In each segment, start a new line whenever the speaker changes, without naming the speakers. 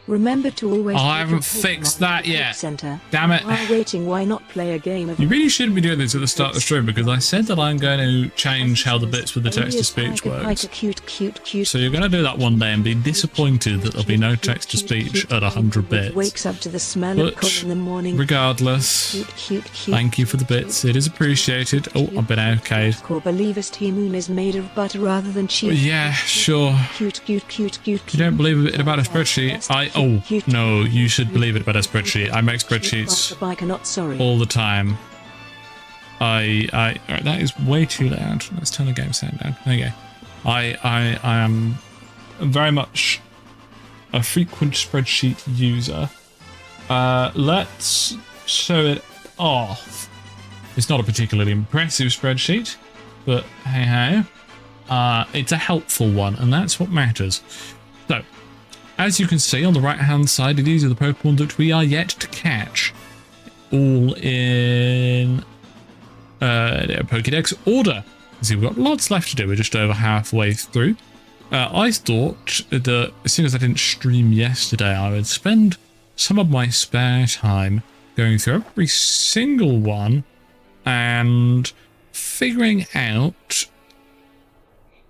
Remember to always.
I haven't fixed that yet.
Center.
Damn it.
While waiting, why not play a game of...
You really shouldn't be doing this at the start of the stream because I said that I'm going to change how the bits with the text-to-speech works. So you're going to do that one day and be disappointed that there'll be no text-to-speech at 100 bits.
Wakes up to the smell of coal in the morning.
Regardless, thank you for the bits. It is appreciated. Oh, I've been okayed.
Core believers T-Moon is made of butter rather than cheese.
Yeah, sure.
Cute.
You don't believe it about a spreadsheet? Oh, no, you should believe it about a spreadsheet. I make spreadsheets all the time. Alright, that is way too loud. Let's turn the game sound down. There you go. I am very much a frequent spreadsheet user. Let's show it off. It's not a particularly impressive spreadsheet, but hey ho. It's a helpful one, and that's what matters. So, as you can see on the right hand side, these are the Pokemon that we are yet to catch. All in Pokédex order. See, we've got lots left to do. We're just over halfway through. I thought that as soon as I didn't stream yesterday, I would spend some of my spare time going through every single one and figuring out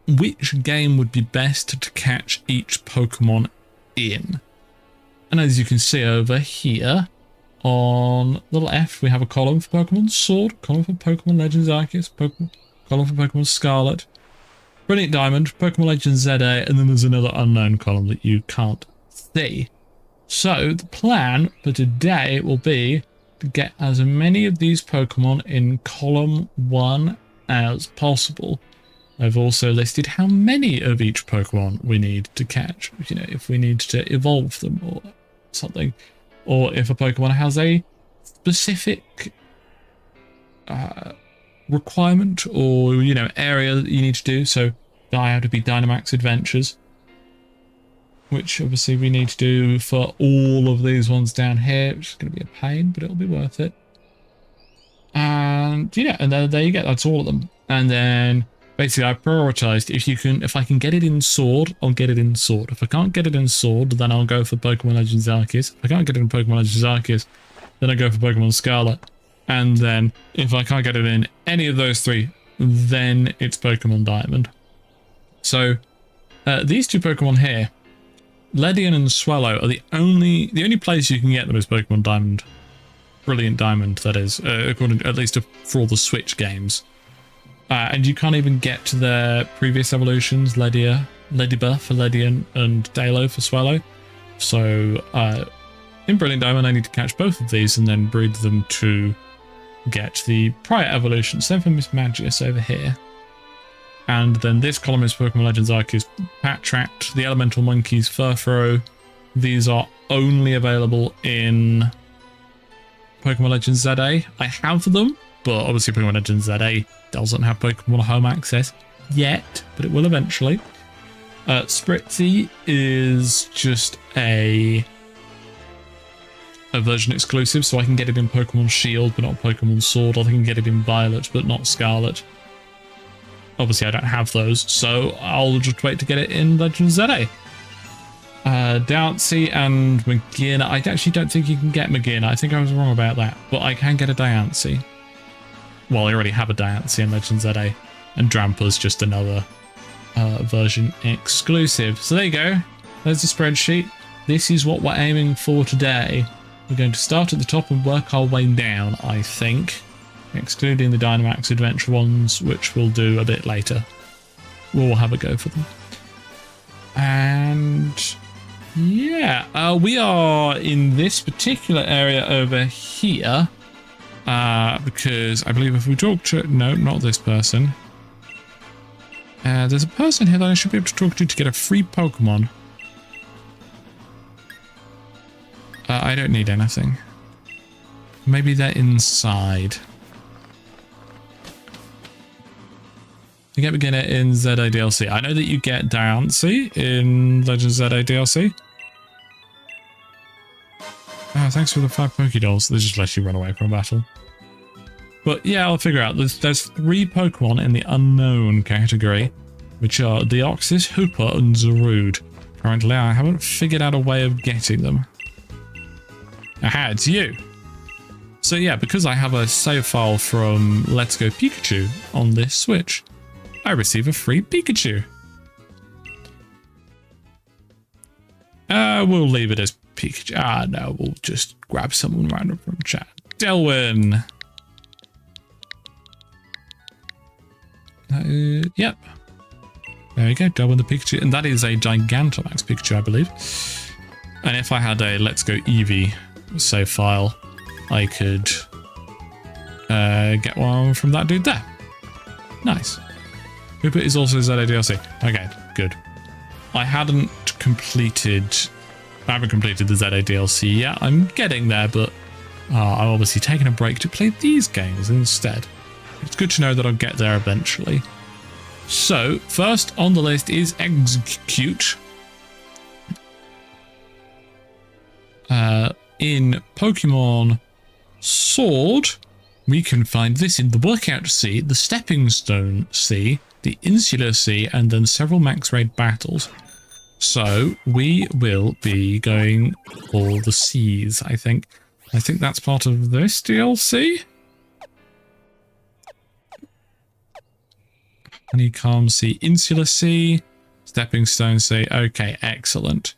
which game would be best to catch each Pokemon in. And as you can see over here on the left, we have a column for Pokemon Sword, column for Pokemon Legends Arceus, column for Pokemon Scarlet, Brilliant Diamond, Pokemon Legends ZA, and then there's another unknown column that you can't see. So the plan for today will be to get as many of these Pokemon in column 1 as possible. I've also listed how many of each Pokemon we need to catch, you know, if we need to evolve them or something, or if a Pokemon has a specific requirement or, you know, area that you need to do. So I have to be Dynamax Adventures, which obviously we need to do for all of these ones down here, which is going to be a pain, but it'll be worth it. And yeah, and there you go, that's all of them. And then basically I prioritized, if I can get it in Sword, I'll get it in Sword. If I can't get it in Sword, then I'll go for Pokemon Legends Arceus. If I can't get it in Pokemon Legends Arceus, then I go for Pokemon Scarlet. And then if I can't get it in any of those three, then it's Pokemon Diamond. So these two Pokemon here, Ledian and Swallow, are the only place you can get them is Pokemon Diamond. Brilliant Diamond, that is, according at least for all the Switch games. And you can't even get to their previous evolutions, Ledibur for Ledian and Dalo for Swallow. So in Brilliant Diamond I need to catch both of these and then breed them to get the prior evolution. Same for Miss Magius over here. And then this column is Pokemon Legends Arceus, Patrat, the Elemental Monkeys, Furfrou. These are only available in Pokemon Legends ZA. I have them, but obviously Pokemon Legends ZA doesn't have Pokemon Home access yet, but it will eventually. Spritzy is just a version exclusive, so I can get it in Pokemon Shield, but not Pokemon Sword. I can get it in Violet, but not Scarlet. Obviously, I don't have those, so I'll just wait to get it in Legends ZA. Diancie and Magearna. I actually don't think you can get Magearna. I think I was wrong about that, but I can get a Diancie. Well, I already have a Diancie in Legends ZA, and Drampla's just another version exclusive. So there you go. There's the spreadsheet. This is what we're aiming for today. We're going to start at the top and work our way down, I think. Excluding the Dynamax Adventure ones, which we'll do a bit later. We'll have a go for them. And yeah, we are in this particular area over here. Because I believe if we talk to... No, not this person. There's a person here that I should be able to talk to get a free Pokemon. I don't need anything. Maybe they're inside. You get Beginner in ZA DLC. I know that you get Diancie in Legends ZA DLC. Oh, thanks for the 5 Pokédolls. They just let you run away from a battle. But yeah, I'll figure out. There's 3 Pokemon in the unknown category, which are Deoxys, Hooper, and Zarude. currently. I haven't figured out a way of getting them. Aha, it's you. So yeah, because I have a save file from Let's Go Pikachu on this Switch, I receive a free Pikachu. We'll leave it as Pikachu. Ah, no, we'll just grab someone random from chat. Delwyn. Yep. There we go, Delwyn the Pikachu. And that is a Gigantamax Pikachu, I believe. And if I had a Let's Go Eevee save file, I could get one from that dude there. Nice. Hooper is also ZA DLC. Okay, good. I haven't completed the ZA DLC yet. I'm getting there, but I'm obviously taking a break to play these games instead. It's good to know that I'll get there eventually. So, first on the list is Execute. In Pokemon Sword, we can find this in the Workout Sea, the Stepping Stone Sea, the Insular Sea, and then several max raid battles. So we will be going for the seas, I think. I think that's part of this DLC. Honeycomb Sea, Insular Sea, Stepping Stone Sea. Okay, excellent.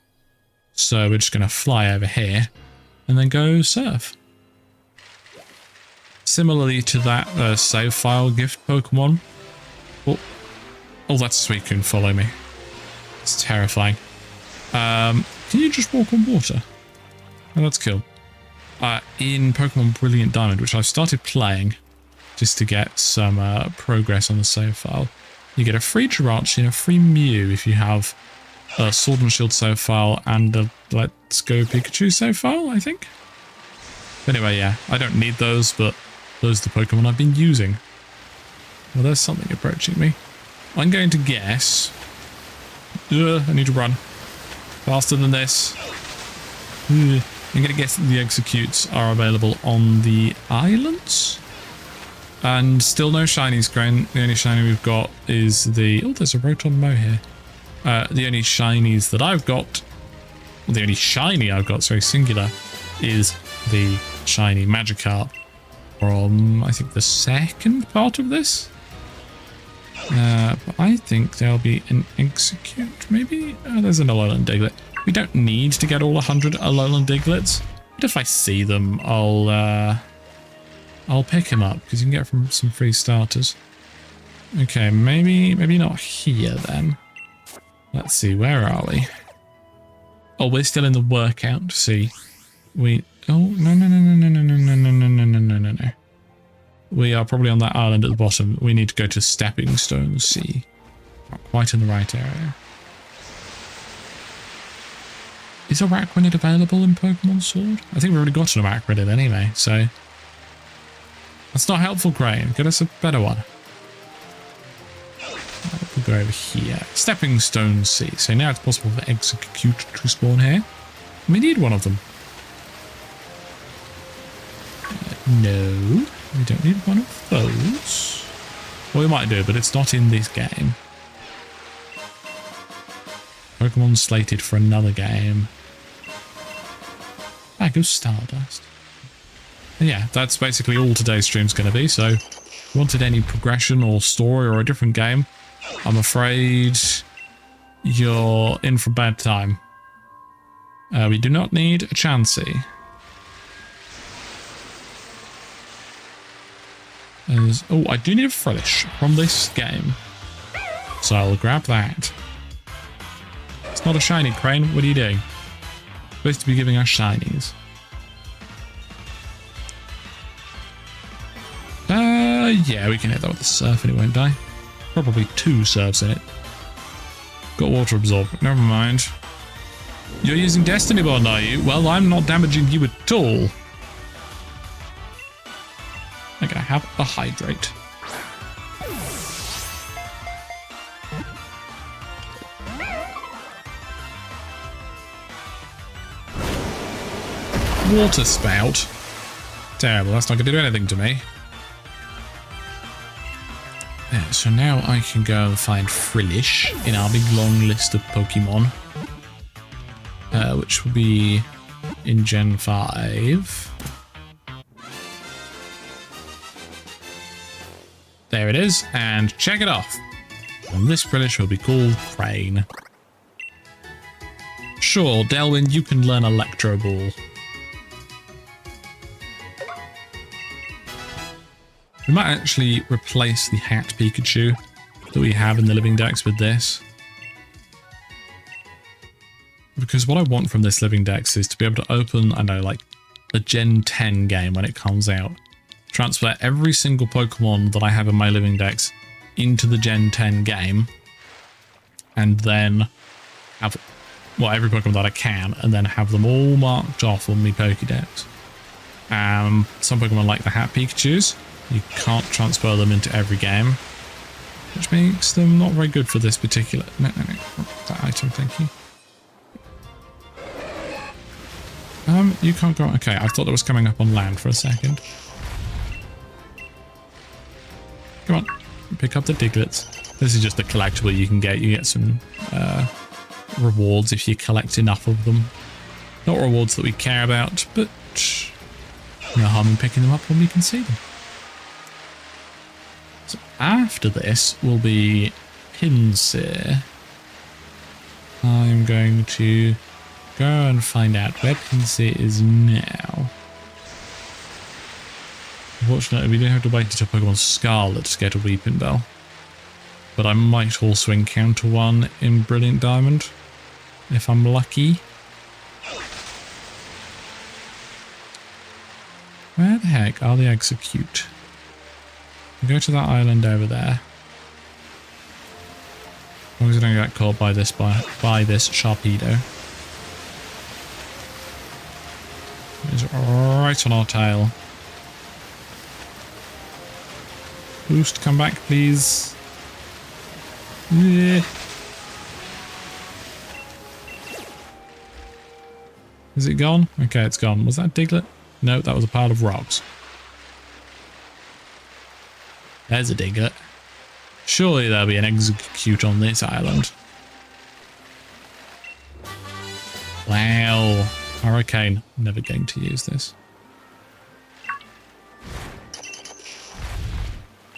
So we're just going to fly over here and then go surf. Similarly to that save file gift Pokemon. Oh, that's Suicune, follow me. It's terrifying. Can you just walk on water? Oh, that's cool. In Pokemon Brilliant Diamond, which I've started playing just to get some progress on the save file, you get a free Jirachi and a free Mew if you have a Sword and Shield save file and a Let's Go Pikachu save file, I think. But anyway, yeah, I don't need those, but those are the Pokemon I've been using. Well, there's something approaching me. I'm going to guess... I need to run. Faster than this. I'm going to guess that the Executes are available on the islands. And still no shinies, Grain. The only shiny we've got is the... Oh, there's a Rotom Mo here. The only shinies that I've got... Well, the only shiny I've got, sorry, singular, is the shiny Magikarp from, I think, the second part of this. But I think there'll be an Execute, maybe? There's an Alolan Diglett. We don't need to get all 100 Alolan Diglets, but if I see them, I'll pick him up, because you can get from some free starters. Okay, maybe not here then. Let's see, where are we? Oh, we're still in the Workout Sea. Oh, no. We are probably on that island at the bottom. We need to go to Stepping Stone Sea. Not quite in the right area. Is a Araquanid available in Pokemon Sword? I think we've already got an Araquanid anyway, so... That's not helpful, Crane. Get us a better one. We'll go over here. Stepping Stone Sea. So now it's possible for Execute to spawn here. We need one of them. No, we don't need one of those. Well, we might do, but it's not in this game. Pokemon slated for another game. Bag of Stardust. And yeah, that's basically all today's stream's going to be. So, if you wanted any progression or story or a different game, I'm afraid you're in for a bad time. We do not need a Chansey. Oh, I do need a Frillish from this game. So I'll grab that. It's not a shiny, Crane. What are you doing? You're supposed to be giving us shinies. Yeah, we can hit that with the surf and it won't die. Probably 2 surfs in it. Got water absorb. Never mind. You're using Destiny Bond, are you? Well, I'm not damaging you at all. Okay, have a Hydrate. Water Spout. Terrible, that's not going to do anything to me. Yeah, so now I can go and find Frillish in our big long list of Pokemon. which will be in Gen 5. There it is, and check it off. And this British will be called Crane. Sure, Delwyn, you can learn Electro Ball. We might actually replace the Hat Pikachu that we have in the Living Dex with this. Because what I want from this Living Dex is to be able to open, I know, like a Gen 10 game when it comes out. Transfer every single Pokemon that I have in my Living Dex into the Gen 10 game. And then have, well, every Pokemon that I can, and then have them all marked off on my Pokédex. Some Pokemon like the Hat Pikachus, you can't transfer them into every game, which makes them not very good for this particular... No, that item, thank you. You can't go... Okay, I thought it was coming up on land for a second. Come on, pick up the Diglets. This is just a collectible you can get. You get some rewards if you collect enough of them. Not rewards that we care about, but no harm in picking them up when we can see them. So after this will be Pinsir. I'm going to go and find out where Pinsir is now. Unfortunately, we don't have to wait until Pokemon Scarlet to get a Weeping Bell. But I might also encounter one in Brilliant Diamond, if I'm lucky. Where the heck are the Execute? Go to that island over there. As long as I don't get caught by this Sharpedo. It's right on our tail. Boost, come back, please. Yeah. Is it gone? Okay, it's gone. Was that Diglett? No, that was a pile of rocks. There's a Diglett. Surely there'll be an Execute on this island. Wow. Hurricane. Never going to use this.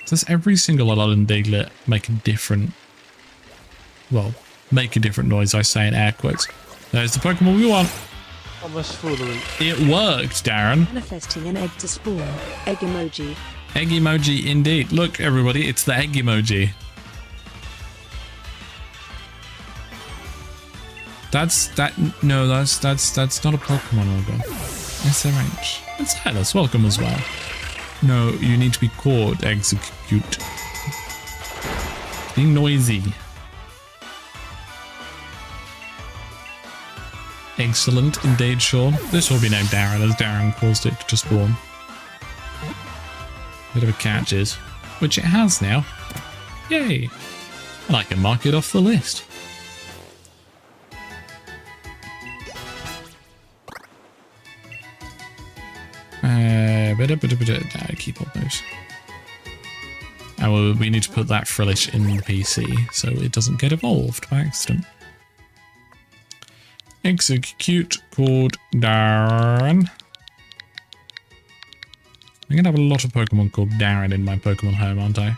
Does every single island Diglett make a different... Well, make a different noise, I say in air quotes. There's the Pokemon we want.
Almost foolery.
It worked, Darren.
Manifesting an egg to spawn. Egg emoji.
Egg emoji indeed. Look, everybody, it's the egg emoji. That's not a Pokemon logo. SMH. It's Alice, welcome as well. No, you need to be called Execute. Being noisy. Excellent indeed, Sean. This will be named Darren, as Darren caused it to spawn. Bit of a catches, which it has now. Yay! And I can mark it off the list. Keep on those. And we need to put that Frillish in the PC so it doesn't get evolved by accident. Execute called Darren. I'm going to have a lot of Pokemon called Darren in my Pokemon home, aren't I?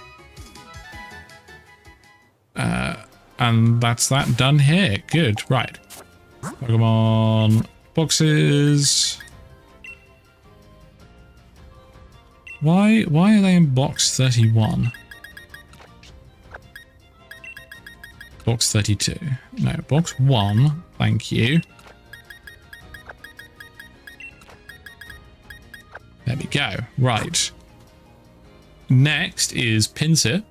And that's that done here. Good. Right. Pokemon boxes. Why are they in box 31? Box 32. No, box 1. Thank you. There we go. Right. Next is Pinsir.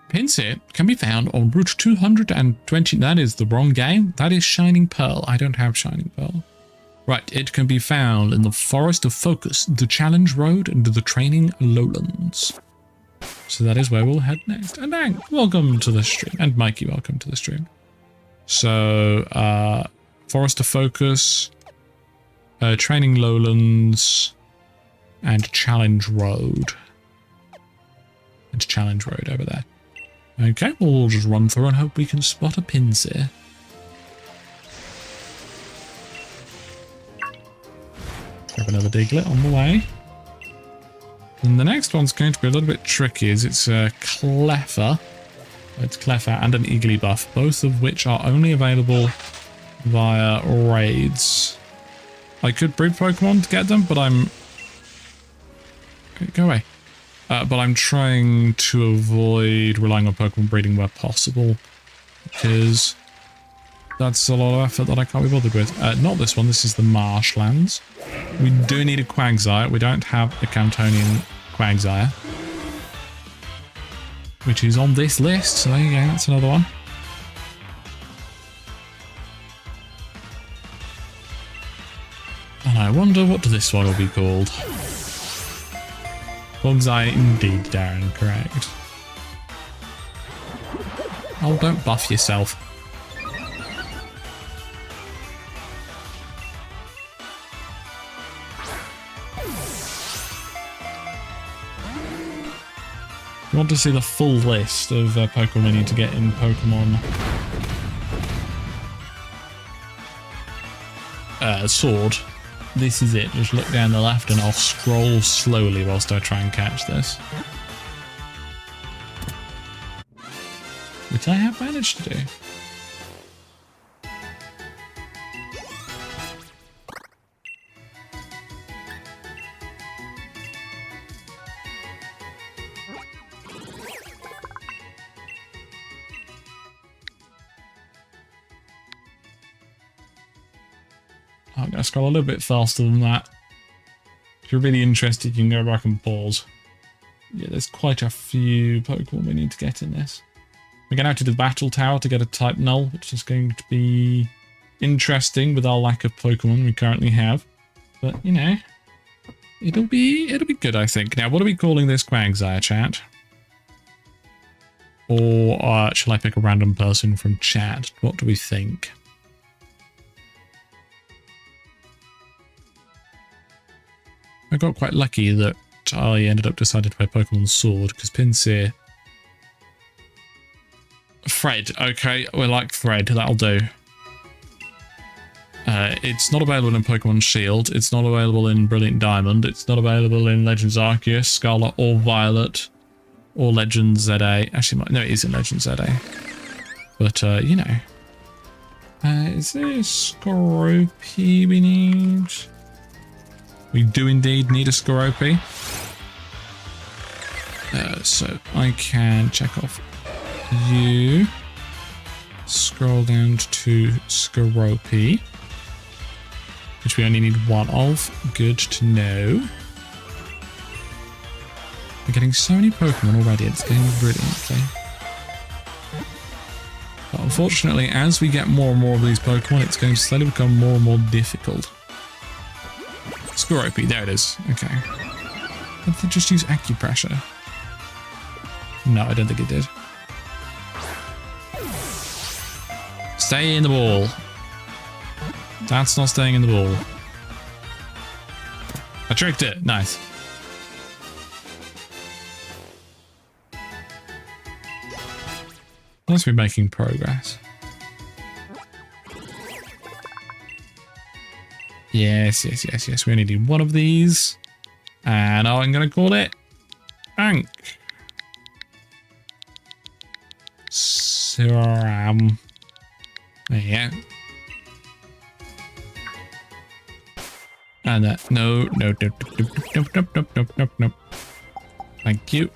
Pinsir can be found on Route 220. That is the wrong game. That is Shining Pearl. I don't have Shining Pearl. Right, it can be found in the Forest of Focus, the Challenge Road, and the Training Lowlands. So that is where we'll head next. And Hank, welcome to the stream. And Mikey, welcome to the stream. So, Forest of Focus, Training Lowlands, and Challenge Road. And Challenge Road over there. Okay, we'll just run through and hope we can spot a Pinsir. another Diglett on the way. And the next one's going to be a little bit tricky, as it's a Cleffa. It's Cleffa and an Igglybuff, both of which are only available via raids. I could breed Pokemon to get them, but I'm... Go away. But I'm trying to avoid relying on Pokemon breeding where possible, because that's a lot of effort that I can't be bothered with. Not this one, this is the Marshlands. We do need a Quagsire. We don't have a Cantonian Quagsire, which is on this list, so there you go, that's another one. And I wonder what this one will be called. Quagsire indeed, Darren, correct. Oh, don't buff yourself. If you want to see the full list of Pokemon we need to get in Pokemon Sword, this is it. Just look down the left and I'll scroll slowly whilst I try and catch this. Which I have managed to do. I'm going to scroll a little bit faster than that. If you're really interested, you can go back and pause. Yeah, there's quite a few Pokemon we need to get in this. We're going out to the Battle Tower to get a type null, which is going to be interesting with our lack of Pokemon we currently have. But, you know, it'll be good, I think. Now, what are we calling this Quagsire, chat? Or shall I pick a random person from chat? What do we think? I got quite lucky that I ended up deciding to play Pokemon Sword, because Pinsir... Fred, okay, we like Fred, that'll do. It's not available in Pokemon Shield, it's not available in Brilliant Diamond, it's not available in Legends Arceus, Scarlet or Violet, or Legends ZA. Actually, no, it is in Legends ZA. But, you know. Is there a Skorupi we need? We do indeed need a Skorupi. So I can check off you. Scroll down to Skorupi, which we only need one of. Good to know. We're getting so many Pokemon already, it's going brilliantly. But unfortunately, as we get more and more of these Pokemon, it's going to slowly become more and more difficult. Skorupi, there it is. Okay. Did they just use acupressure? No, I don't think it did. Stay in the ball. That's not staying in the ball. I tricked it. Nice. Must be making progress. Yes. We only need one of these. And I'm going to call it Ank. There you go. And no. Thank you.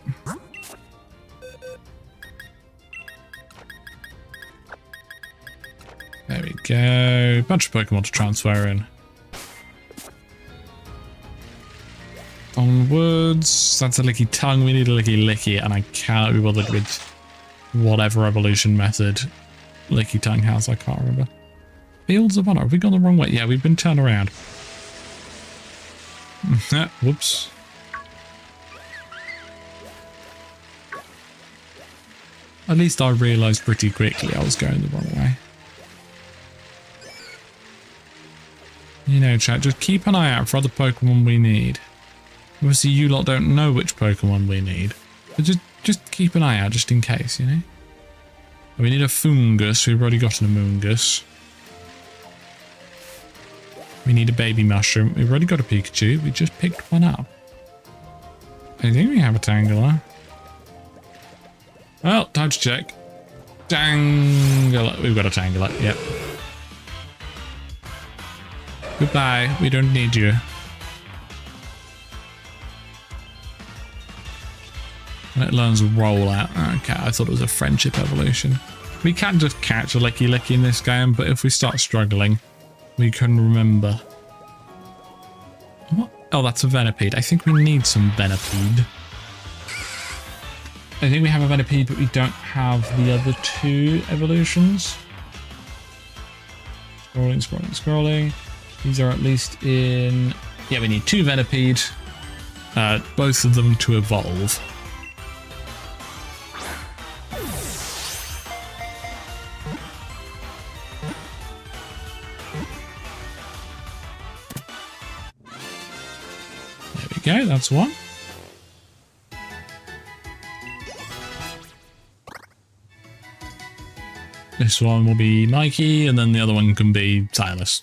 There we go. Bunch of Pokemon to transfer in. Onwards. That's a Licky Tongue. We need a Licky, and I cannot be bothered with whatever evolution method Licky Tongue has. I can't remember. Fields of Honor. Have we gone the wrong way? Yeah, we've been turned around. Whoops. At least I realised pretty quickly I was going the wrong way. You know, chat, just keep an eye out for other Pokemon we need. Obviously, you lot don't know which Pokemon we need. But just keep an eye out, just in case, you know? We need a Fungus. We've already got an Amoongus. We We need a baby mushroom. We've already got a Pikachu. We just picked one up. I think we have a Tangela. Well, time to check. Tangela. We've got a Tangela. Yep. Goodbye. We don't need you. And it learns roll out. Okay, I thought it was a friendship evolution. We can just catch a Licky Licky in this game, but if we start struggling, we can remember. What? Oh, that's a Venipede. I think we need some Venipede. I think we have a Venipede, but we don't have the other two evolutions. Scrolling, scrolling, scrolling. These are at least in... Yeah, we need two Venipede. Both of them to evolve. There we go, that's one. This one will be Mikey, and then the other one can be Silas.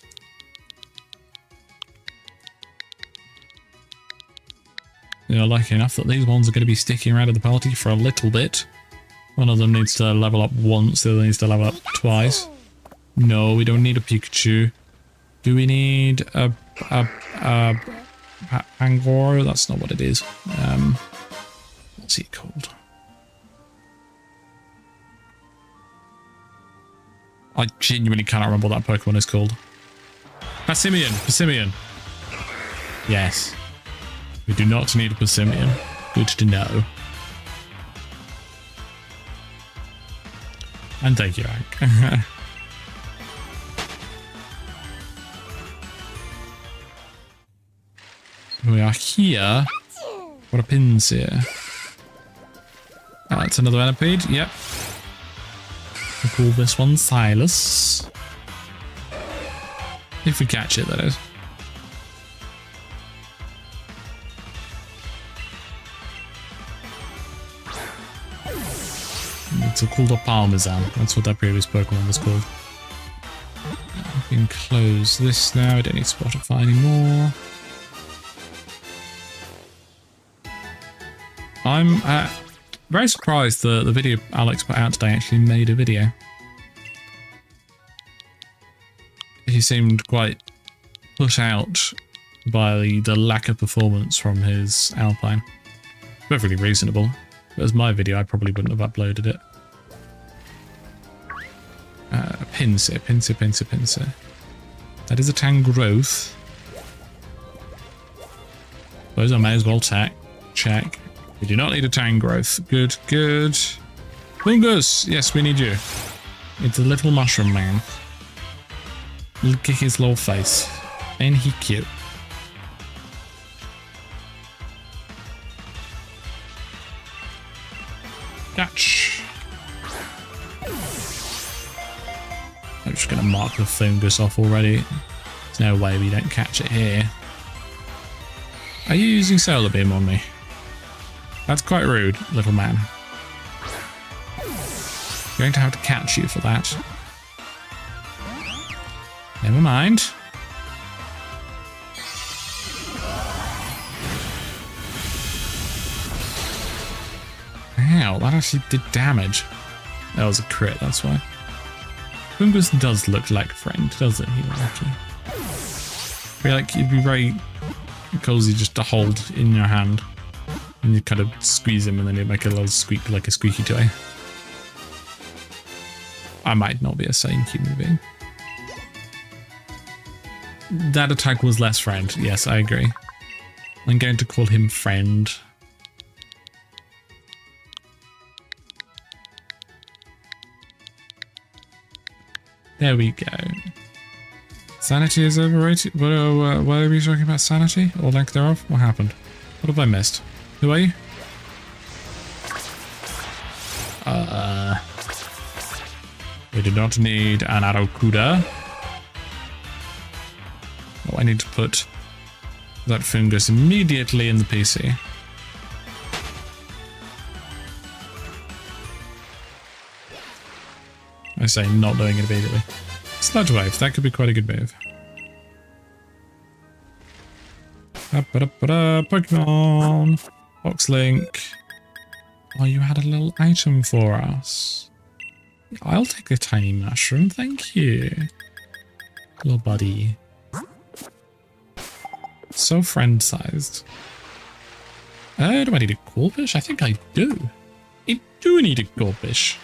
You're lucky enough that these ones are going to be sticking around at the party for a little bit. One of them needs to level up once, the other needs to level up twice. No, we don't need a Pikachu. Do we need a Pangoro? That's not what it is. What's he called? I genuinely cannot remember what that Pokemon is called. Passimian. Passimian. Yes. We do not need a Passimian. Good to know. And thank you, Hank. We are here. What a pins here. That's another Venipede. Yep. We'll call this one Silas. If we catch it, that is. It's called a Parmesan. That's what that previous Pokemon was called. We can close this now. I don't need Spotify anymore. I'm very surprised the video Alex put out today actually made a video. He seemed quite put out by the lack of performance from his Alpine. Perfectly reasonable. If it was my video, I probably wouldn't have uploaded it. Pinsir, Pinsir, Pinsir, Pinsir. That is a Tangrowth. Suppose I may as well check. We do not need a Tangrowth. Good, good. Fungus! Yes, we need you. It's a little mushroom man. Look at his little face. Ain't he cute? Catch. I'm just going to mark the fungus off already. There's no way we don't catch it here. Are you using Solar Beam on me? That's quite rude, little man. I'm going to have to catch you for that. Never mind. Ow, that actually did damage. That was a crit, that's why. Fungus does look like a friend, doesn't he, Lucky? I feel like it'd be very cozy just to hold in your hand. And you kind of squeeze him and then he'd make a little squeak like a squeaky toy. I might not be a sane human being. That attack was less friend. Yes, I agree. I'm going to call him friend. There we go. Sanity is overrated. What are we talking about? Sanity? Or lack thereof? What happened? What have I missed? Who are you? We do not need an Arrokuda. Oh, I need to put that fungus immediately in the PC. I say not doing it immediately. Sludge Wave, that could be quite a good move. Pokemon. Box link. Oh, you had a little item for us. I'll take the tiny mushroom, thank you. Little buddy. So friend-sized. Do I need a goldfish? I think I do. I do need a goldfish.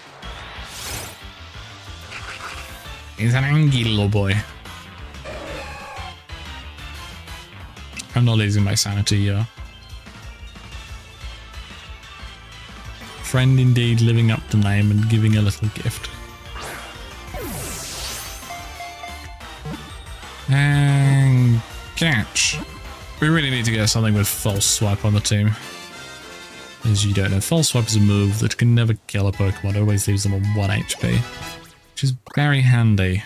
He's an angry little boy. I'm not losing my sanity here. Friend indeed, living up to name and giving a little gift. And catch. We really need to get something with false swipe on the team. As you don't know, false swipe is a move that can never kill a Pokemon. It always leaves them on 1 HP. Which is very handy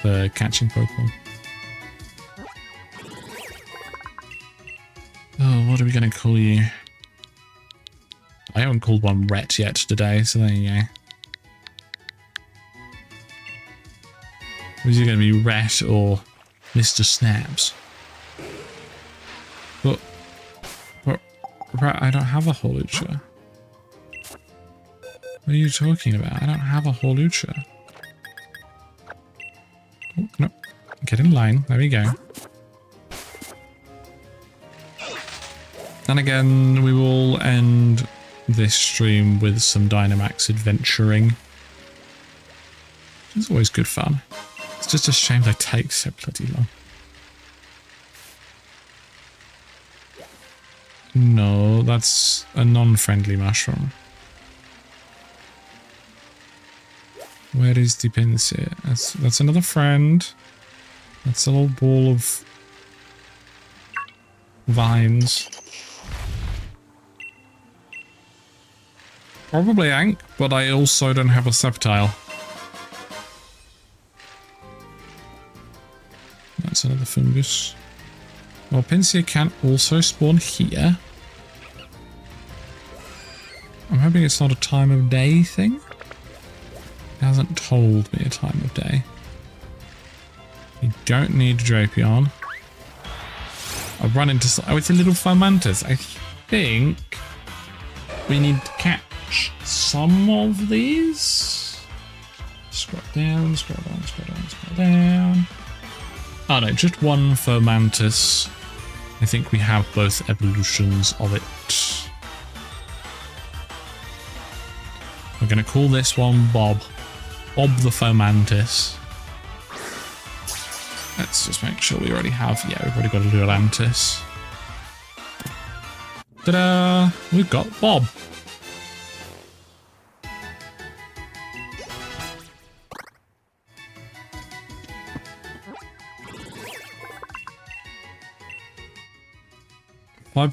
for catching Pokemon. Oh, what are we going to call you? I haven't called one Rhett yet today, so there you go. Is it going to be Rhett or Mr. Snaps? But I don't have a Holucha. What are you talking about? I don't have a Holucha. Oh, no. Get in line. There we go. And again, we will end this stream with some Dynamax adventuring. It's always good fun. It's just a shame they take so bloody long. No, that's a non-friendly mushroom. Where is the Pinsir? That's another friend. That's a little ball of vines. Probably Ank, but I also don't have a Sceptile. That's another fungus. Well, Pinsir can also spawn here. I'm hoping it's not a time of day thing. It hasn't told me a time of day. You don't need Drapion. I've run into... Oh, it's a little Fomantis. I think we need to catch some of these. Scroll down, scroll down, scroll down, scroll down. Oh no, just one Fomantis. I think we have both evolutions of it. We're going to call this one Bob. Bob the Fomantis. Let's just make sure we already have... Yeah, we've already got a Lurantis. Ta-da! We've got Bob. Five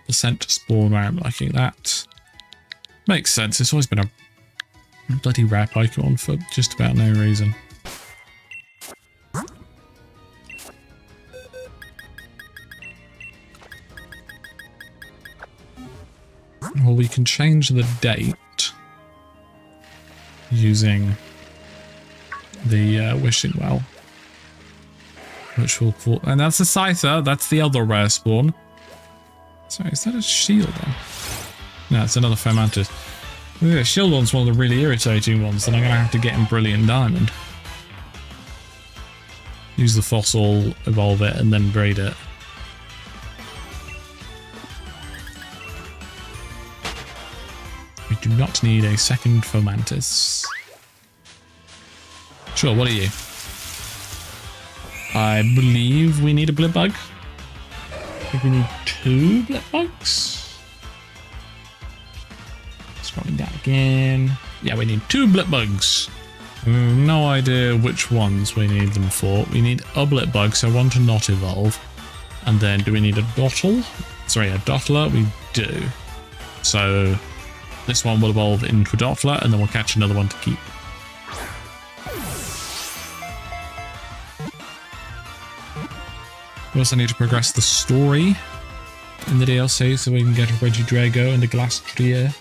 percent spawn where I'm liking that. Makes sense. It's always been a bloody rare Pokemon for just about no reason. Well, we can change the date using the Wishing Well, which will fall. And that's a Scyther. That's the other rare spawn. Sorry, is that a Shieldon? No, it's another Fomantis. Yeah, Shieldon's one of the really irritating ones, then I'm going to have to get in Brilliant Diamond. Use the fossil, evolve it, and then breed it. We do not need a second Fomantis. Sure, what are you? I believe we need a Blipbug. I think we need 2 Blipbugs. Scrolling down again. Yeah, we need 2 Blipbugs. No idea which ones we need them for. We need a Blipbug, so one to not evolve. And then do we need a Dottle? Sorry, a Dottler? We do. So this one will evolve into a Dottler, and then we'll catch another one to keep. We also need to progress the story in the DLC so we can get a Regidrago and a Glastrier.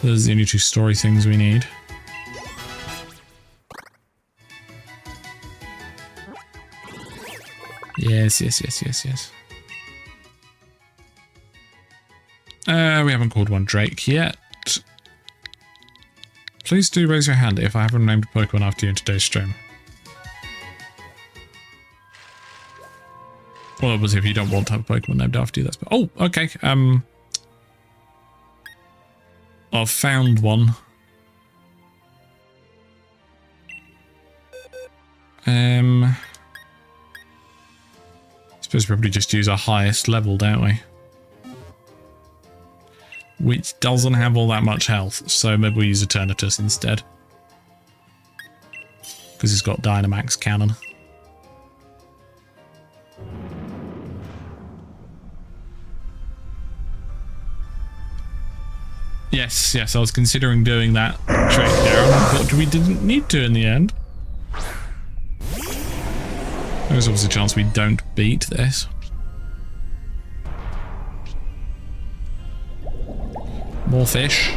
Those are the only 2 story things we need. Yes, yes, yes, yes, yes. We haven't called one Drake yet. Please do raise your hand if I haven't named a Pokemon after you in today's stream. Well, obviously, if you don't want to have a Pokemon named after you, that's... Oh, okay. I've found one. I suppose we probably just use our highest level, don't we? Which doesn't have all that much health, so maybe we use Eternatus instead. Because he's got Dynamax Cannon. Yes, I was considering doing that trick there, but we didn't need to in the end. There's obviously a chance we don't beat this. More fish.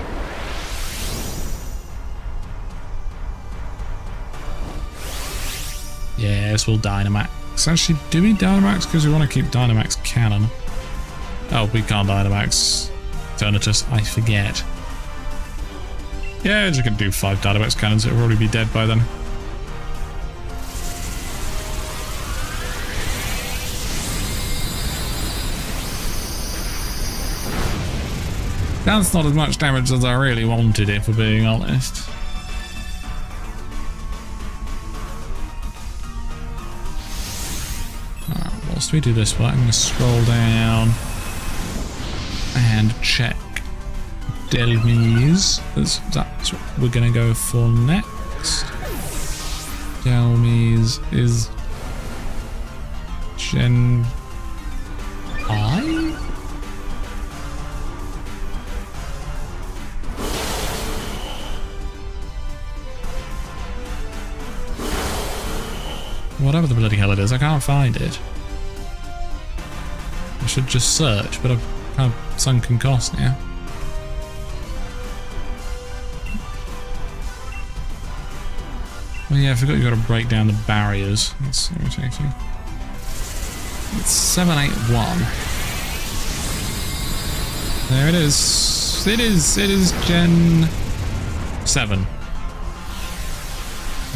Yes, we'll Dynamax. Actually, do we Dynamax? Because we want to keep Dynamax Cannon. Oh, we can't Dynamax Eternatus, I forget. Yeah, you can do 5 Dynamax Cannons, it'll probably be dead by then. That's not as much damage as I really wanted, if we're being honest. Alright, whilst we do this one, I'm going to scroll down and check Delmise. That's what we're going to go for next. Delmise is Gen I? Whatever the bloody hell it is, I can't find it. I should just search, but I've kind of sunken cost now. Well, yeah, I forgot you've got to break down the barriers. That's irritating. It's 781. There it is. It is Gen 7. I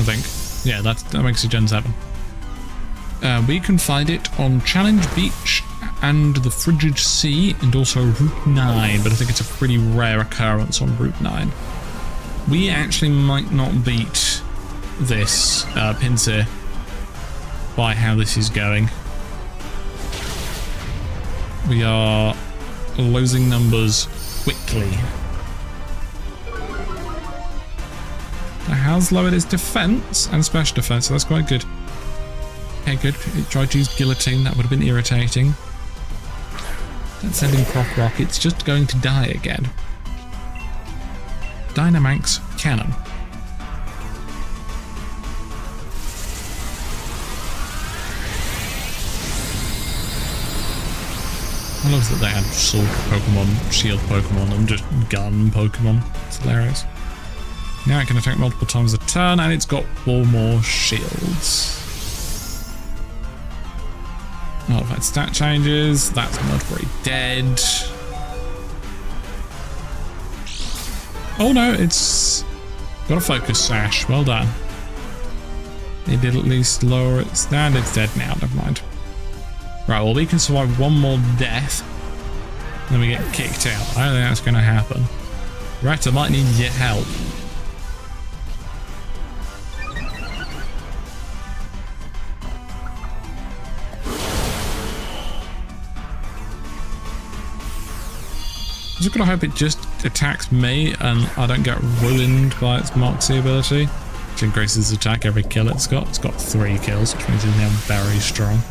think. Yeah, that makes it Gen 7. We can find it on Challenge Beach and the Frigid Sea and also Route 9, but I think it's a pretty rare occurrence on Route 9. We actually might not beat this Pinsir by how this is going. We are losing numbers quickly. It has lowered its defense and special defense, so that's quite good. Okay, good. It tried to use Guillotine, that would have been irritating. That's sending Croc Rock, it's just going to die again. Dynamax Cannon. I love that they had Sword Pokemon, Shield Pokemon, and just Gun Pokemon. It's hilarious. Now it can attack multiple times a turn, and it's got 4 more shields. Oh, if that stat changes, that's Mudbury dead. Oh no, it's got a Focus Sash. Well done. It did at least lower its and it's dead now. Never mind. Right, well, we can survive one more death. Then we get kicked out. I don't think that's going to happen. Right, I might need your help. I'm just gonna hope it just attacks me and I don't get ruined by its Moxie ability, which increases attack every kill it's got. It's got 3 kills, which means it's now very strong.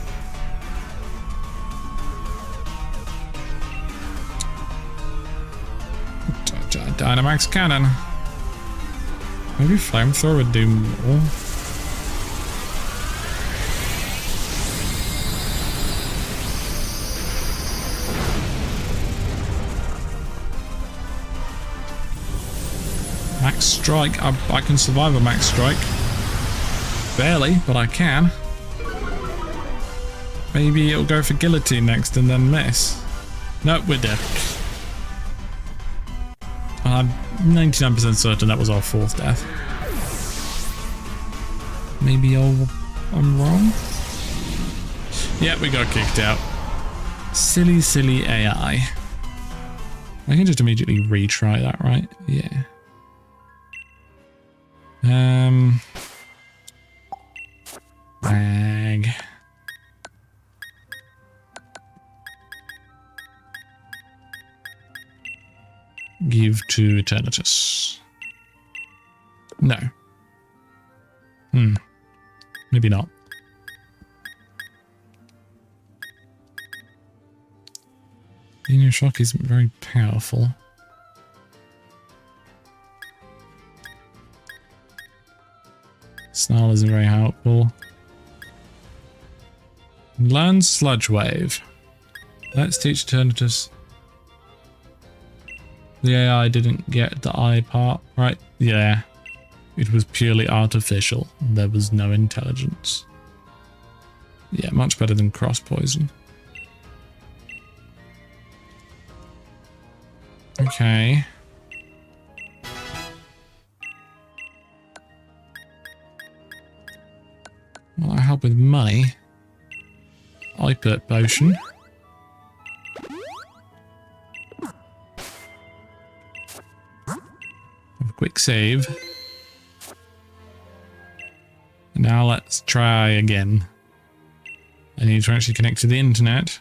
Dynamax Cannon. Maybe Flamethrower would do more. Max Strike. I can survive a Max Strike. Barely, but I can. Maybe it'll go for Guillotine next and then miss. Nope, we're dead. I'm 99% certain that was our 4th death. Maybe I'm wrong? Yeah, we got kicked out. Silly, silly AI. I can just immediately retry that, right? Yeah. Bag. Give to Eternatus. No. Maybe not. Linear shock isn't very powerful. Snarl isn't very helpful. Learn Sludge Wave. Let's teach Eternatus. The AI didn't get the I part, right? Yeah. It was purely artificial. There was no intelligence. Yeah, much better than cross poison. Okay. Well, I help with money. I put potion. Have a quick save. Now let's try again. I need to actually connect to the internet.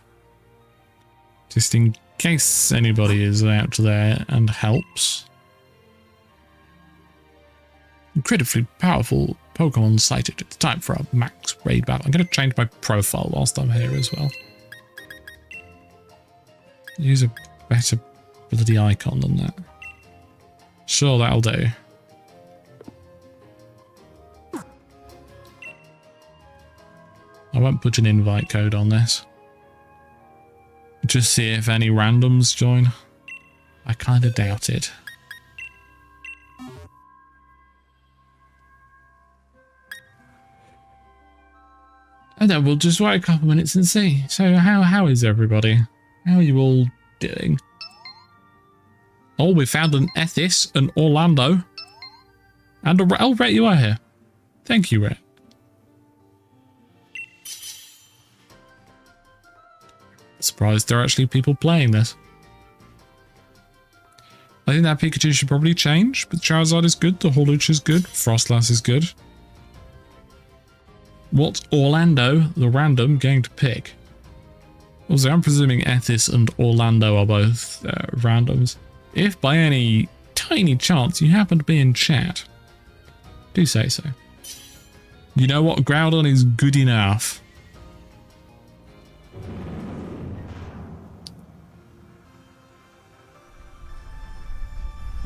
Just in case anybody is out there and helps. Incredibly powerful Pokemon sighted. It's time for our max raid battle. I'm going to change my profile whilst I'm here as well. Use a better bloody icon than that. Sure, that'll do. I won't put an invite code on this. Just see if any randoms join. I kind of doubt it. And then we'll just wait a couple minutes and see. So how is everybody? How are you all doing? Oh, we found an Ethis, an Orlando, and a oh, Rhett, you are here. Thank you, Rhett. Surprised there are actually people playing this. I think that Pikachu should probably change, but Charizard is good, the Hawlucha is good, Frostlass is good. What's Orlando, the random, going to pick? Also, I'm presuming Ethis and Orlando are both randoms. If by any tiny chance you happen to be in chat, do say so. You know what? Groudon is good enough.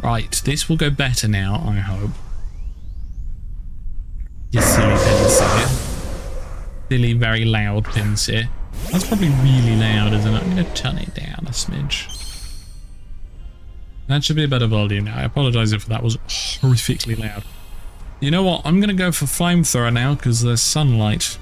Right, this will go better now, I hope. You silly Pinsir. Silly, very loud Pinsir. That's probably really loud, isn't it? I'm going to turn it down a smidge. That should be a better volume now. I apologise if that was horrifically loud. You know what? I'm going to go for Flamethrower now because there's sunlight.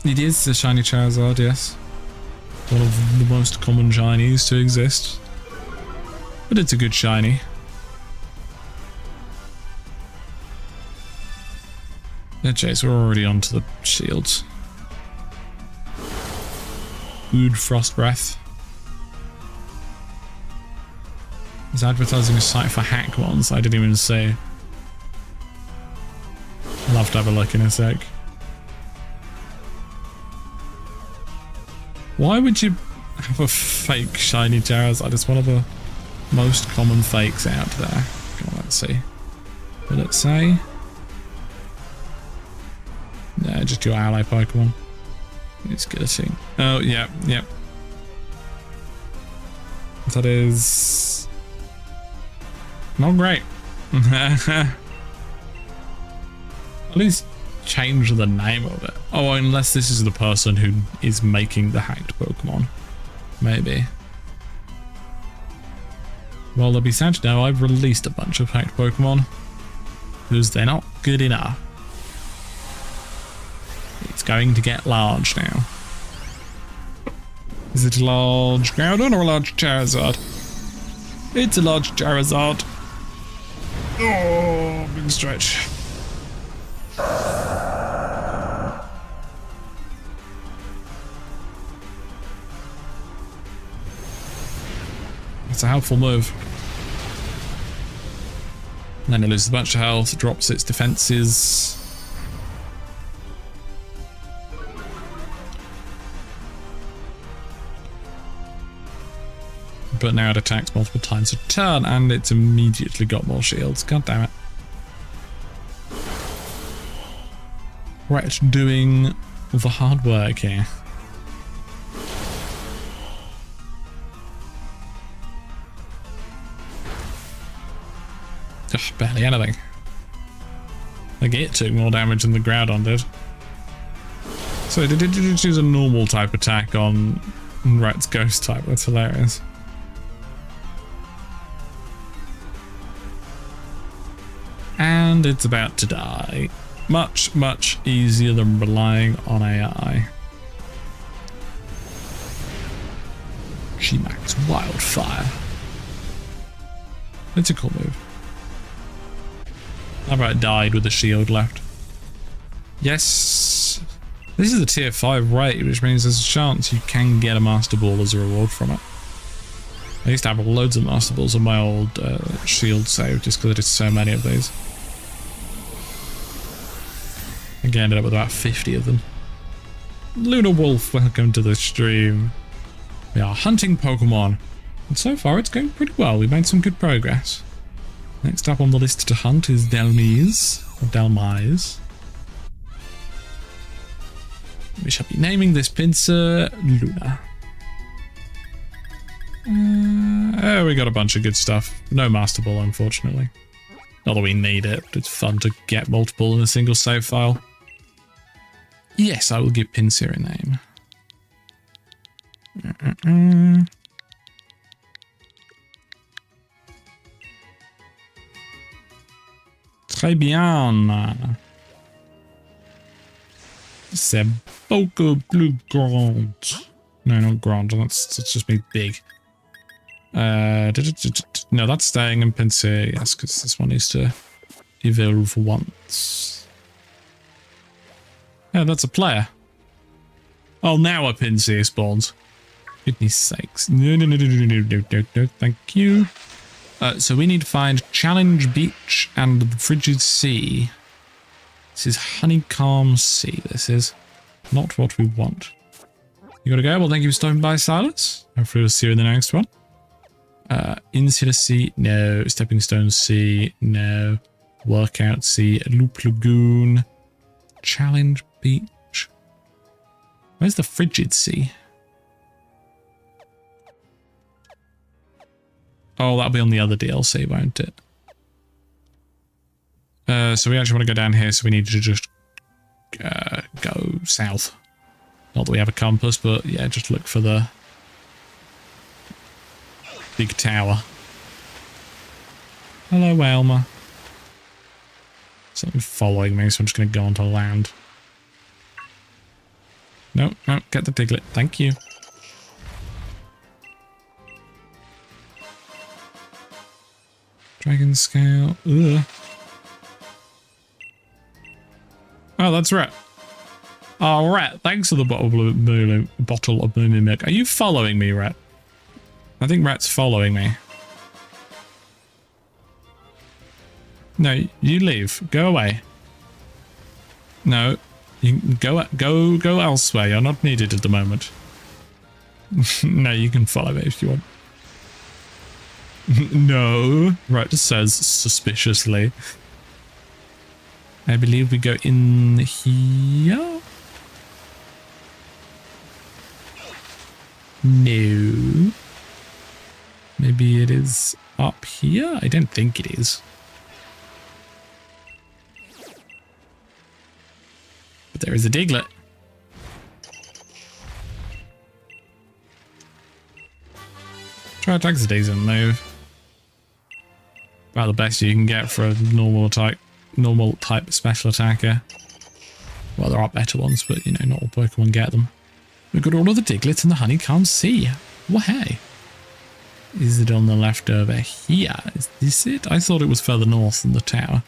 It is the shiny Charizard, yes. One of the most common shinies to exist. But it's a good shiny. Yeah, Chase, we're already onto the shields. Good Frost Breath. He's advertising a site for hack ones. I didn't even say. I'll have to have a look in a sec. Why would you have a fake shiny Charizard? It's one of the most common fakes out there. Come on, let's see. Will it say? No, just your ally Pokemon. It's guillotine. Oh, yeah, yeah. That is not great. At least change the name of it. Oh, unless this is the person who is making the hacked Pokemon. Maybe. Well, they'll be sad to know I've released a bunch of hacked Pokemon because they're not good enough. going to get large now. Is it a large Groudon or a large Charizard? It's a large Charizard. Oh, big stretch. It's a helpful move. And then it loses a bunch of health, drops its defenses. But now it attacks multiple times a turn, and it's immediately got more shields. God damn it. Right, doing the hard work here. Ugh, barely anything. Like, it took more damage than the Groudon did. So did it choose a normal type attack on Rat's ghost type? That's hilarious. And it's about to die. Much, much easier than relying on AI. G-Max Wildfire. It's a cool move. How about it died with a shield left? Yes. This is a tier 5 raid, which means there's a chance you can get a Master Ball as a reward from it. I used to have loads of Master Balls on my old shield save just because I did so many of these. I think I ended up with about 50 of them. Luna Wolf, welcome to the stream. We are hunting Pokemon. And so far it's going pretty well. We made some good progress. Next up on the list to hunt is Delmise, or Delmise. We shall be naming this pincer Luna. Oh, we got a bunch of good stuff. No Master Ball, unfortunately. Not that we need it, but it's fun to get multiple in a single save file. Yes, I will give Pinsir a name. Très bien. C'est beaucoup plus grand. No, not grand. That's just me big. No, that's staying in Pinsir, yes, because this one needs to evolve once. Yeah, that's a player. Oh, now a Pinsir spawns. Goodness sakes. No, thank you. So we need to find Challenge Beach and the Frigid Sea. This is Honeycomb Sea. This is not what we want. You gotta go? Well, thank you for stopping by, Silas. Hopefully we'll see you in the next one. Insular Sea, no. Stepping Stone Sea, no. Workout Sea, Loop Lagoon. Challenge Beach. Where's the Frigid Sea? Oh, that'll be on the other DLC, won't it? So we actually want to go down here, so we need to just go south. Not that we have a compass, but yeah, just look for the big tower. Hello, Aylmer. Something following me, so I'm just going to go onto land. No, get the Diglett. Thank you. Dragon Scale. Ugh. Oh, that's Rat. Oh, Rat, thanks for the bottle of Moomin milk. Are you following me, Rat? I think Rat's following me. No, you leave. Go away. No, you can go elsewhere. You're not needed at the moment. No, you can follow me if you want. No, Rat says suspiciously. I believe we go in here. No. Maybe it is up here? I don't think it is. But there is a Diglett. Try attacks a decent move. About the best you can get for a normal type special attacker. Well, there are better ones, but, you know, not all Pokemon get them. We've got all of the Diglett and the Honeycomb Sea. Well, hey. Is it on the left over here? Is this it? I thought it was further north than the tower.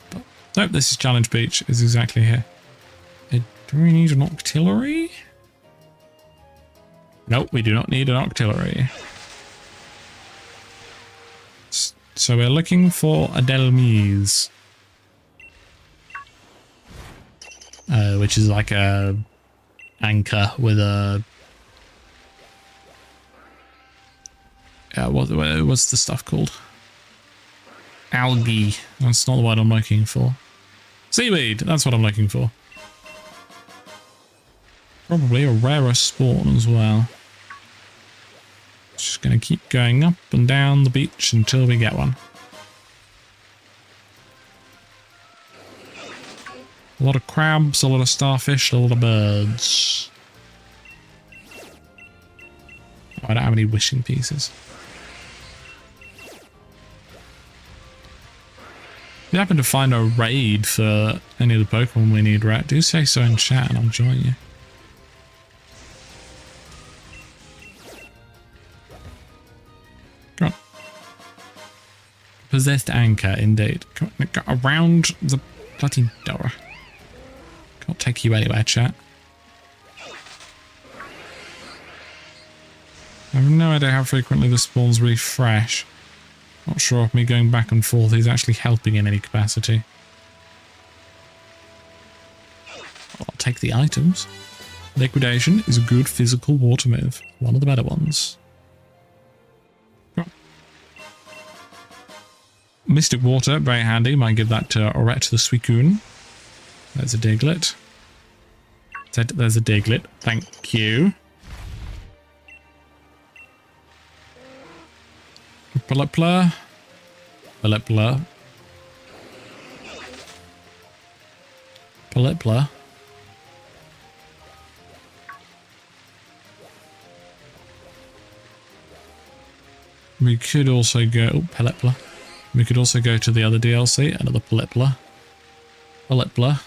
But, nope, this is Challenge Beach. It's exactly here. Do we need an Octillery? Nope, we do not need an Octillery. So we're looking for a Delmise. Which is like a anchor with a... what's the stuff called? Algae. That's not the word I'm looking for. Seaweed, that's what I'm looking for. Probably a rarer spawn as well. Just going to keep going up and down the beach until we get one. A lot of crabs, a lot of starfish, a lot of birds. Oh, I don't have any wishing pieces. If you happen to find a raid for any of the Pokemon we need, right? Do say so in chat and I'll join you. Come on. Possessed anchor, indeed. Come on, go around the bloody door. Can't take you anywhere, chat. I have no idea how frequently the spawns refresh. Not sure if me going back and forth is actually helping in any capacity. I'll take the items. Liquidation is a good physical water move. One of the better ones. Mystic Water, very handy. Might give that to Oret the Suicune. There's a Diglett. There's a Diglett. Thank you. Plepla. Plepla. Plepla. We could also go... Oh, Plepla. We could also go to the other DLC. Another Plepla. Plepla.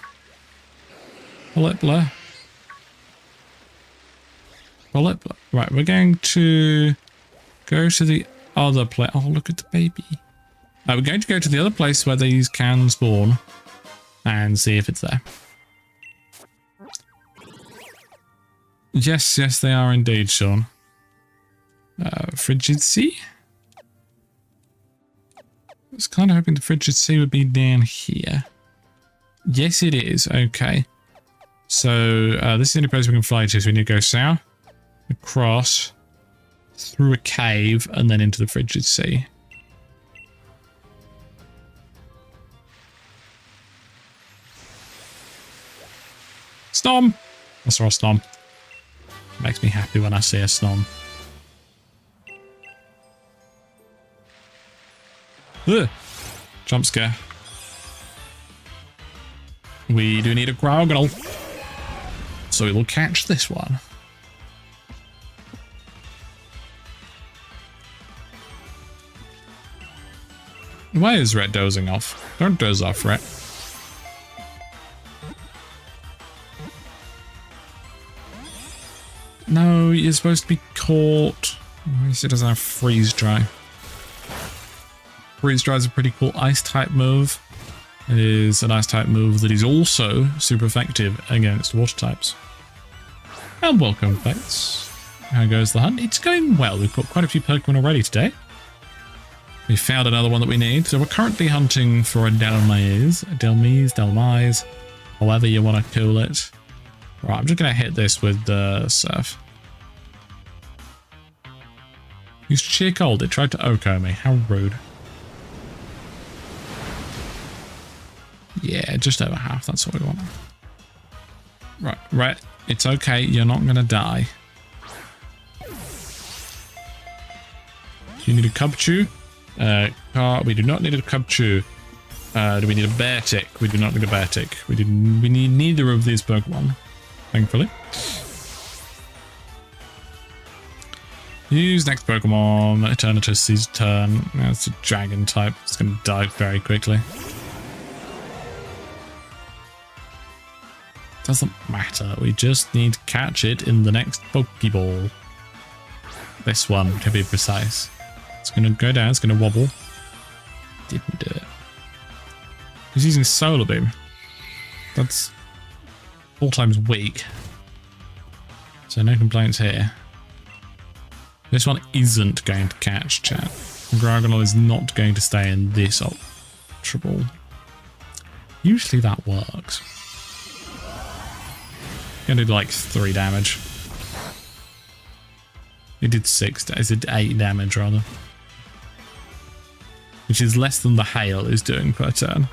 Plepla. Plepla. Right, we're going to go to the other place. Oh, look at the baby. We're going to go to the other place where these can spawn and see if it's there. Yes, yes, they are indeed, Sean. Frigid Sea? I was kind of hoping the Frigid Sea would be down here. Yes, it is. Okay. So, this is the only place we can fly to, so we need to go south, across, through a cave, and then into the Frigid Sea. Snom! I saw a Snom. Makes me happy when I see a Snom. Ugh. Jump scare. We do need a Growl, so we will catch this one. Why is Red dozing off? Don't doze off, Red. No, you're supposed to be caught. At least it doesn't have Freeze Dry. Freeze Dry is a pretty cool ice type move. It is an ice type move that is also super effective against water types. And welcome, Fates. How goes the hunt? It's going well. We've got quite a few Pokemon already today. We found another one that we need. So we're currently hunting for a Delmise, however you want to call it. Right, I'm just going to hit this with the Surf. He's sheer cold. It tried to Oko me. How rude. Yeah, just over half. That's what we want. Right, right. It's okay. You're not going to die. Do you need a Cubchoo? We do not need a Cubchoo. Do we need a Beartic? We do not need a Beartic. We need neither of these Pokemon, thankfully. Use next Pokemon. Eternatus' turn. It's a dragon type. It's going to die very quickly. Doesn't matter. We just need to catch it in the next Pokeball. This one, to be precise. It's going to go down. It's going to wobble. Didn't do it. He's using Solar Beam. That's 4 times weak. So no complaints here. This one isn't going to catch, chat. Gragonol is not going to stay in this Ultra Ball. Usually that works. Gonna do like 3 damage. It did 6. It did 8 damage rather, which is less than the hail is doing per turn.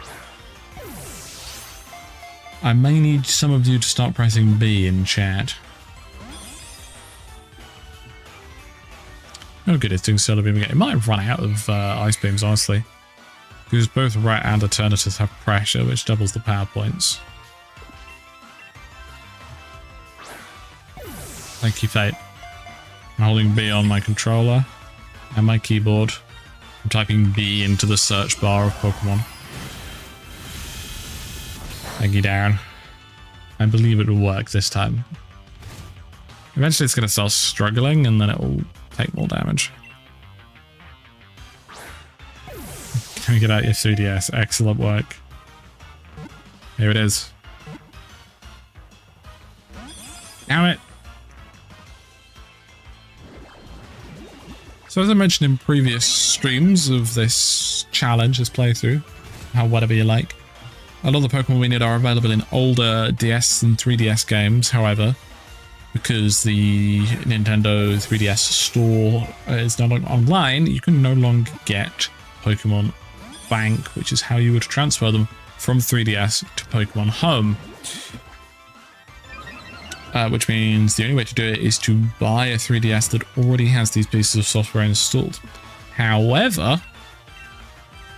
I may need some of you to start pressing B in chat. Oh good, it's doing Solar Beam again. It might have run out of Ice Beams, honestly. Because both Rat and Eternatus have pressure, which doubles the power points. Thank you, Fate. I'm holding B on my controller and my keyboard. I'm typing B into the search bar of Pokemon. Thank you, Darren. I believe it will work this time. Eventually it's going to start struggling and then it will take more damage. Can we get out your 3DS? Excellent work. Here it is. Damn it. So as I mentioned in previous streams of this challenge, this playthrough, whatever you like, a lot of the Pokemon we need are available in older DS and 3DS games. However, because the Nintendo 3DS store is no longer online, you can no longer get Pokemon Bank, which is how you would transfer them from 3DS to Pokemon Home. Which means the only way to do it is to buy a 3DS that already has these pieces of software installed. However,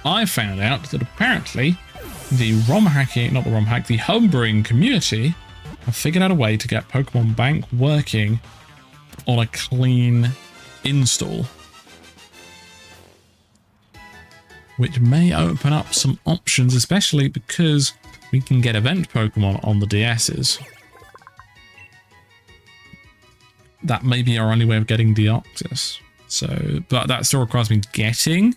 I found out that apparently the ROM hacking, not the ROM hack, the homebrewing community have figured out a way to get Pokemon Bank working on a clean install, which may open up some options, especially because we can get event Pokemon on the DSs. That may be our only way of getting Deoxys. So, but that still requires me getting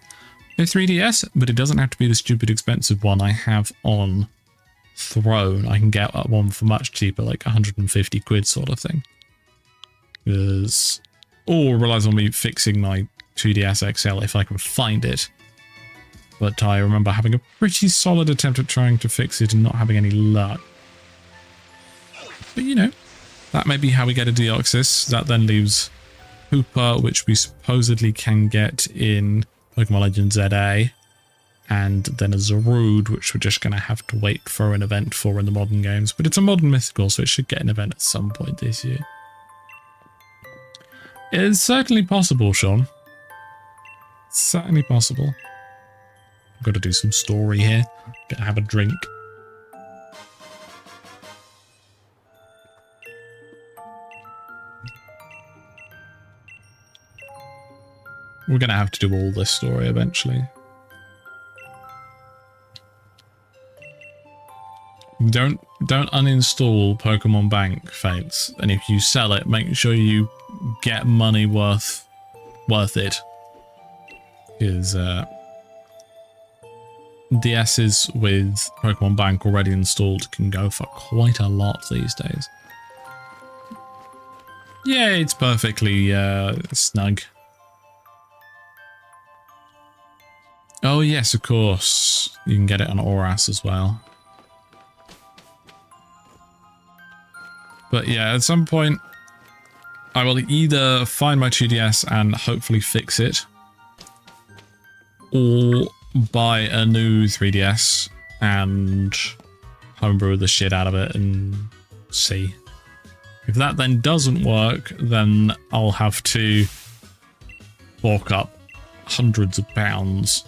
a 3DS, but it doesn't have to be the stupid expensive one I have on Throne. I can get one for much cheaper, like 150 quid sort of thing. Because, or relies on me fixing my 2DS XL if I can find it. But I remember having a pretty solid attempt at trying to fix it and not having any luck. But you know, that may be how we get a Deoxys. That then leaves Hoopa, which we supposedly can get in Pokemon Legends ZA. And then a Zarude, which we're just going to have to wait for an event for in the modern games. But it's a modern mythical, so it should get an event at some point this year. It's certainly possible, Sean. Certainly possible. I've got to do some story here. Gonna have a drink. We're going to have to do all this story eventually. Don't uninstall Pokemon Bank, Fates. And if you sell it, make sure you get money worth it. Because DSs with Pokemon Bank already installed can go for quite a lot these days. Yeah, it's perfectly snug. Oh yes, of course. You can get it on Oras as well. But yeah, at some point, I will either find my 2DS and hopefully fix it, or buy a new 3DS and homebrew the shit out of it and see. If that then doesn't work, then I'll have to fork up hundreds of pounds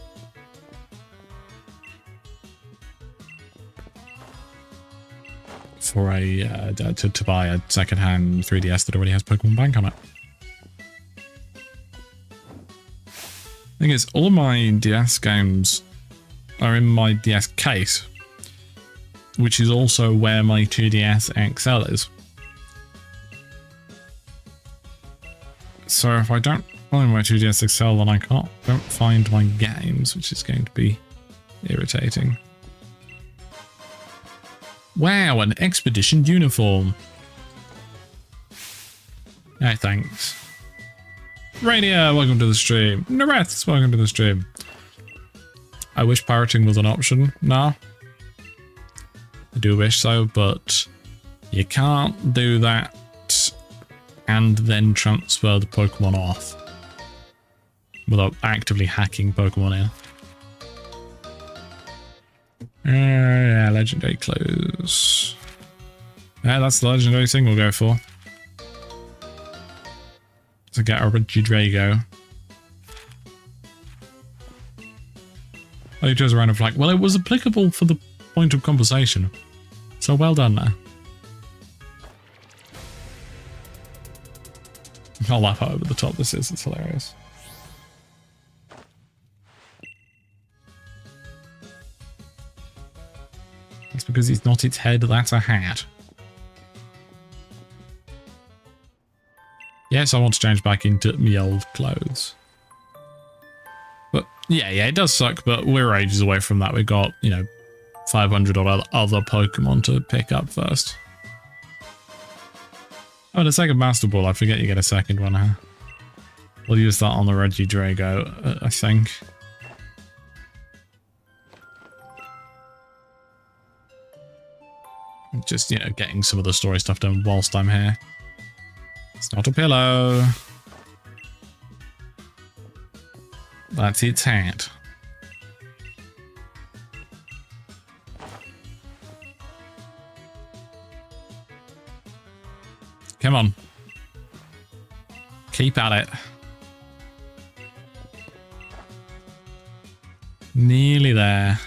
for a to buy a second-hand 3DS that already has Pokemon Bank on it. Thing is, all of my DS games are in my DS case, which is also where my 2DS XL is. So if I don't find my 2DS XL, then I don't find my games, which is going to be irritating. Wow, an expedition uniform. Hey, thanks. Rainier, welcome to the stream. Nareth, welcome to the stream. I wish pirating was an option now. I do wish so, but you can't do that and then transfer the Pokemon off without actively hacking Pokemon in. Yeah, legendary clothes. Yeah, that's the legendary thing we'll go for. To get a Regidrago. Oh, you chose a random flag. Well, it was applicable for the point of conversation. So well done there. I'll laugh over the top this is. It's hilarious. That's because it's not its head, that's a hat. Yes, I want to change back into my old clothes. But yeah, it does suck, but we're ages away from that. We've got, 500 odd other Pokemon to pick up first. Oh, the second Master Ball. I forget you get a second one, huh? We'll use that on the Regidrago, I think. Just, getting some of the story stuff done whilst I'm here. It's not a pillow. That's its hat. Come on. Keep at it. Nearly there.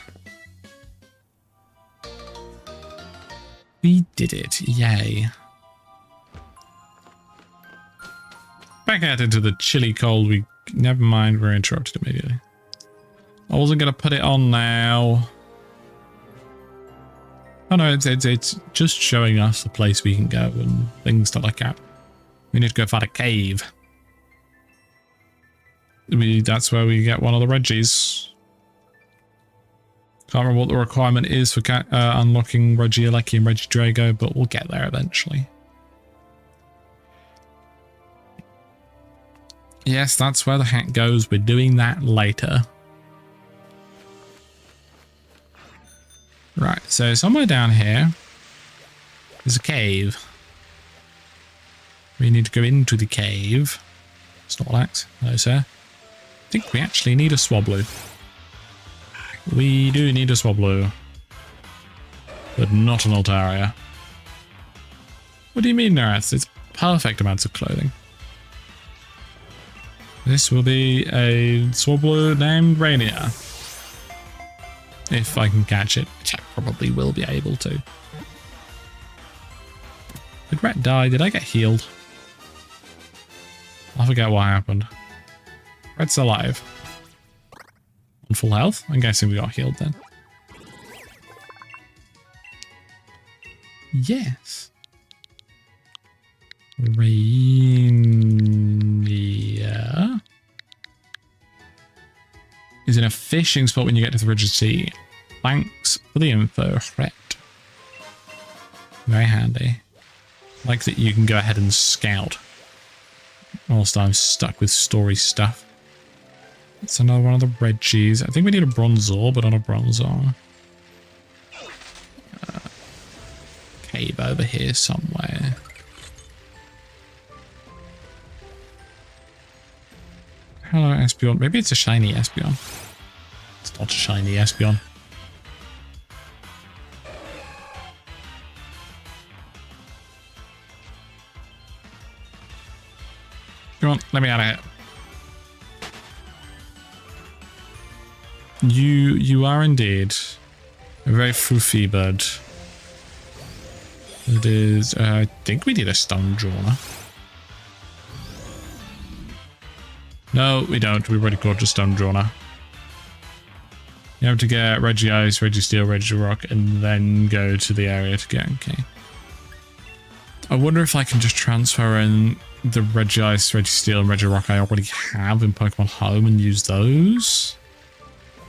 We did it. Yay. Back out into the chilly cold. Never mind, we're interrupted immediately. I wasn't going to put it on now. Oh no, it's just showing us the place we can go and things to look at. We need to go find a cave. That's where we get one of the Reggies. Can't remember what the requirement is for unlocking Regieleki and Regidrago, but we'll get there eventually. Yes, that's where the hat goes. We're doing that later. Right, so somewhere down here there's a cave. We need to go into the cave. Snorlax, hello sir. I think we actually need a Swablu. We do need a Swablu. But not an Altaria. What do you mean, Nareth? It's perfect amounts of clothing. This will be a Swablu named Rainier. If I can catch it, which I probably will be able to. Did Rat die? Did I get healed? I forget what happened. Rat's alive. On full health? I'm guessing we got healed then. Yes. Rainier is in a fishing spot when you get to the Rigid Sea. Thanks for the info, Ret. Very handy. Like that you can go ahead and scout whilst I'm stuck with story stuff. It's another one of the Reggies. I think we need a Bronzor, but not a Bronzor. Cave over here somewhere. Hello, Espeon. Maybe it's a shiny Espeon. It's not a shiny Espeon. Come on, let me out of here. You are indeed a very foofy bird. It is, I think we need a Stone Drawer. No, we don't. We've already caught a Stone Drawer. You have to get Regice, Registeel, Regirock, and then go to the area to get. Okay. I wonder if I can just transfer in the Regice, Registeel, and Regirock I already have in Pokemon Home and use those.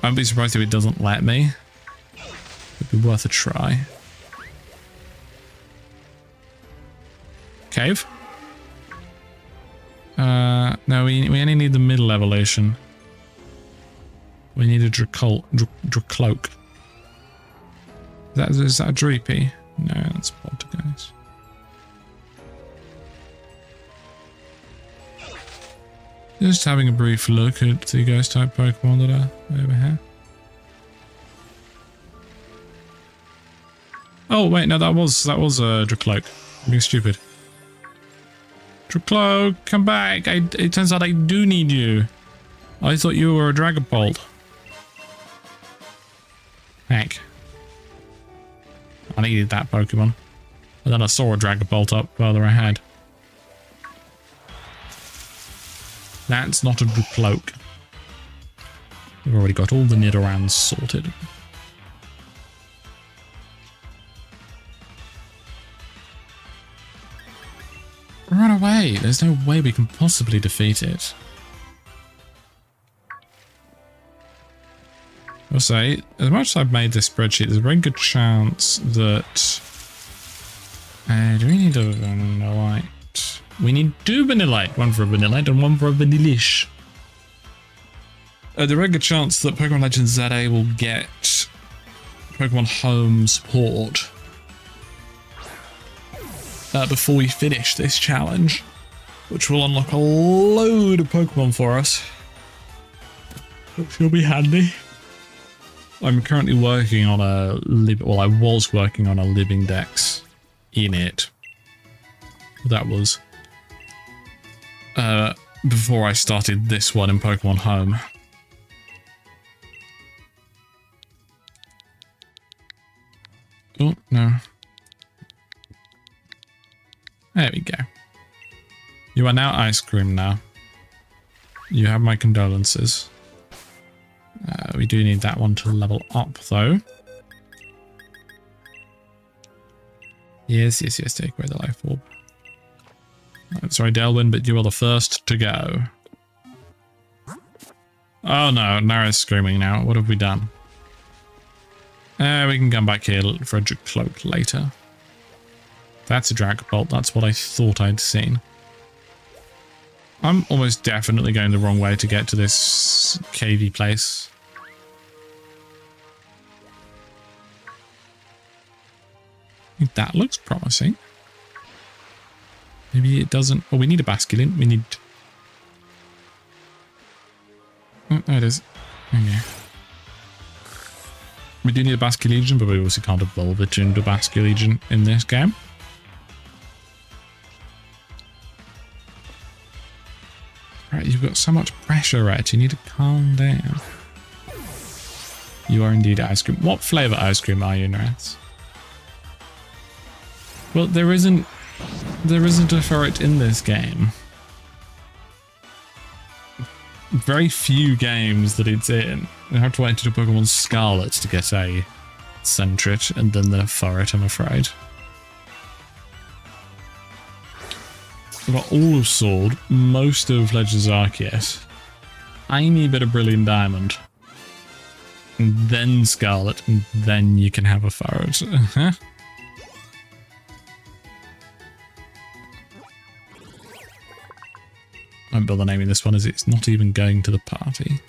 I'd be surprised if it doesn't let me. It'd be worth a try. Cave? No, we only need the middle evolution. We need a Dracloak. Is that a Dreepy? No, that's Poltergeist. Just having a brief look at the ghost type Pokemon that are over here. Oh wait, no, that was a Dracloak. I'm being stupid. Dracloak, come back! It turns out I do need you. I thought you were a Dragapult. Heck. I needed that Pokemon. And then I saw a Dragapult up further ahead. That's not a Dracloak. We've already got all the Nidorans sorted. Run away! There's no way we can possibly defeat it. I'll say, as much as I've made this spreadsheet, there's a very good chance that... do we need a Vanillite? We need 2 Vanillite. One for a Vanillite and one for a Vanillish. There's a very good chance that Pokemon Legends ZA will get Pokemon Home support before we finish this challenge, which will unlock a load of Pokemon for us, which will be handy. I'm currently working on a I was working on a Living Dex in it. That was before I started this one in Pokemon Home. Oh, no. There we go. You are now ice cream now. You have my condolences. We do need that one to level up, though. Yes, take away the life orb. Sorry, Delwyn, but you are the first to go. Oh no, Nara's screaming now. What have we done? We can come back here for a Dracloak later. That's a Dragapult. That's what I thought I'd seen. I'm almost definitely going the wrong way to get to this cavey place. I think that looks promising. Maybe it doesn't. Oh, we need a Basculin. We need... Oh, there it is. Okay. We do need a Basculegion, but we obviously can't evolve it into a Basculegion in this game. Right, you've got so much pressure, right? You need to calm down. You are indeed ice cream. What flavour ice cream are you, Nerats? Well, there isn't a ferret in this game. Very few games that it's in. You have to wait until Pokemon Scarlet to get a Sentret and then the ferret, I'm afraid. We've got all of Sword, most of Legends Arceus, tiny bit of Brilliant Diamond, and then Scarlet, and then you can have a ferret. I won't bother naming this one as it's not even going to the party.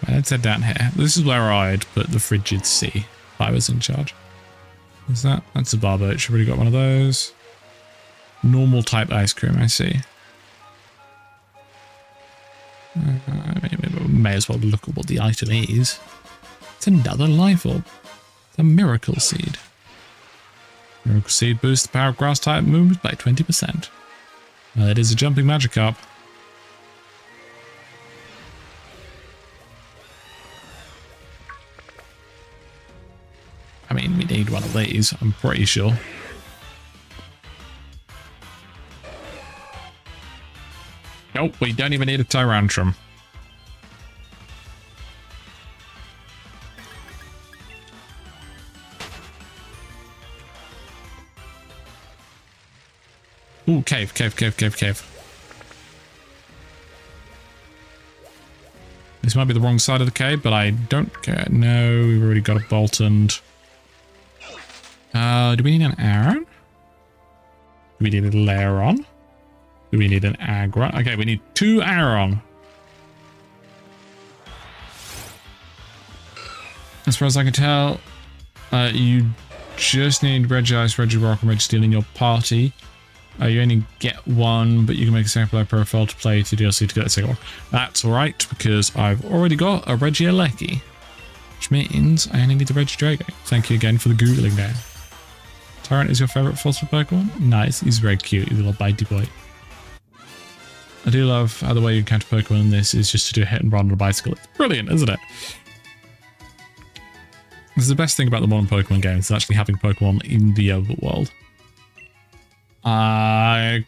Right, let's head down here. This is where I'd put the Frigid Sea if I was in charge. What's that? That's a Barboach. I've already got one of those. Normal type ice cream, I see. May as well look at what the item is. It's another life orb. It's a Miracle Seed. Miracle Seed boosts the power of grass type moves by 20%. It is a jumping Magikarp. I mean, we need one of these, I'm pretty sure. Nope, we don't even need a Tyrantrum. Ooh, cave. This might be the wrong side of the cave, but I don't care. No, we've already got a bolt and... do we need an arrow? Do we need a Laron? Do we need an Agron? Okay, we need 2 Aron. As far as I can tell, you just need Regice, Regirock, and Registeel in your party. You only get 1, but you can make a second profile to play to DLC to get the second one. That's alright, because I've already got a Regieleki, which means I only need the Regidrago. Thank you again for the Googling there. Tyrant is your favourite fossil Pokemon? Nice, he's very cute, he's a little bitey boy. I do love how the way you encounter Pokemon in this is just to do a hit and run on a bicycle. It's brilliant, isn't it? This is the best thing about the modern Pokemon games, is actually having Pokemon in the overworld.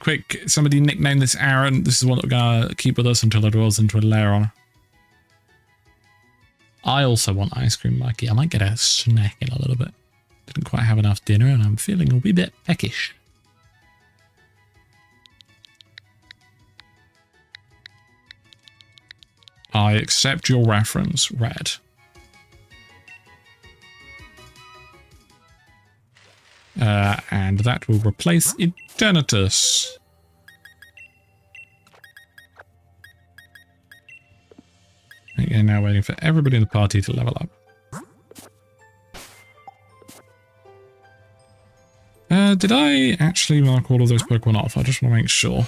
Quick, somebody nickname this Aaron. This is one that we're gonna keep with us until it rolls into a Laron. I also want ice cream, Mikey. I might get a snack in a little bit. Didn't quite have enough dinner and I'm feeling a wee bit peckish. I accept your reference, Red. And that will replace Eternatus. Okay, now waiting for everybody in the party to level up. Did I actually mark all of those Pokemon off? I just want to make sure.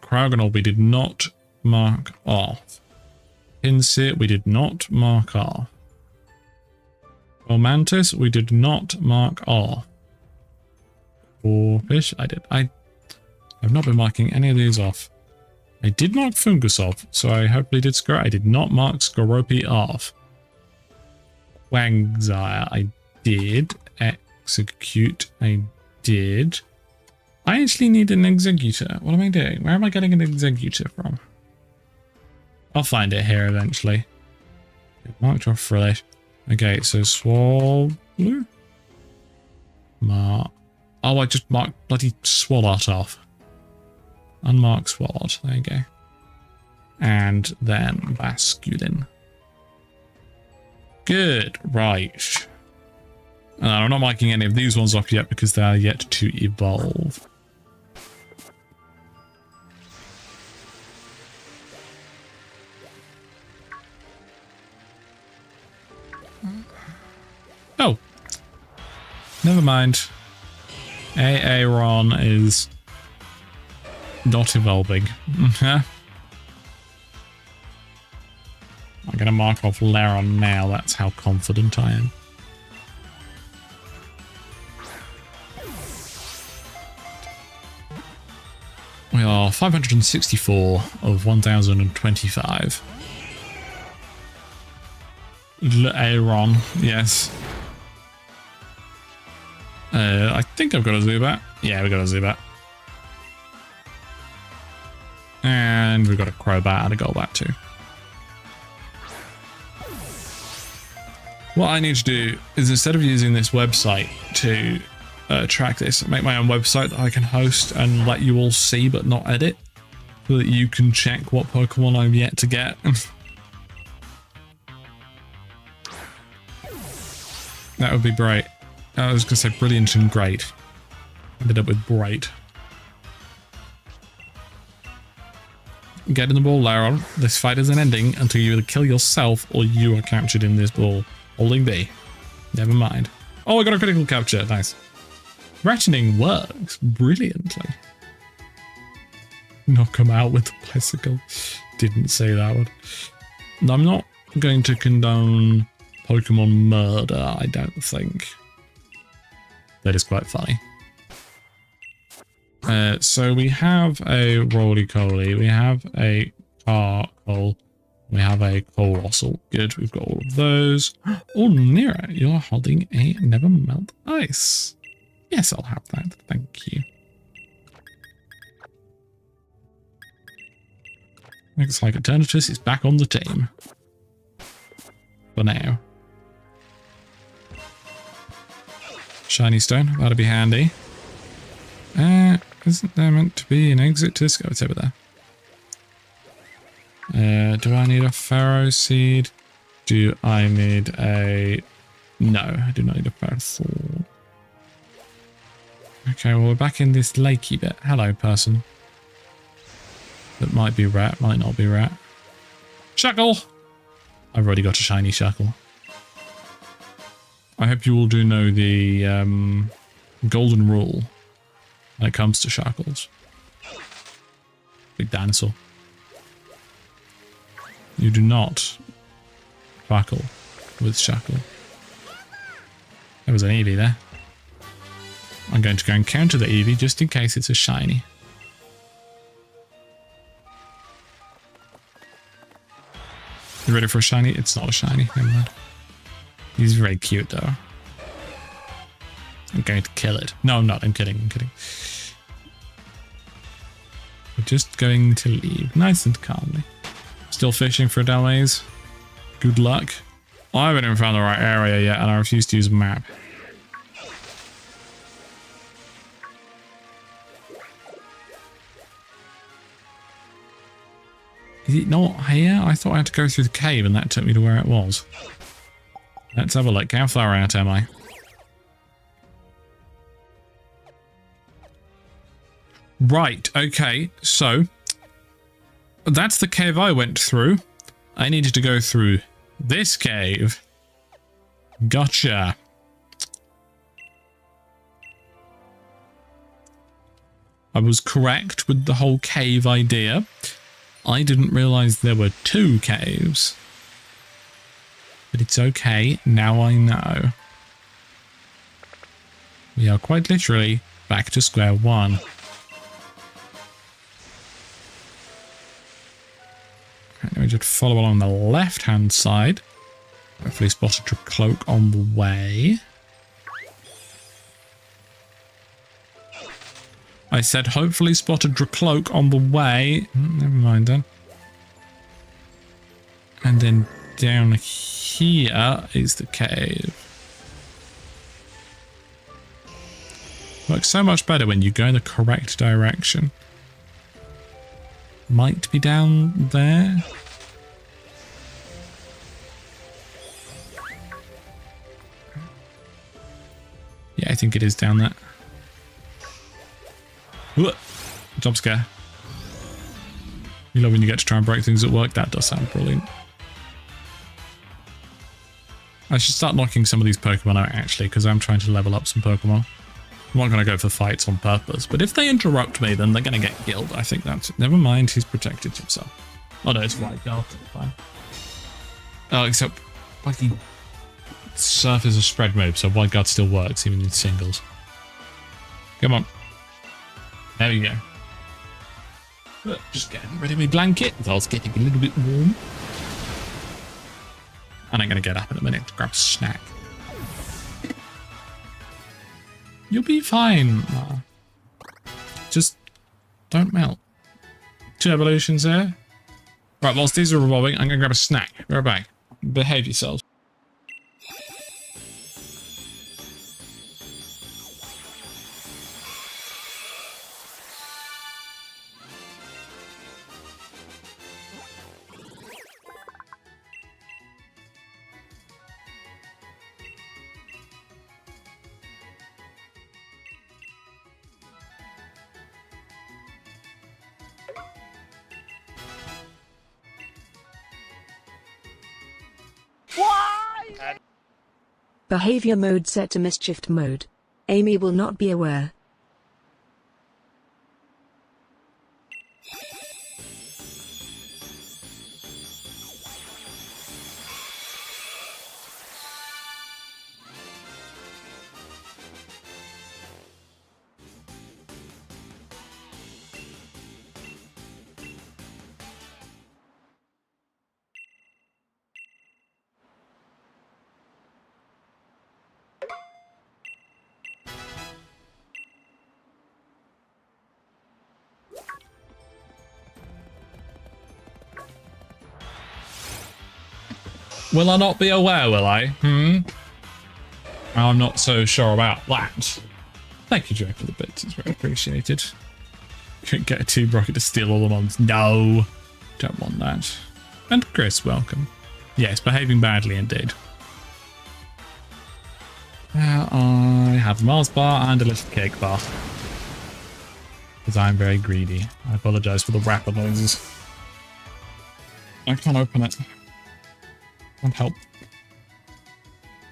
Cryogonal we did not mark off. Pinsir we did not mark off. Mantis we did not mark off. Fish I did. I've not been marking any of these off. I did mark Fungus off, so I hopefully did score. I did not mark Skorupi off. Wangzire I did. Execute I did. I actually need an Executor. What am I doing? Where am I getting an Executor from? I'll find it here eventually. Marked off Frillish. Okay, so Swallow. Oh, I just marked bloody Swalot off. Unmark Swalot. There you go. And then Basculin. Good. Right. I'm not marking any of these ones off yet because they are yet to evolve. Oh. Never mind. Aaron is not evolving. I'm going to mark off Laron now. That's how confident I am. We are 564 of 1025. Aaron, yes. I think I've got a Zubat. Yeah, we got a Zubat. And we've got a Crobat and a Golbat too. What I need to do is, instead of using this website to track this, make my own website that I can host and let you all see but not edit, so that you can check what Pokemon I'm yet to get. That would be great. I was going to say brilliant and great. Ended up with bright. Get in the ball, Laron. This fight isn't ending until you either kill yourself or you are captured in this ball. Holding B. Never mind. Oh, I got a critical capture. Nice. Threatening works brilliantly. Knock him out with the bicycle. Didn't say that one. I'm not going to condone Pokemon murder, I don't think. That is quite funny. So we have a Roly-Coly, we have a Carkol, we have a Colossal. Good, we've got all of those. Oh, Nira, you're holding a Never Melt Ice. Yes, I'll have that. Thank you. Looks like Eternatus is back on the team. For now. Shiny stone. That'll be handy. Isn't there meant to be an exit to this? Oh, it's over there. Do I need a Pharaoh seed? Do I need a... No, I do not need a Pharaoh sword. Okay, well, we're back in this lakey bit. Hello, person. That might be rat, might not be rat. Shackle! I've already got a shiny shackle. I hope you all do know the golden rule when it comes to shackles. Big dinosaur. You do not shackle with shackle. There was an Eevee there. I'm going to go and counter the Eevee just in case it's a shiny. You ready for a shiny? It's not a shiny. Never mind. He's very cute though. I'm going to kill it. No, I'm not. I'm kidding. I'm kidding. We're just going to leave nice and calmly. Still fishing for a Delmaze. Good luck. I haven't even found the right area yet and I refuse to use a map. Is it not here? I thought I had to go through the cave and that took me to where it was. Let's have a look. How far out am I? Right, okay, so that's the cave I went through. I needed to go through this cave. Gotcha. I was correct with the whole cave idea. I didn't realize there were 2 caves. But it's okay, now I know. We are quite literally back to square one. Right, let me just follow along the left-hand side. Hopefully spot a cloak on the way. I said hopefully spot a Dracloak on the way. Never mind then. And then down here is the cave. Works so much better when you go in the correct direction. Might be down there. Yeah, I think it is down there. Ooh, jump scare. You love when you get to try and break things at work. That does sound brilliant. I should start knocking some of these Pokemon out actually, because I'm trying to level up some Pokemon. I'm not going to go for fights on purpose, but if they interrupt me, then they're going to get killed. I think that's it. Never mind, he's protected himself. Oh no, it's white guard. Fine. Oh, except Lucky Surf is a spread move, so white guard still works even in singles. Come on. There we go. Just getting rid of my blanket. I was getting a little bit warm. And I'm going to get up in a minute to grab a snack. You'll be fine. Just don't melt. 2 evolutions there. Right, whilst these are revolving, I'm going to grab a snack. Be right back. Behave yourselves.
Behavior mode set to mischief mode. Amy will not be aware.
Will I not be aware, will I? I'm not so sure about that. Thank you, Joe, for the bits. It's very appreciated. Couldn't get a tube rocket to steal all the mods. No, don't want that. And Chris, welcome. Yes, behaving badly indeed. I have a Mars bar and a little cake bar. Because I'm very greedy. I apologise for the rapid noises. I can't open it. Can't help.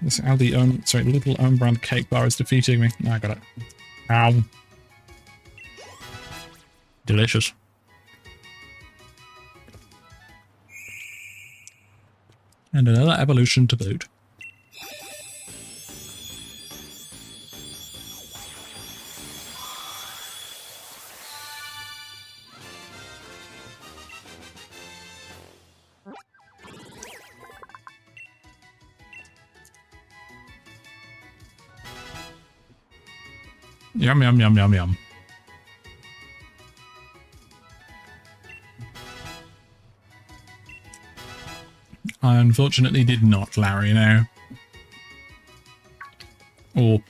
This Aldi sorry, little own brand cake bar is defeating me. No, I got it. Ow. Delicious. And another evolution to boot. Yum, yum, yum, yum, yum. I unfortunately did not, Larry, no. Or,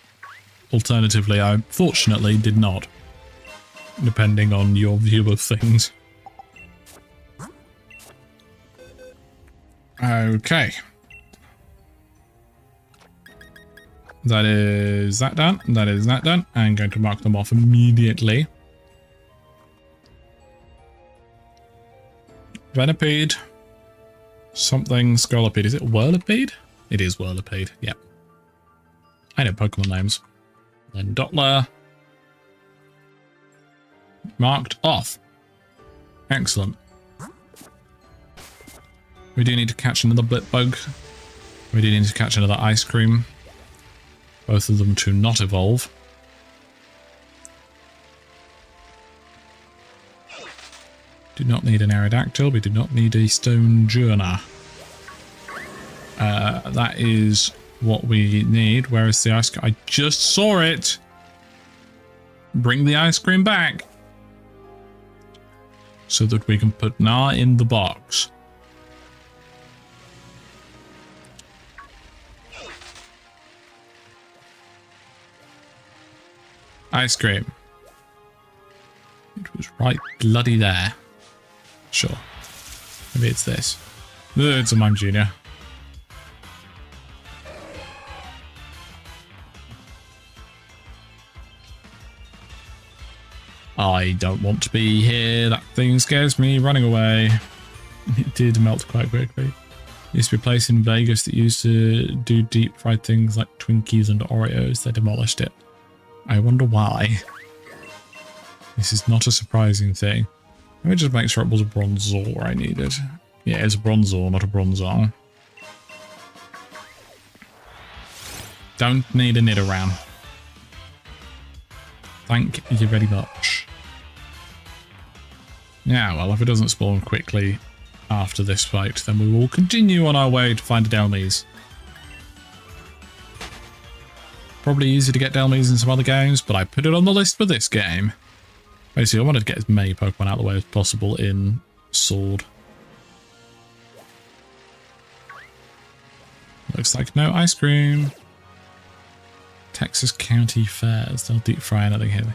alternatively, I fortunately did not. Depending on your view of things. Okay. That is that done. That is that done. I'm going to mark them off immediately. Venipede. Something Scolipede. Is it Whirlipede? It is Whirlipede. Yep. I know Pokemon names. Then Dottler. Marked off. Excellent. We do need to catch another Blipbug. We do need to catch another Ice Cream. Both of them to not evolve. Do not need an Aerodactyl. We do not need a Stone Journer. That is what we need. Where is the ice cream? I just saw it! Bring the ice cream back! So that we can put Na in the box. Ice cream. It was right bloody there. Sure. Maybe it's this. It's a Mime Junior. I don't want to be here. That thing scares me. Running away. It did melt quite quickly. Used to be a place in Vegas that used to do deep fried things like Twinkies and Oreos. They demolished it. I wonder why. This is not a surprising thing. Let me just make sure it was a Bronzor I needed. Yeah, it's a Bronzor, not a Bronzor. Don't need a Nidoran. Thank you very much. Yeah, well, if it doesn't spawn quickly after this fight, then we will continue on our way to find a Delmise. Probably easy to get Delmise in some other games, but I put it on the list for this game. Basically, I wanted to get as many Pokemon out of the way as possible in Sword. Looks like no ice cream. Texas County Fairs. They'll deep fry anything here.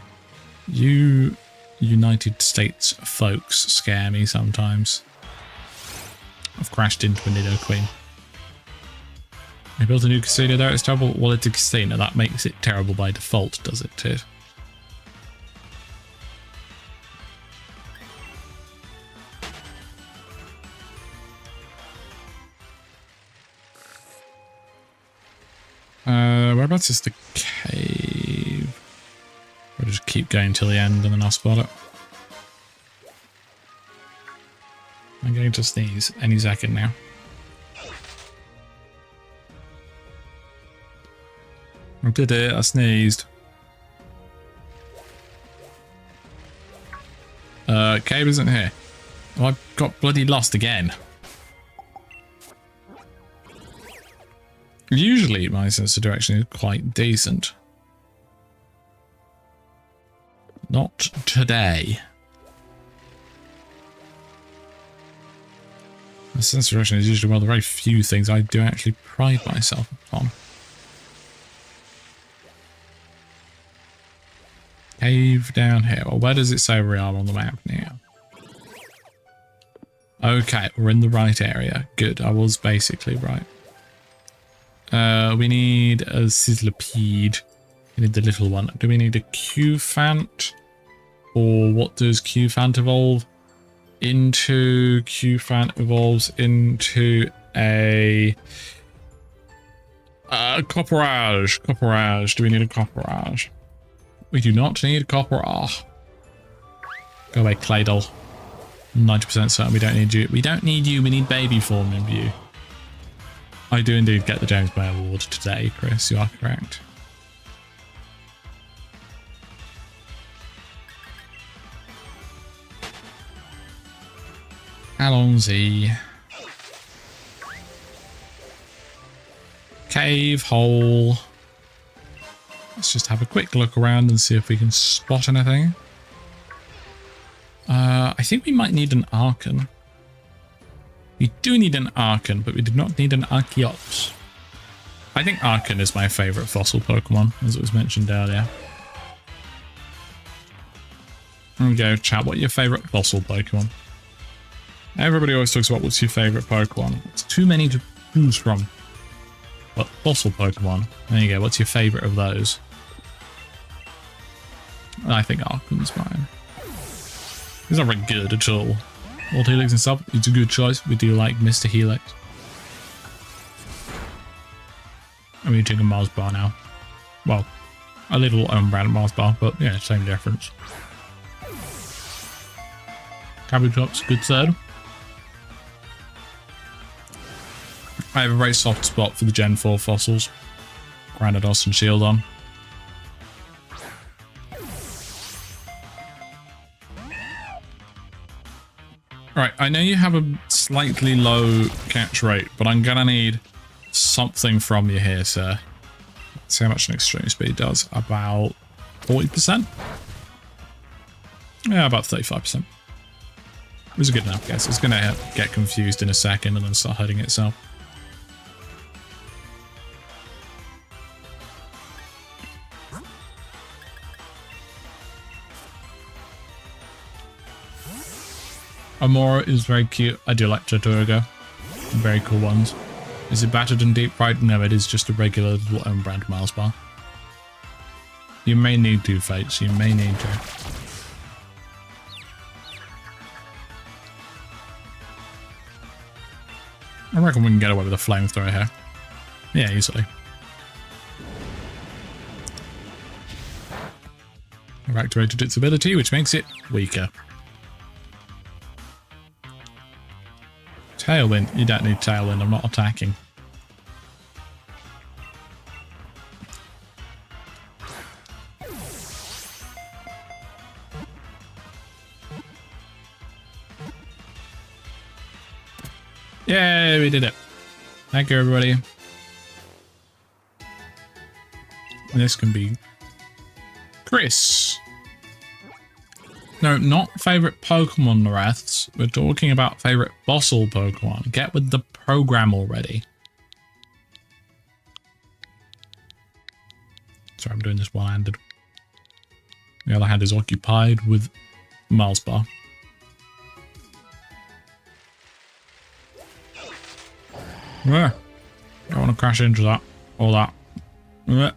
You United States folks scare me sometimes. I've crashed into a Nidoqueen. I built a new casino there, it's terrible. Well, it's a casino, that makes it terrible by default, does it, Tid? Whereabouts is the cave? I'll just keep going till the end and then I'll spot it. I'm going to sneeze any second now. I did it, I sneezed. Cave isn't here. Oh, I got bloody lost again. Usually my sense of direction is quite decent. Not today. My sense of direction is usually one of the very few things I do actually pride myself upon. Cave down here. Well, where does it say we are on the map now? Okay, we're in the right area. Good, I was basically right. We need a Sizzlipede. We need the little one. Do we need a Q-Fant? Or what does Q-Fant evolve into? Q-Fant evolves into a Copperage. Copperage. Do we need a Copperage? We do not need a Copperage. Go away, Claydol. 90% certain we don't need you. We don't need you. We need baby form of you. I do indeed get the James May Award today, Chris. You are correct. Allons-y. Cave, hole. Let's just have a quick look around and see if we can spot anything. I think we might need an Archon. We do need an Archon, but we do not need an Archeops. I think Archon is my favourite fossil Pokemon, as it was mentioned earlier. There we go, chat. What are your favourite fossil Pokemon? Everybody always talks about what's your favourite Pokemon. It's too many to choose from. But fossil Pokemon, there you go. What's your favourite of those? I think Archon's mine. He's not very good at all. Old Helix and sub, it's a good choice. We do like Mr. Helix. I'm using a Mars bar now. Well, a little own brand Mars bar, but yeah, same difference. Cabbage good third. I have a very soft spot for the Gen 4 fossils. Granados and Shieldon. Alright, I know you have a slightly low catch rate, but I'm gonna need something from you here, sir. Let's see how much an extreme speed does. About 40%? Yeah, about 35%. It was a good enough guess. It's gonna get confused in a second and then start hurting itself. Amora is very cute. I do like Chaturga. Very cool ones. Is it battered and deep fried? No, it is just a regular little own brand Mars bar. You may need to, Fates. You may need to. I reckon we can get away with a flamethrower here. Yeah, easily. I've activated its ability, which makes it weaker. Tailwind. You don't need Tailwind. I'm not attacking. Yay, we did it. Thank you, everybody. This can be Chris. No, not favourite Pokemon Wraths. We're talking about favourite fossil Pokemon. Get with the program already. Sorry, I'm doing this one-handed. The other hand is occupied with Mars bar. Yeah. Don't want to crash into that. Or that. Yeah.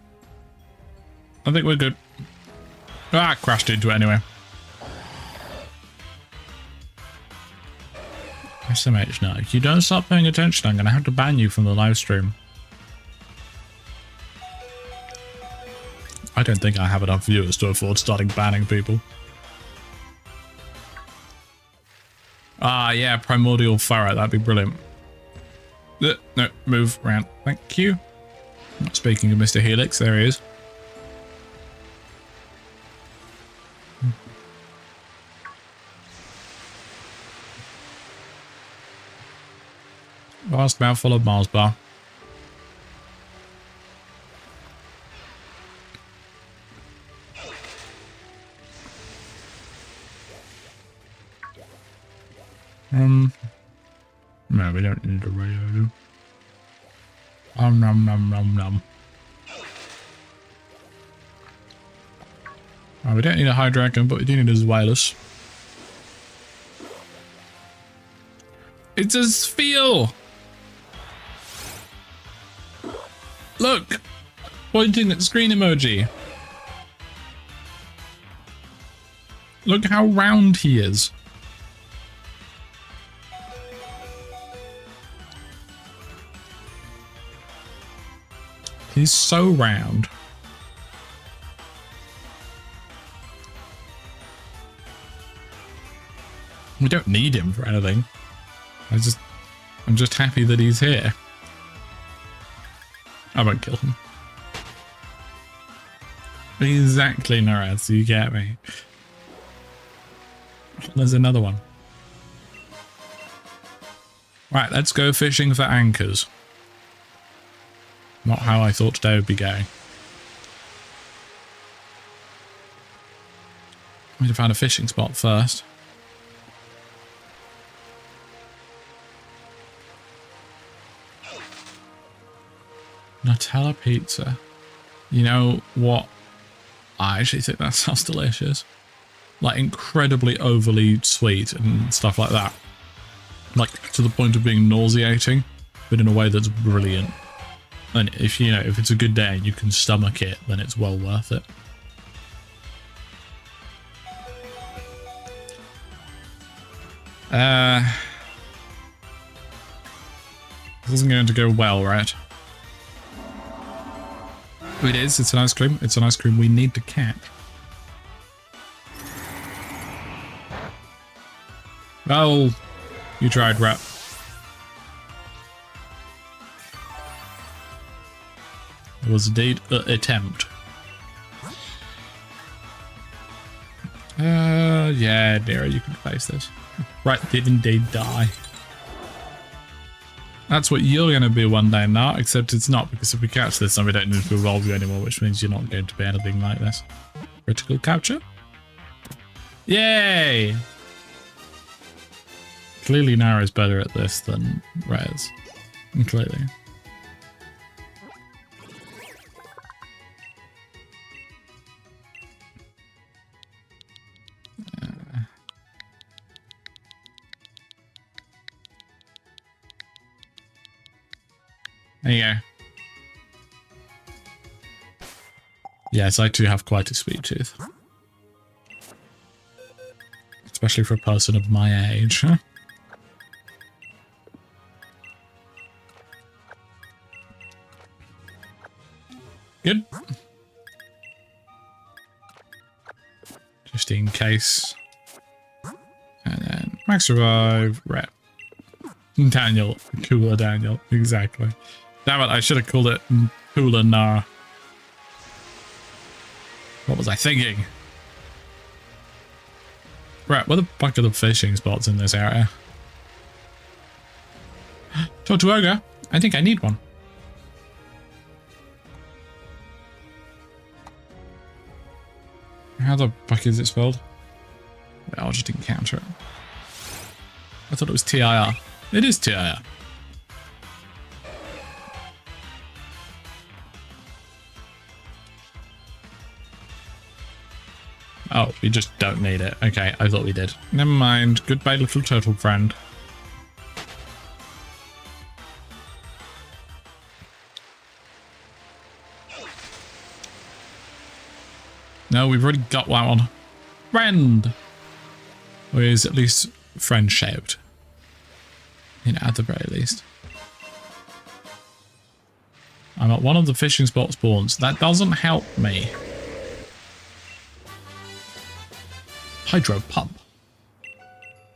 I think we're good. Ah, crashed into it anyway. SMH, no. If you don't start paying attention, I'm going to have to ban you from the live stream. I don't think I have enough viewers to afford starting banning people. Ah, yeah, Primordial Ferret. That'd be brilliant. No, move around. Thank you. Speaking of Mr. Helix, there he is. Vast mouthful of Mars bar. No, we don't need a radio. Nom nom nom nom. Oh, we don't need a Hydreigon, but we do need a Zweilous. It's a sphere! Look! Pointing at screen emoji. Look how round he is. He's so round. We don't need him for anything. I'm just happy that he's here. I won't kill him. Exactly, Naraz, you get me. There's another one. Right, let's go fishing for anchors. Not how I thought today would be going. I need to find a fishing spot first. Nutella pizza. You know what? I actually think that sounds delicious. Like incredibly overly sweet and stuff like that. Like to the point of being nauseating, but in a way that's brilliant. And if you know, if it's a good day and you can stomach it, then it's well worth it. This isn't going to go well, right? It is, it's an ice cream. It's an ice cream we need to catch. Oh, you tried, Rat. It was indeed an attempt. Yeah, Nero, you can face this. Rat did indeed die. That's what you're going to be one day now, except it's not, because if we catch this, then we don't need to evolve you anymore, which means you're not going to be anything like this. Critical capture? Yay! Clearly Naro's better at this than Rez. Clearly. There you go. Yes, I too have quite a sweet tooth. Especially for a person of my age. Huh? Good. Just in case. And then max revive, rep. Daniel. Cooler Daniel. Exactly. Damn it, I should have called it Cooler Nar. What was I thinking? Right, where the fuck are the fishing spots in this area? Tortuga, I think I need one. How the fuck is it spelled? I'll just encounter it. I thought it was TIR. It is TIR. Oh, we just don't need it. Okay, I thought we did. Never mind. Goodbye, little turtle friend. No, we've already got one. Friend! Or is at least friend-shaped. You know, at the very least. I'm at one of the fishing spot spawns. That doesn't help me. Hydro pump.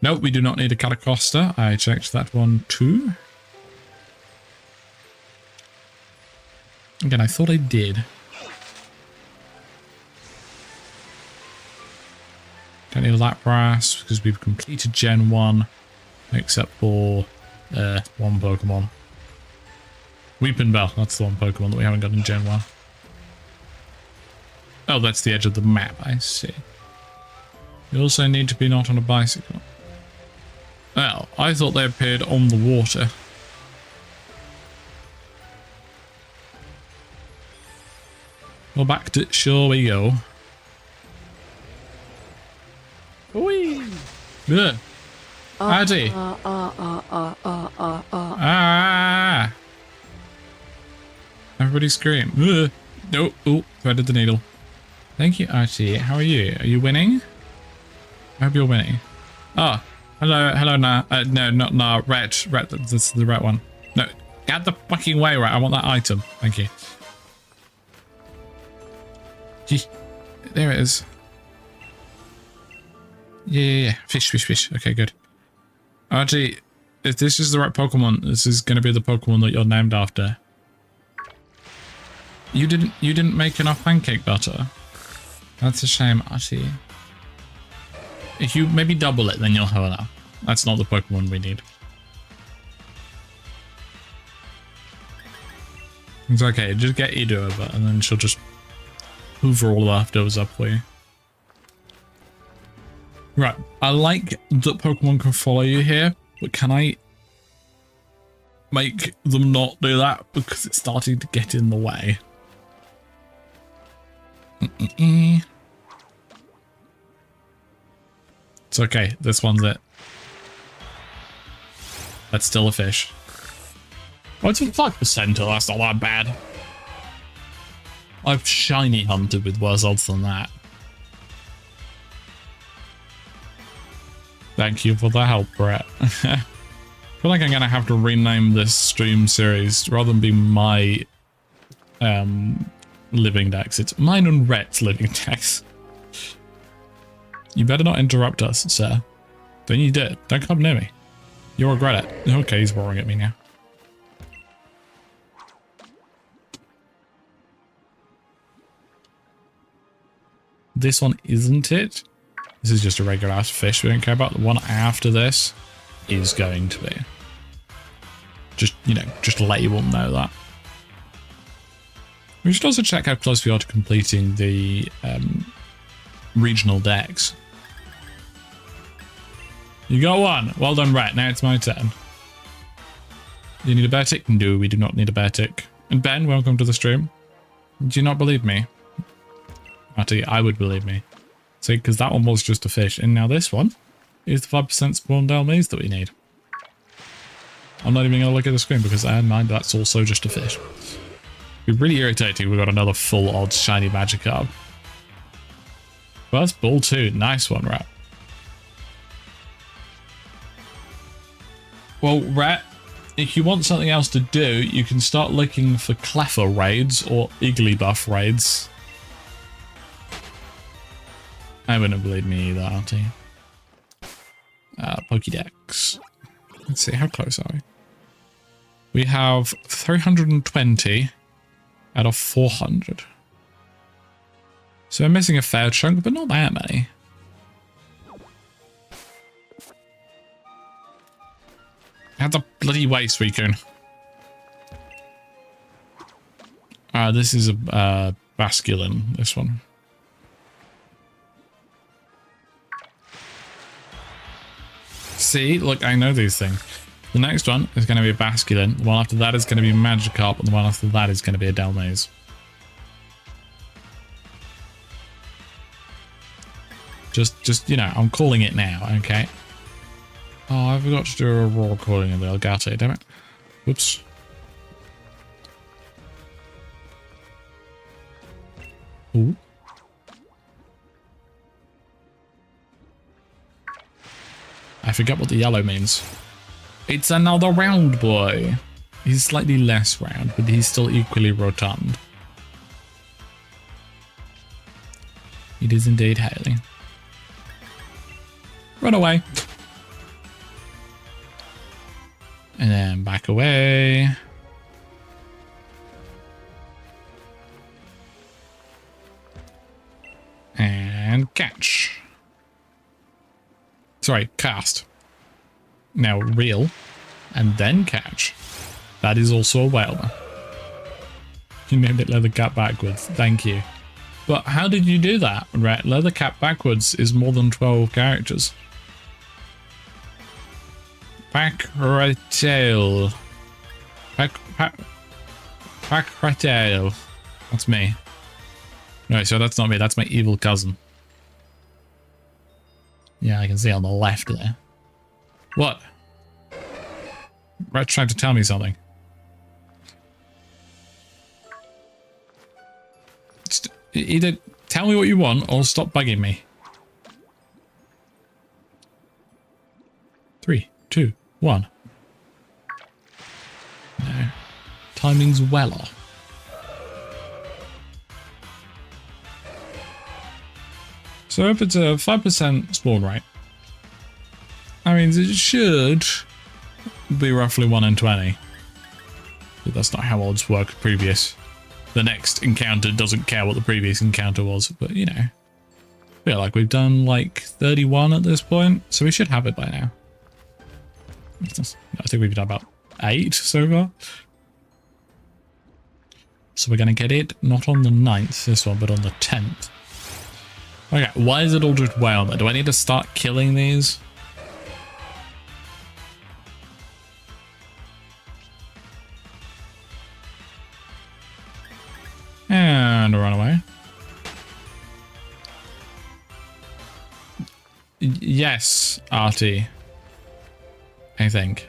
No, we do not need a Calicosta. I checked that one too. Again, I thought I did. Don't need a Lapras because we've completed Gen 1. Except for one Pokemon. Weeping Bell, that's the one Pokemon that we haven't got in Gen 1. Oh, that's the edge of the map, I see. You also need to be not on a bicycle. Well, I thought they appeared on the water. Well, back to shore we go. Ugh. Archie. Ah. Everybody scream. Ugh. Oh, oh, threaded the needle. Thank you, Archie. How are you? Are you winning? I hope you're winning. Oh, hello, nah. No, not nah. Ret. This is the right one. No, get out the fucking way, right? I want that item. Thank you. Gee, there it is. Yeah. Fish. Okay, good. Archie, if this is the right Pokemon, this is going to be the Pokemon that you're named after. You didn't make enough pancake butter. That's a shame, Archie. If you maybe double it, then you'll have enough. That's not the Pokemon we need. It's okay, just get Edo over, and then she'll just hoover all the leftovers up for you. Right, I like that Pokemon can follow you here, but can I make them not do that because it's starting to get in the way? It's okay, this one's it. That's still a fish. Oh, it's a 5%, that's not that bad. I've shiny hunted with worse odds than that. Thank you for the help, Brett. I feel like I'm gonna have to rename this stream series rather than be my living dex. It's mine and Rhett's living dex. You better not interrupt us, sir. Don't you dare. Don't come near me. You'll regret it. Okay, he's roaring at me now. This one isn't it. This is just a regular ass fish we don't care about. The one after this is going to be. Just, you know, just let you all know that. We should also check how close we are to completing the regional decks. You got one. Well done, Rat. Now it's my turn. Do you need a bear tick? No, we do not need a bear tick. And Ben, welcome to the stream. Do you not believe me? Matty, I would believe me. See, because that one was just a fish. And now this one is the 5% spawn Dalmase that we need. I'm not even going to look at the screen because I had in mind that's also just a fish. It'd be really irritating. We've got another full odds shiny Magikarp. First ball 2. Nice one, Rat. Well, Rat, if you want something else to do, you can start looking for Cleffa raids or Igglybuff raids. I wouldn't believe me either, auntie. Pokédex. Let's see, how close are we? We have 320 out of 400. So we're missing a fair chunk, but not that many. That's a bloody waste, Rikun. This is a Basculin, this one. See, look, I know these things. The next one is going to be a Basculin. The one after that is going to be a Magikarp, and the one after that is going to be a Dalmase. Just, you know, I'm calling it now, okay? Oh, I forgot to do a raw calling of the Elgato, damn it. Whoops. Ooh. I forgot what the yellow means. It's another round boy. He's slightly less round, but he's still equally rotund. It is indeed Haley. Run away. And then back away. And catch. Sorry, cast. Now reel. And then catch. That is also a whale. You named it Leather Cap backwards. Thank you. But how did you do that? Right, Leather Cap backwards is more than 12 characters. Back right tail. Back right tail. That's me. No, so that's not me. That's my evil cousin. Yeah, I can see on the left there. What? Rhett's trying to tell me something. Either tell me what you want or stop bugging me. 3, 2, 1. No. Timing's well off. So if it's a 5% spawn rate, that means it should be roughly 1 in 20. But that's not how odds work previous. The next encounter doesn't care what the previous encounter was, but you know. I feel like we've done like 31 at this point, so we should have it by now. I think we've done about 8 so far. So we're going to get it not on the 9th, this one, but on the 10th. Okay, why is it all just way on there? Do I need to start killing these? And run away. Yes, Artie. I think.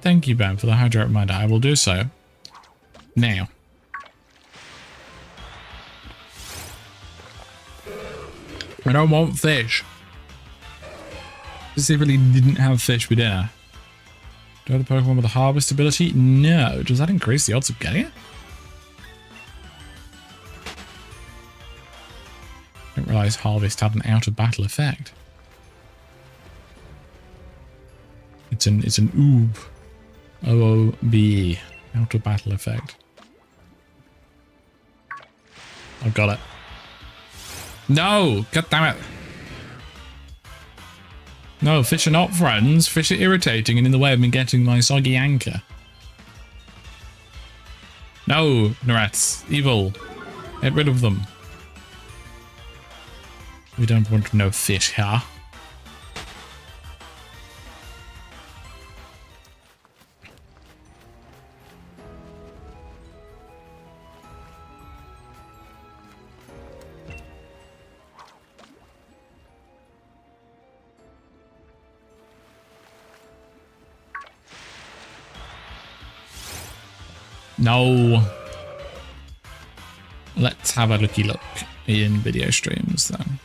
Thank you, Ben, for the hydrate reminder. I will do so now. I don't want fish. Specifically didn't have fish for dinner. Do I have the Pokemon with the harvest ability? No. Does that increase the odds of getting it? I didn't realise harvest had an out of battle effect. It's an oob. OOBE. Out of battle effect. I've got it. No! God damn it. No, fish are not friends. Fish are irritating and in the way of me getting my soggy anchor. No, Narats. Evil. Get rid of them. We don't want no fish here. No. Let's have a looky look in video streams then.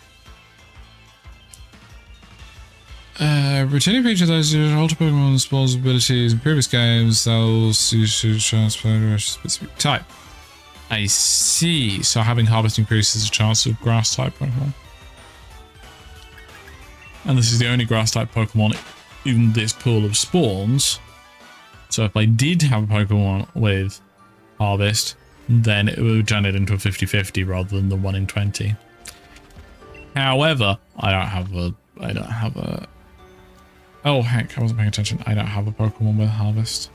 Returning features those who alter Pokemon spawns abilities in previous games, those who should transfer to a specific type. I see. So having harvest increases the chance of grass type Pokemon. And this is the only grass type Pokemon in this pool of spawns. So if I did have a Pokemon with harvest, then it would turn it into a 50-50 rather than the 1 in 20. However, I don't have a oh heck, I wasn't paying attention. I don't have a Pokemon with harvest.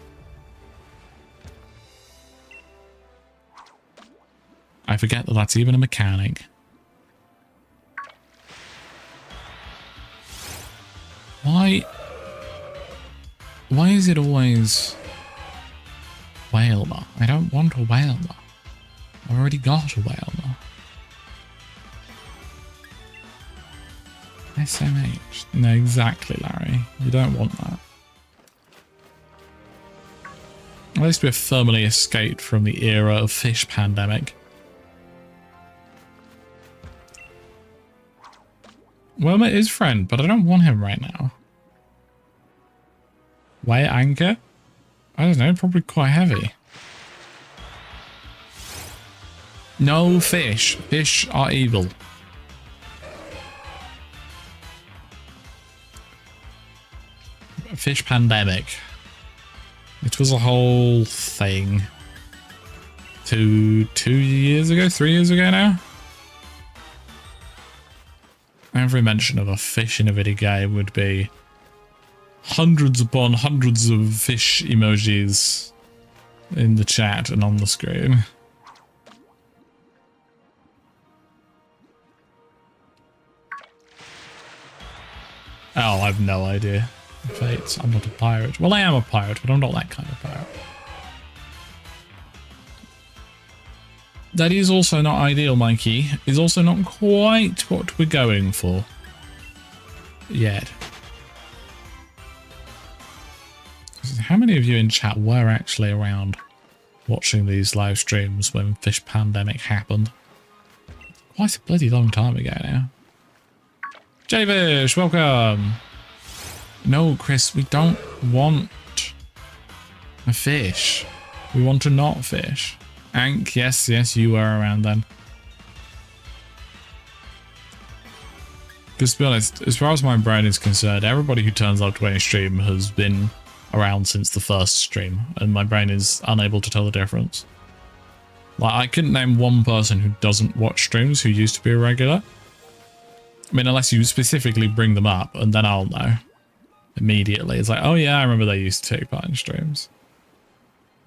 I forget that that's even a mechanic. Why is it always Whalmer? I don't want a Whalmer. I've already got a Whalmer. SMH. No, exactly, Larry. You don't want that. At least we've firmly escaped from the era of fish pandemic. Wilma is friend, but I don't want him right now. Weigh anchor? I don't know, probably quite heavy. No fish. Fish are evil. Fish pandemic. It was a whole thing. 2 years ago? 3 years ago now? Every mention of a fish in a video game would be hundreds upon hundreds of fish emojis in the chat and on the screen. Oh, I've no idea. Fates. I'm not a pirate. Well, I am a pirate, but I'm not that kind of pirate. That is also not ideal, Mikey. Is also not quite what we're going for. yet. How many of you in chat were actually around watching these live streams when Fish Pandemic happened? Quite a bloody long time ago now. Javish, welcome! No, Chris, we don't want a fish. We want to not fish. Ank, yes, you were around then. Because to be honest, as far as my brain is concerned, everybody who turns up to any stream has been around since the first stream, and my brain is unable to tell the difference. Like, I couldn't name one person who doesn't watch streams who used to be a regular. I mean, unless you specifically bring them up, and then I'll know immediately. It's like, oh yeah, I remember they used to take part in streams.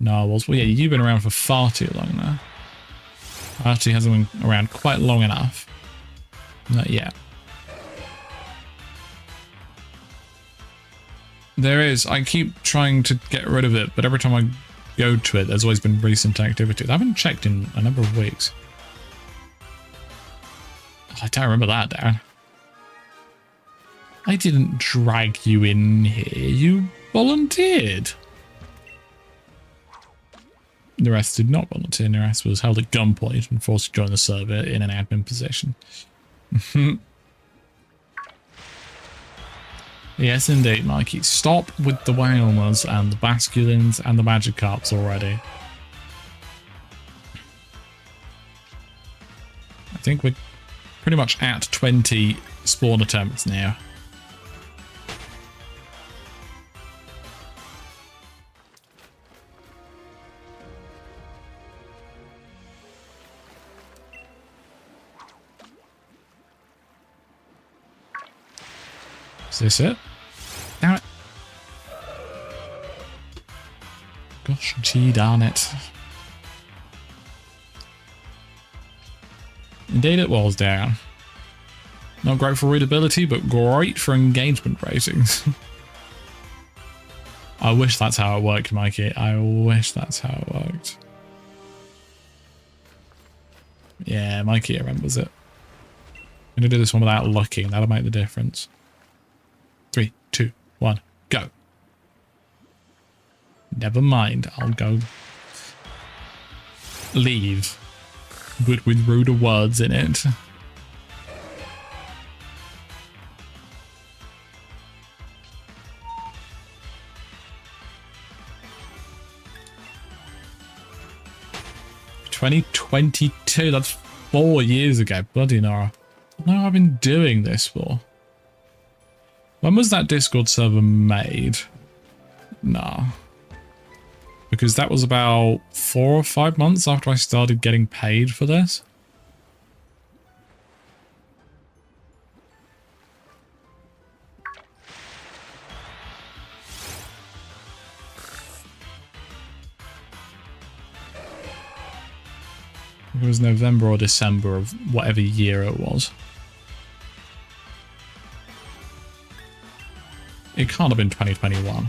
Narwhals. Well, yeah, you've been around for far too long now. Archie hasn't been around quite long enough. Not yet. There is. I keep trying to get rid of it, but every time I go to it, there's always been recent activity. I haven't checked in a number of weeks. I don't remember that, Darren. I didn't drag you in here. You volunteered. The rest did not volunteer. The rest was held at gunpoint and forced to join the server in an admin position. Yes, indeed, Mikey. Stop with the whalers and the basculins and the magikarps already. I think we're pretty much at 20 spawn attempts now. Is this it? Damn it. Gosh, gee darn it. Indeed it was, Darren. Not great for readability, but great for engagement ratings. I wish that's how it worked, Mikey. I wish that's how it worked. Yeah, Mikey remembers it. I'm going to do this one without looking. That'll make the difference. 3, 2, 1, go. Never mind, I'll go. Leave. But with ruder words in it. $2022, that's 4 years ago. Bloody Nora. How long have I been doing this for? When was that Discord server made? Nah. Because that was about 4 or 5 months after I started getting paid for this. It was November or December of whatever year it was. It can't have been 2021.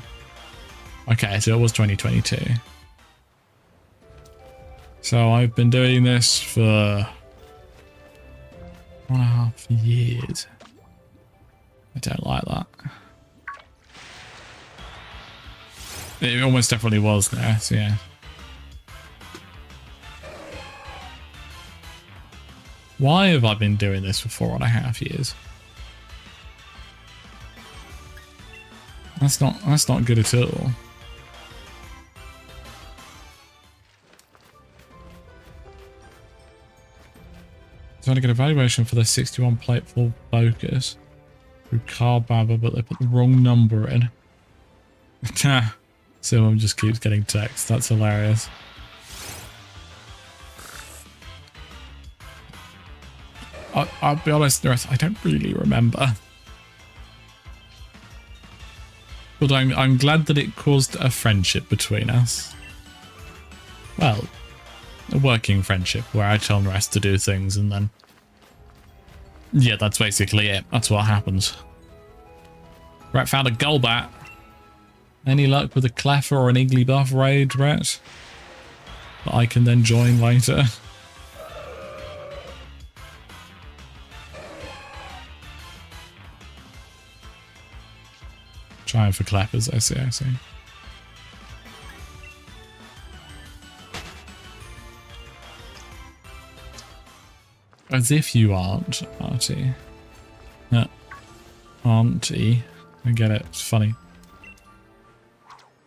Okay, so it was 2022. So I've been doing this for 1.5 years. I don't like that. It almost definitely was there, so yeah. Why have I been doing this for 4.5 years? That's not good at all. So I get a valuation for the 61 plate full focus through Car Baba, but they put the wrong number in. Someone just keeps getting text. That's hilarious. I'll be honest, I don't really remember. But I'm glad that it caused a friendship between us. Well, a working friendship where I tell Rest to do things and then... Yeah, that's basically it. That's what happens. Right, found a Golbat. Any luck with a Cleffa or an Igglybuff raid, Rhett? That I can then join later. Time for clappers. I see, I see. As if you aren't, Artie. Auntie. I get it. It's funny.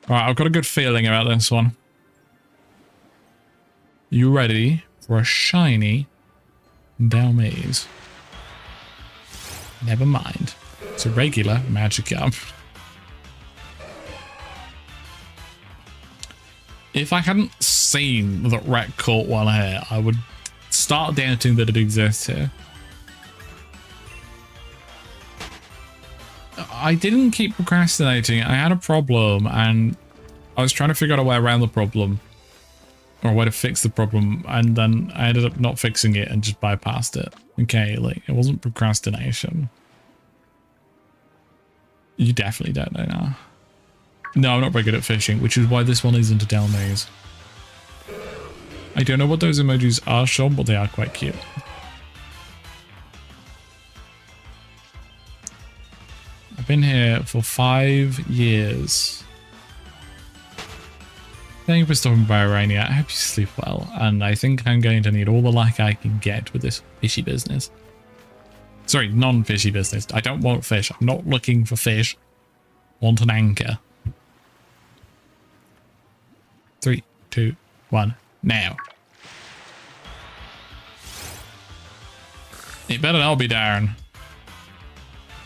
Alright, I've got a good feeling about this one. You ready for a shiny Dalmaze? Never mind. It's a regular Magikarp. If I hadn't seen that Rhett caught one here, I would start doubting that it exists here. I didn't keep procrastinating. I had a problem and I was trying to figure out a way around the problem or a way to fix the problem, and then I ended up not fixing it and just bypassed it. Okay, like it wasn't procrastination. You definitely don't know now. No, I'm not very good at fishing, which is why this one isn't a Dalmaze. I don't know what those emojis are, Sean, but they are quite cute. I've been here for 5 years. Thank you for stopping by, Rainier. I hope you sleep well, and I think I'm going to need all the luck I can get with this fishy business. Sorry, non-fishy business. I don't want fish. I'm not looking for fish. I want an anchor. 3, 2, 1, now. It better not be Darren.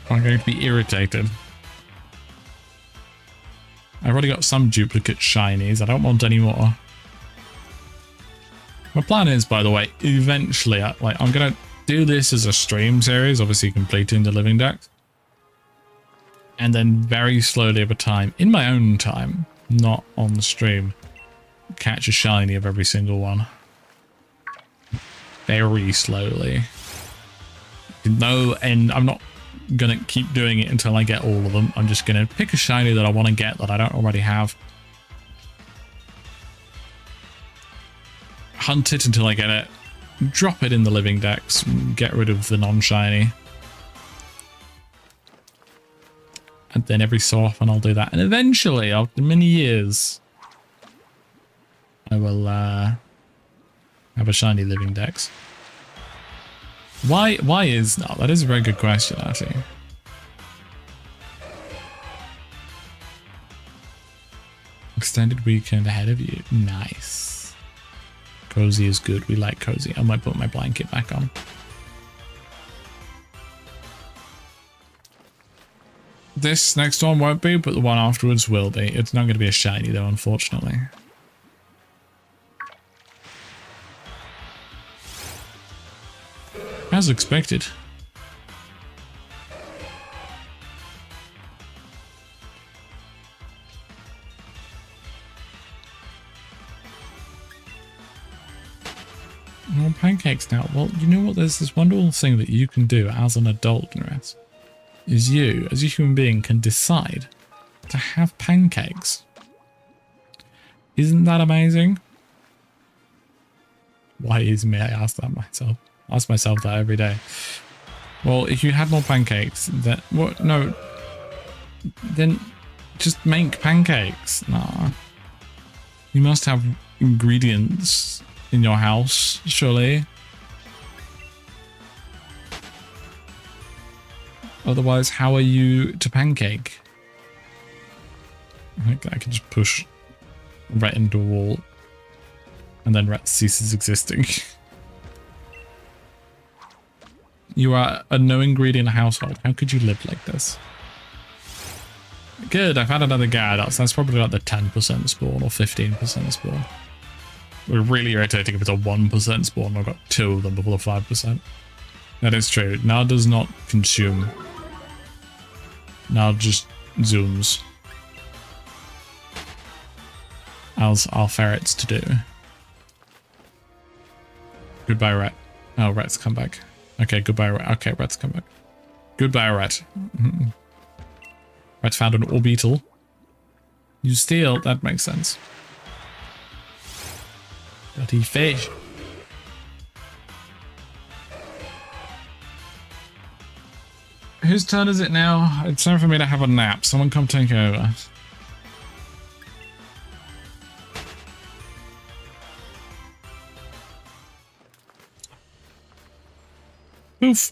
I'm going to be irritated. I've already got some duplicate shinies. I don't want any more. My plan is, by the way, eventually, I'm going to do this as a stream series, obviously completing the Living Dex. And then very slowly over time, in my own time, not on the stream, catch a shiny of every single one. Very slowly. No, and I'm not gonna keep doing it until I get all of them. I'm just gonna pick a shiny that I want to get that I don't already have. Hunt it until I get it. Drop it in the Living Dex. Get rid of the non-shiny. And then every so often I'll do that. And eventually, after many years, I will have a shiny Living Dex. Why is that? That is a very good question, actually. Extended weekend ahead of you. Nice. Cozy is good. We like cozy. I might put my blanket back on. This next one won't be, but the one afterwards will be. It's not going to be a shiny though, unfortunately. As expected. More pancakes now. Well, you know what? There's this wonderful thing that you can do as an adult, Nerez, is you, as a human being, can decide to have pancakes. Isn't that amazing? Why is me? I ask that myself. I ask myself that every day. Well, if you had more pancakes, then what? No. Then just make pancakes. Nah. You must have ingredients in your house, surely. Otherwise, how are you to pancake? I think I can just push Rhett into a wall and then Rhett ceases existing. You are a no ingredient household. How could you live like this? Good, I've had another guy. That's probably like the 10% spawn or 15% spawn. We're really irritating if it's a 1% spawn. I've got 2 of them before the 5%. That is true. Now does not consume. Now just zooms. As our ferrets to do. Goodbye, Rhett. Oh, Rhett's come back. Okay, goodbye, Rhett. Okay, Rhett's come back. Goodbye, Rhett. Rhett found an orbital. You steal. That makes sense. Dirty fish. Whose turn is it now? It's time for me to have a nap. Someone come take over. Oof.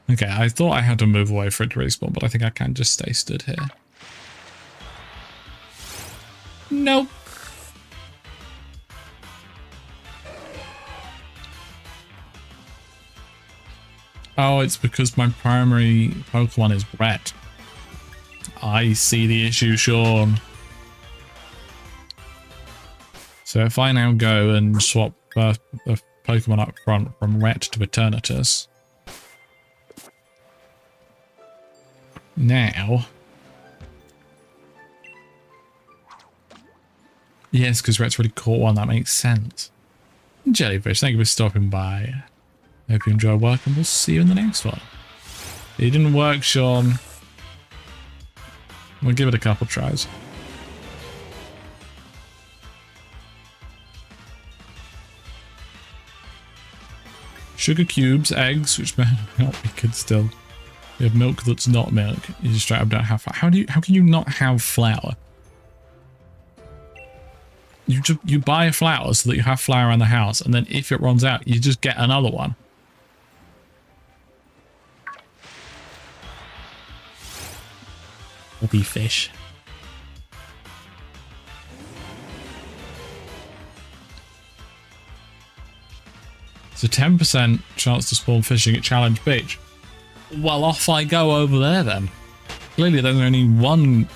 Okay, I thought I had to move away for it to respawn, but I think I can just stay stood here. Nope. Oh, it's because my primary Pokemon is red. I see the issue, Sean. So if I now go and swap the Pokemon up front from Ret to Eternatus. Now. Yes, because Ret's already caught one. That makes sense. Jellyfish, thank you for stopping by. Hope you enjoy work and we'll see you in the next one. It didn't work, Sean. We'll give it a couple tries. Sugar cubes, eggs, which may not be good still. We have milk that's not milk. You just straight up don't have flour. How can you not have flour? You buy a flour so that you have flour around the house, and then if it runs out, you just get another one. Will be fish. It's a 10% chance to spawn fishing at Challenge Beach. Well, off I go over there then. Clearly there's only one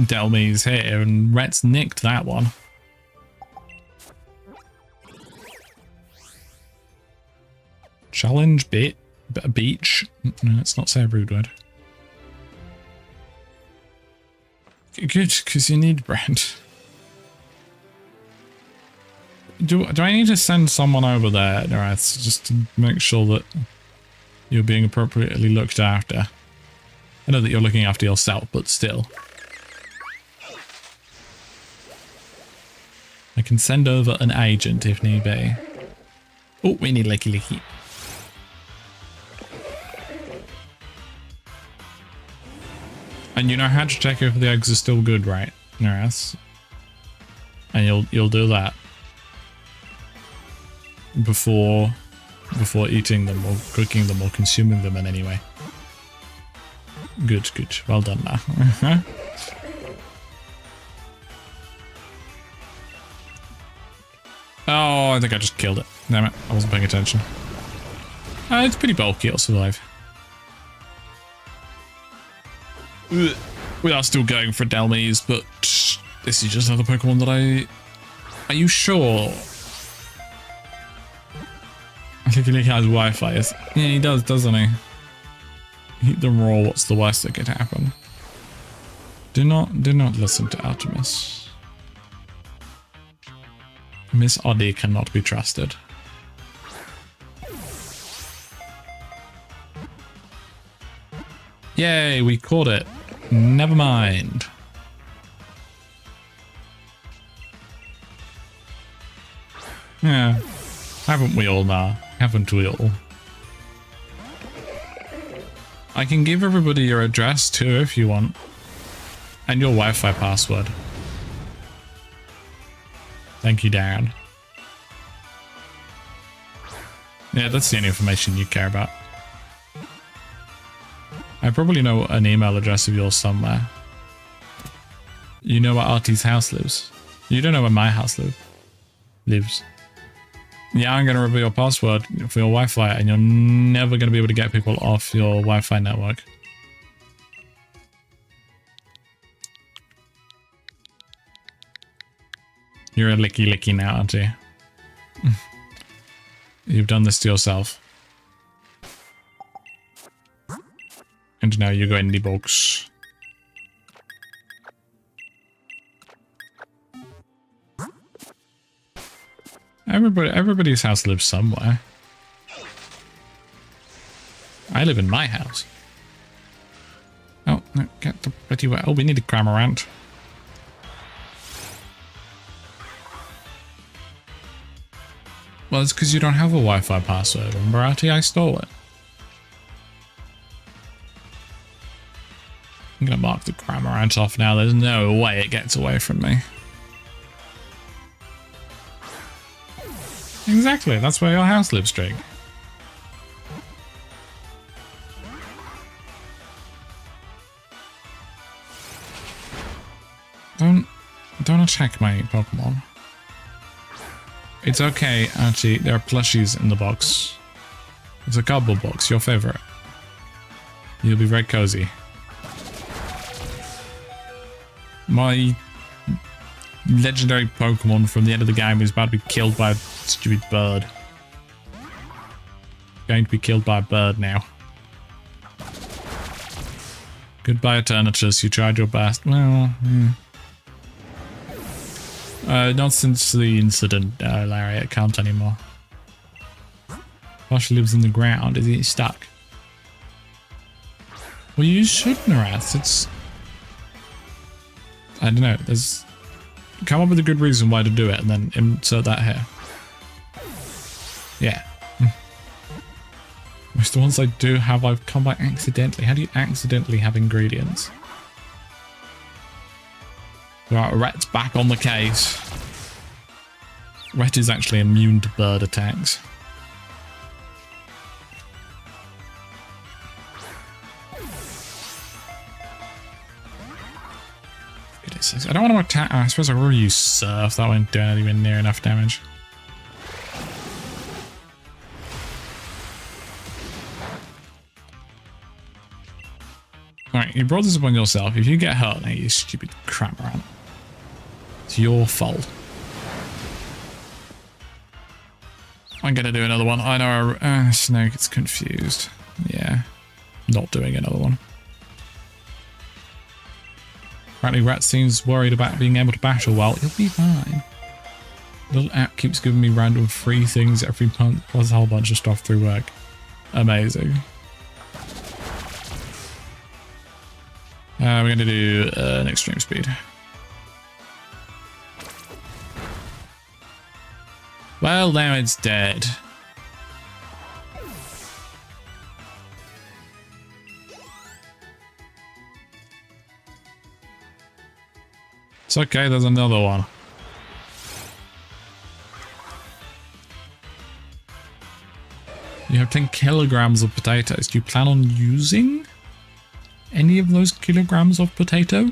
Delmese here and Rhett's nicked that one. Challenge Beach? No, let's not say a rude word. Good, because you need bread. Do I need to send someone over there, Noreth, just to make sure that you're being appropriately looked after? I know that you're looking after yourself, but still. I can send over an agent if need be. Oh, we need Licky Licky. And you know how to check if the eggs are still good, right, Noreth? And you'll do that before eating them or cooking them or consuming them in any way. Good, good. Well done now. Oh, I think I just killed it. Damn it, I wasn't paying attention. It's pretty bulky, it'll survive. We are still going for Delmese, but this is just another Pokemon that I... Are you sure? I think he has Wi-Fi. Yeah, he does, doesn't he? Heat them raw, what's the worst that could happen? Do not listen to Artemis. Miss Oddie cannot be trusted. Yay, we caught it. Never mind. Yeah, haven't we all now? Haven't we all? I can give everybody your address too if you want. And your Wi-Fi password. Thank you, Darren. Yeah, that's the only information you care about. I probably know an email address of yours somewhere. You know where Artie's house lives. You don't know where my house lives. Yeah, I'm going to reveal your password for your Wi-Fi and you're never going to be able to get people off your Wi-Fi network. You're a licky now, aren't you? You've done this to yourself. And now you go in the box. Everybody's house lives somewhere. I live in my house. Oh, no, get the pretty well. Oh, we need a Cramorant. Well, it's because you don't have a Wi-Fi password. Remember, Artie, I stole it. I'm going to mark the Cramorant off now. There's no way it gets away from me. Exactly, that's where your house lives, Drake. Don't attack my Pokemon. It's okay, Archie. There are plushies in the box. It's a cardboard box, your favorite. You'll be very cozy. My legendary Pokemon from the end of the game is about to be killed by a stupid bird. Going to be killed by a bird now. Goodbye, Eternatus. You tried your best. Well, not since the incident, Larry. It can't anymore. Posh lives in the ground. Is he stuck? Well, you should, Naras. It's... I don't know. There's... Come up with a good reason why to do it and then insert that here. Yeah. Most of the ones I do have, I've come by accidentally. How do you accidentally have ingredients? Right, Rhett's back on the case. Rhett is actually immune to bird attacks. I don't want to attack. I suppose I will use Surf. That won't do anywhere near enough damage. Alright, you brought this upon yourself. If you get hurt, now you stupid Cramorant. It's your fault. I'm gonna do another one. I know Snow gets confused. Yeah. Not doing another one. Apparently Rat seems worried about being able to battle well. He'll be fine. The little app keeps giving me random free things every month, plus a whole bunch of stuff through work. Amazing. We're going to do an extreme speed. Well, now it's dead. It's okay, there's another one. You have 10 kilograms of potatoes. Do you plan on using any of those kilograms of potato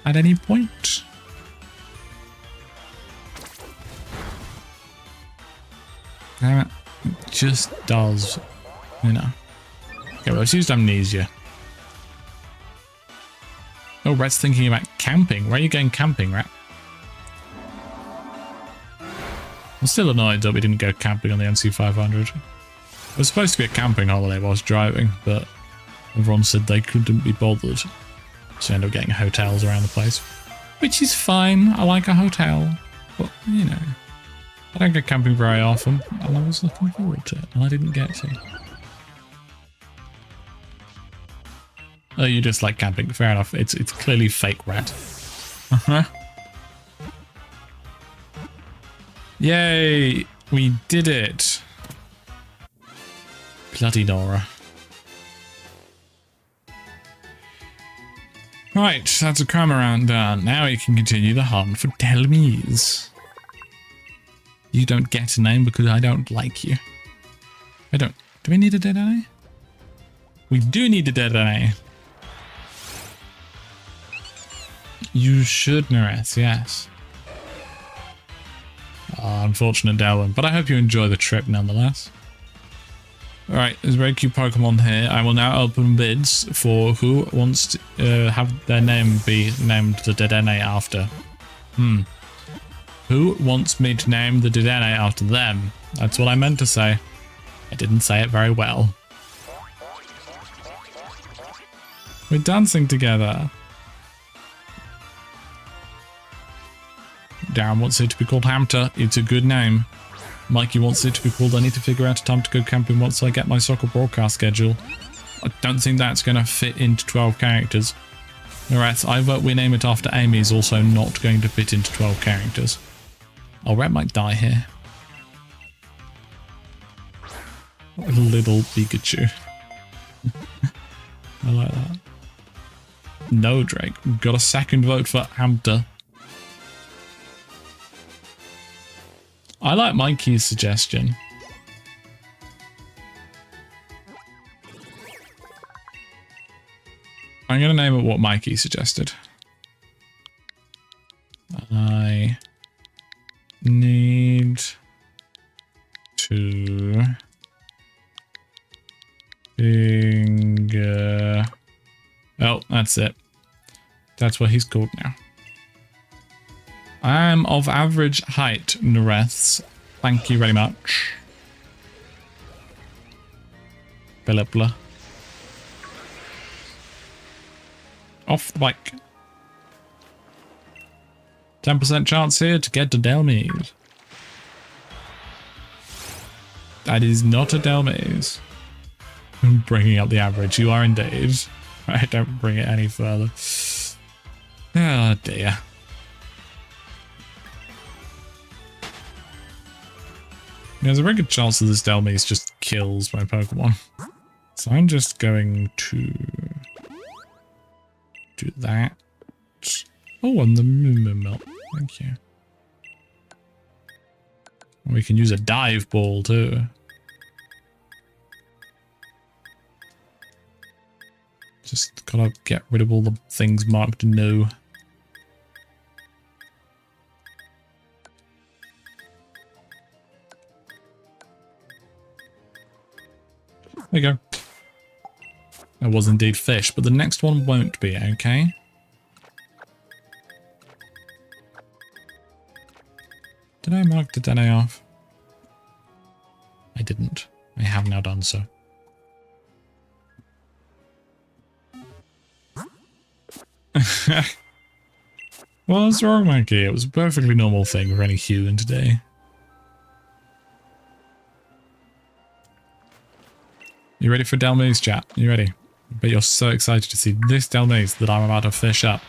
at any point? It just does, you know. Okay, well, let's use amnesia. Oh, Rat's thinking about camping. Where are you going camping, Rat? I'm still annoyed that we didn't go camping on the NC500. It was supposed to be a camping holiday whilst driving, but everyone said they couldn't be bothered. So I ended up getting hotels around the place. Which is fine. I like a hotel. But, you know, I don't go camping very often, and I was looking forward to it, and I didn't get to. Oh, you just like camping. Fair enough. It's clearly fake, Rat. Uh-huh. Yay! We did it! Bloody Nora. Right, that's a Cramorant done. Now we can continue the hunt for Delmise. You don't get a name because I don't like you. I don't. Do we need a Dedenne? We do need a Dedenne. You should, Nares, yes. Unfortunate Delwyn, but I hope you enjoy the trip nonetheless. Alright, there's a very cute Pokemon here. I will now open bids for who wants to have their name be named the Dedenne after. Who wants me to name the Dedenne after them? That's what I meant to say. I didn't say it very well. We're dancing together. Darren wants it to be called Hamter. It's a good name. Mikey wants it to be called I need to figure out a time to go camping once I get my soccer broadcast schedule. I don't think that's going to fit into 12 characters. Alright, I vote we name it after Amy is also not going to fit into 12 characters. Oh, Rat might die here. Little Pikachu. I like that. No, Drake. Got a second vote for Hamter. I like Mikey's suggestion. I'm going to name it what Mikey suggested. I need to finger... Oh, that's it. That's what he's called now. I am of average height, Nareths. Thank you very much. Billipla. Off the bike. 10% chance here to get to Delmaze. That is not a Delmaze. I'm bringing up the average. You are indeed. Right, don't bring it any further. Oh dear. There's a very good chance that this Delmaze just kills my Pokemon. So I'm just going to do that. Oh, and the Moo Melt. Thank you. We can use a dive ball too. Just gotta get rid of all the things marked no. There you go. That was indeed fish, but the next one won't be, okay? Did I mark the Dene off? I didn't. I have now done so. What's wrong, Mikey? It was a perfectly normal thing for any human today. You ready for Delmaze, chat? You ready? But you're so excited to see this Delmaze that I'm about to fish up.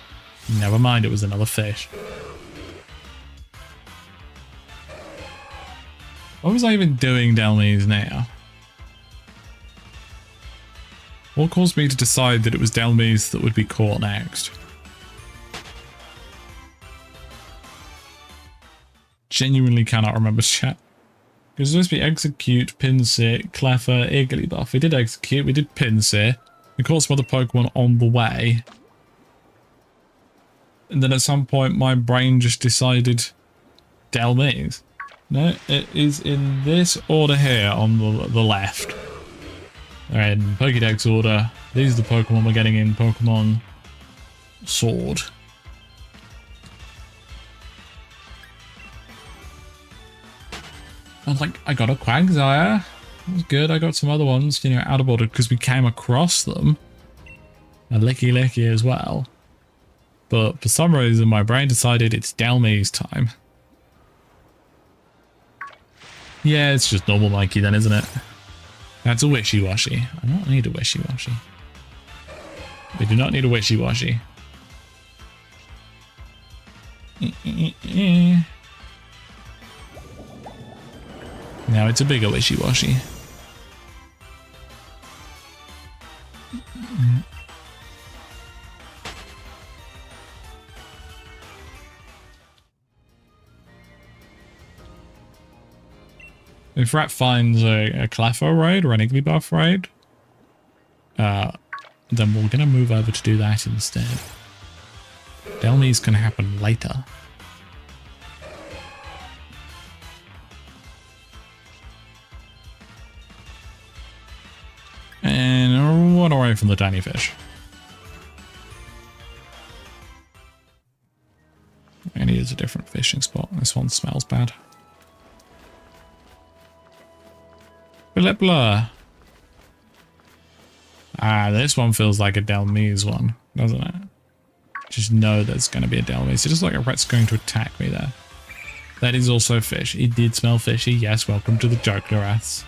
Never mind, it was another fish. What was I even doing Delmaze now? What caused me to decide that it was Delmaze that would be caught next? Genuinely cannot remember, chat. It was supposed to be Execute, Pinsir, Cleffer, Igglybuff. We did Execute, we did Pinsir. We caught some other Pokemon on the way. And then at some point my brain just decided Delmaze. No, it is in this order here on the left. They're in Pokédex order. These are the Pokemon we're getting in Pokemon Sword. I was like, I got a Quagsire. That was good. I got some other ones, you know, out of order because we came across them. A Licky as well. But for some reason, my brain decided it's Delmaze time. Yeah, it's just normal Mikey then, isn't it? That's a wishy-washy. I don't need a wishy-washy. We do not need a wishy-washy. Now it's a bigger wishy-washy. If Rat finds a Cleffa raid or an Igglybuff raid, then we're going to move over to do that instead. Delmaze can happen later. And run away from the tiny fish. And here's a different fishing spot. This one smells bad. Blah. Ah, this one feels like a Delmaze one, doesn't it? Just know there's going to be a Delmaze. It just like a rat's going to attack me there. That is also fish. It did smell fishy. Yes, welcome to the joke, rats.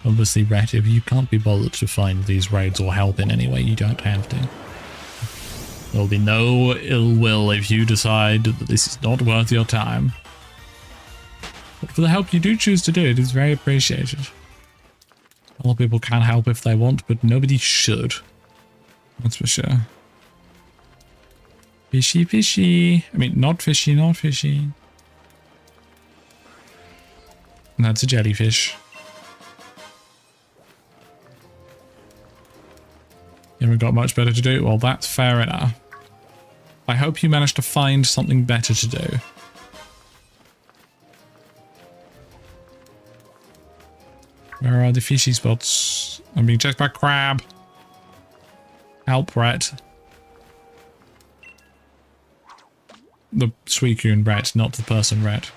Obviously, Rat, if you can't be bothered to find these raids or help in any way, you don't have to. There'll be no ill will if you decide that this is not worth your time. But for the help you do choose to do, it is very appreciated. A lot of people can help if they want, but nobody should. That's for sure. Fishy, fishy. I mean, not fishy, not fishy. And that's a jellyfish. You haven't got much better to do? Well, that's fair enough. I hope you managed to find something better to do. Where are the fishy spots? I'm being chased by a crab. Help, Brett. The Suicune Brett, not the person Brett.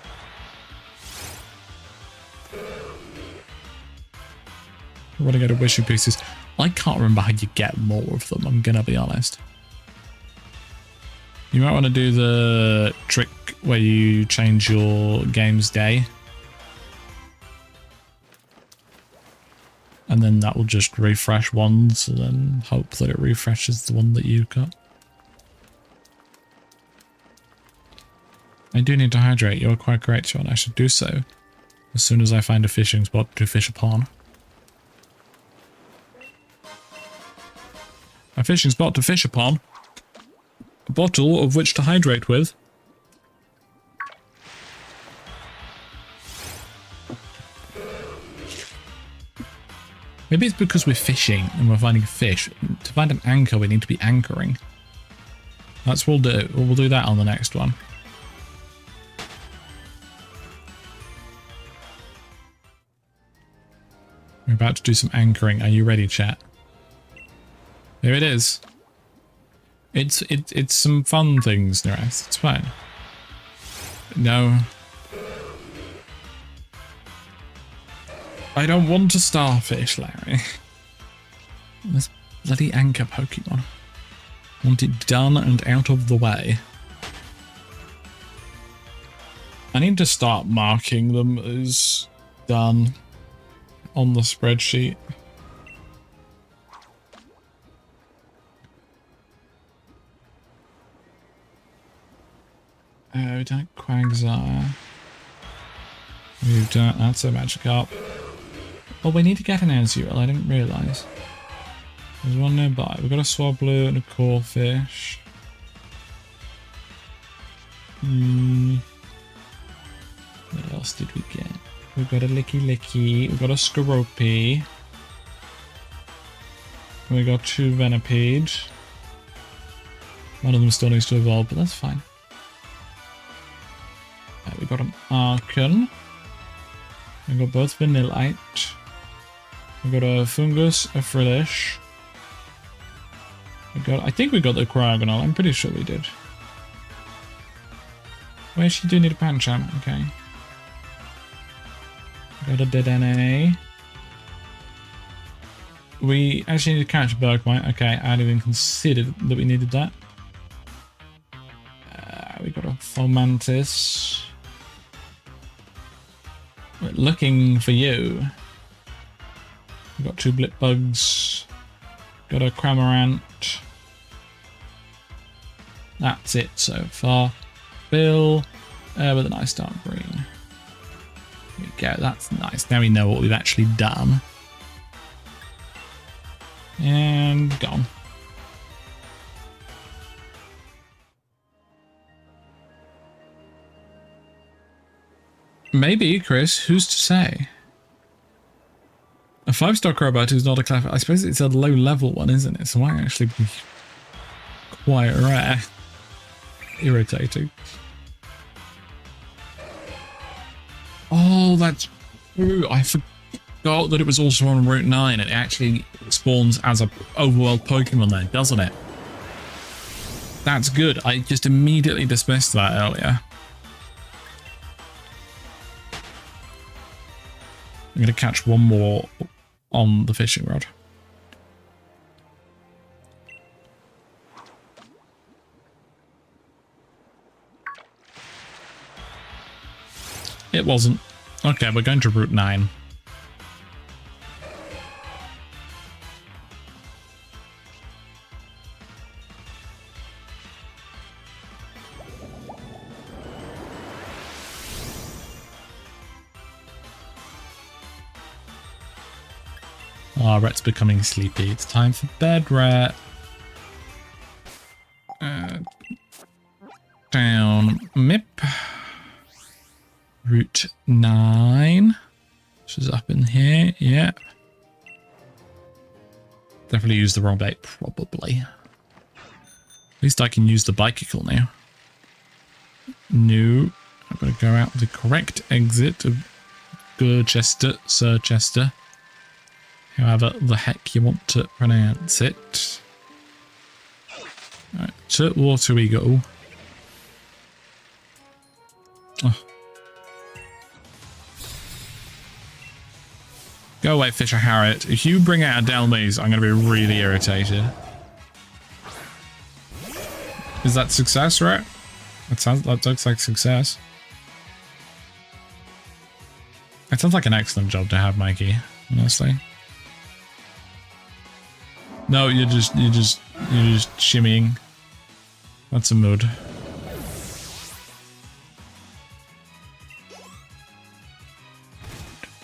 I want to go to Wishy Pieces. I can't remember how you get more of them, I'm gonna be honest. You might want to do the trick where you change your game's day. And then that will just refresh ones, and then hope that it refreshes the one that you've got. I do need to hydrate, you're quite correct, Sean. I should do so as soon as I find a fishing spot to fish upon. A fishing spot to fish upon. A bottle of which to hydrate with. Maybe it's because we're fishing and we're finding fish. To find an anchor, we need to be anchoring. That's what we'll do. We'll do that on the next one. We're about to do some anchoring. Are you ready, chat? Here it is. It's some fun things, Naras. It's fine. No. I don't want a starfish, Larry. This bloody anchor Pokemon. I want it done and out of the way. I need to start marking them as done on the spreadsheet. Oh, that Quagsire. We've done that's a Magikarp. Oh, we need to get an Azurill, I didn't realise. There's one nearby. We've got a Swablu and a Corfish. What else did we get? We've got a Licky Licky. We've got a Skorupi. We got 2 Venipede. One of them still needs to evolve, but that's fine. We got an Archon. We got both Vanillite. We got a Fungus, a Frillish. I think we got the Cryogonal. I'm pretty sure we did. We actually do need a Pancham. Okay. Got a Dedenne. We actually need to catch a Bergmite. Okay, I hadn't even considered that we needed that. We got a Fomantis. We're looking for you. We've got 2 Blipbugs. Got a Cramorant. That's it so far. Bill with a nice dark green. There we go, that's nice. Now we know what we've actually done. And gone. Maybe, Chris, who's to say? A 5-star Crobat is not a clever. I suppose it's a low level one, isn't it? So it might actually be quite rare. Irritating. Oh, that's true. I forgot that it was also on Route 9. It actually spawns as a overworld Pokemon there, doesn't it? That's good. I just immediately dismissed that earlier. I'm going to catch one more on the fishing rod. It wasn't. Okay, we're going to Route 9. Ah, Rhett's becoming sleepy. It's time for bed, Rhett. Down MIP. Route 9. Which is up in here. Yeah. Definitely used the wrong bait. Probably. At least I can use the bicycle now. No. I'm going to go out the correct exit of Gurchester, Sirchester. However the heck you want to pronounce it. Right, to water we go. Oh. Go away, Fisher Harriet. If you bring out a Delmise, I'm going to be really irritated. Is that success, right? That looks like success. It sounds like an excellent job to have, Mikey, honestly. No, you're just shimmying. That's a mood.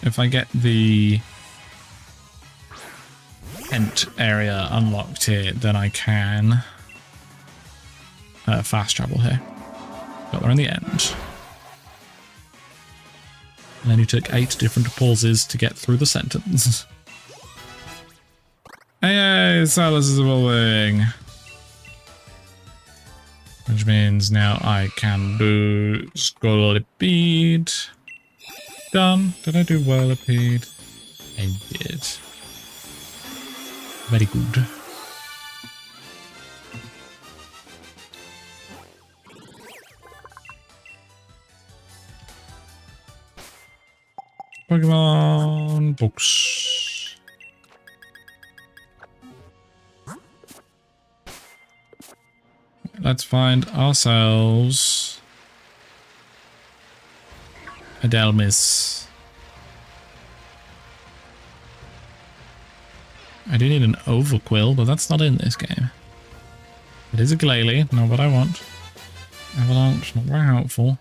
If I get the tent area unlocked here, then I can fast travel here. Got there in the end. And then you took 8 different pauses to get through the sentence. Hey, Silas is evolving. Which means now I can do Scolipede. Done. Did I do Whirlipede? I did. Very good. Pokemon books. Let's find ourselves a Delmis. I do need an Overquill, but that's not in this game. It is a Glalie, not what I want. Avalanche, not very helpful.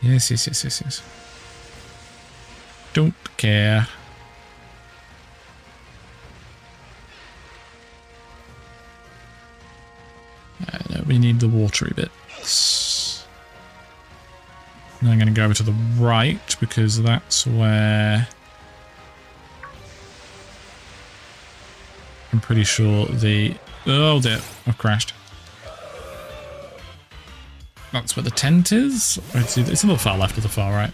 Yes. Don't care. No, we need the watery bits. And I'm going to go over to the right because that's where I'm pretty sure the... Oh dear, I've crashed. That's where the tent is. It's on the far left or the far right.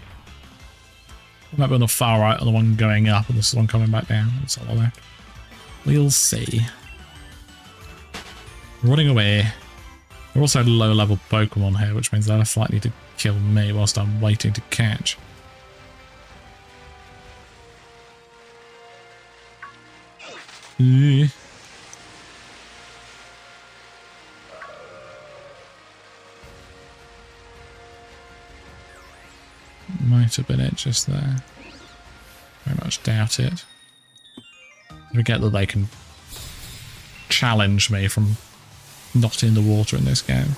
It might be on the far right or the one going up and this one coming back down. It's on the left. We'll see. Running away. There are also low-level Pokemon here, which means they're less likely to kill me whilst I'm waiting to catch. Might have been it just there. Very much doubt it. I forget that they can challenge me from not in the water in this game.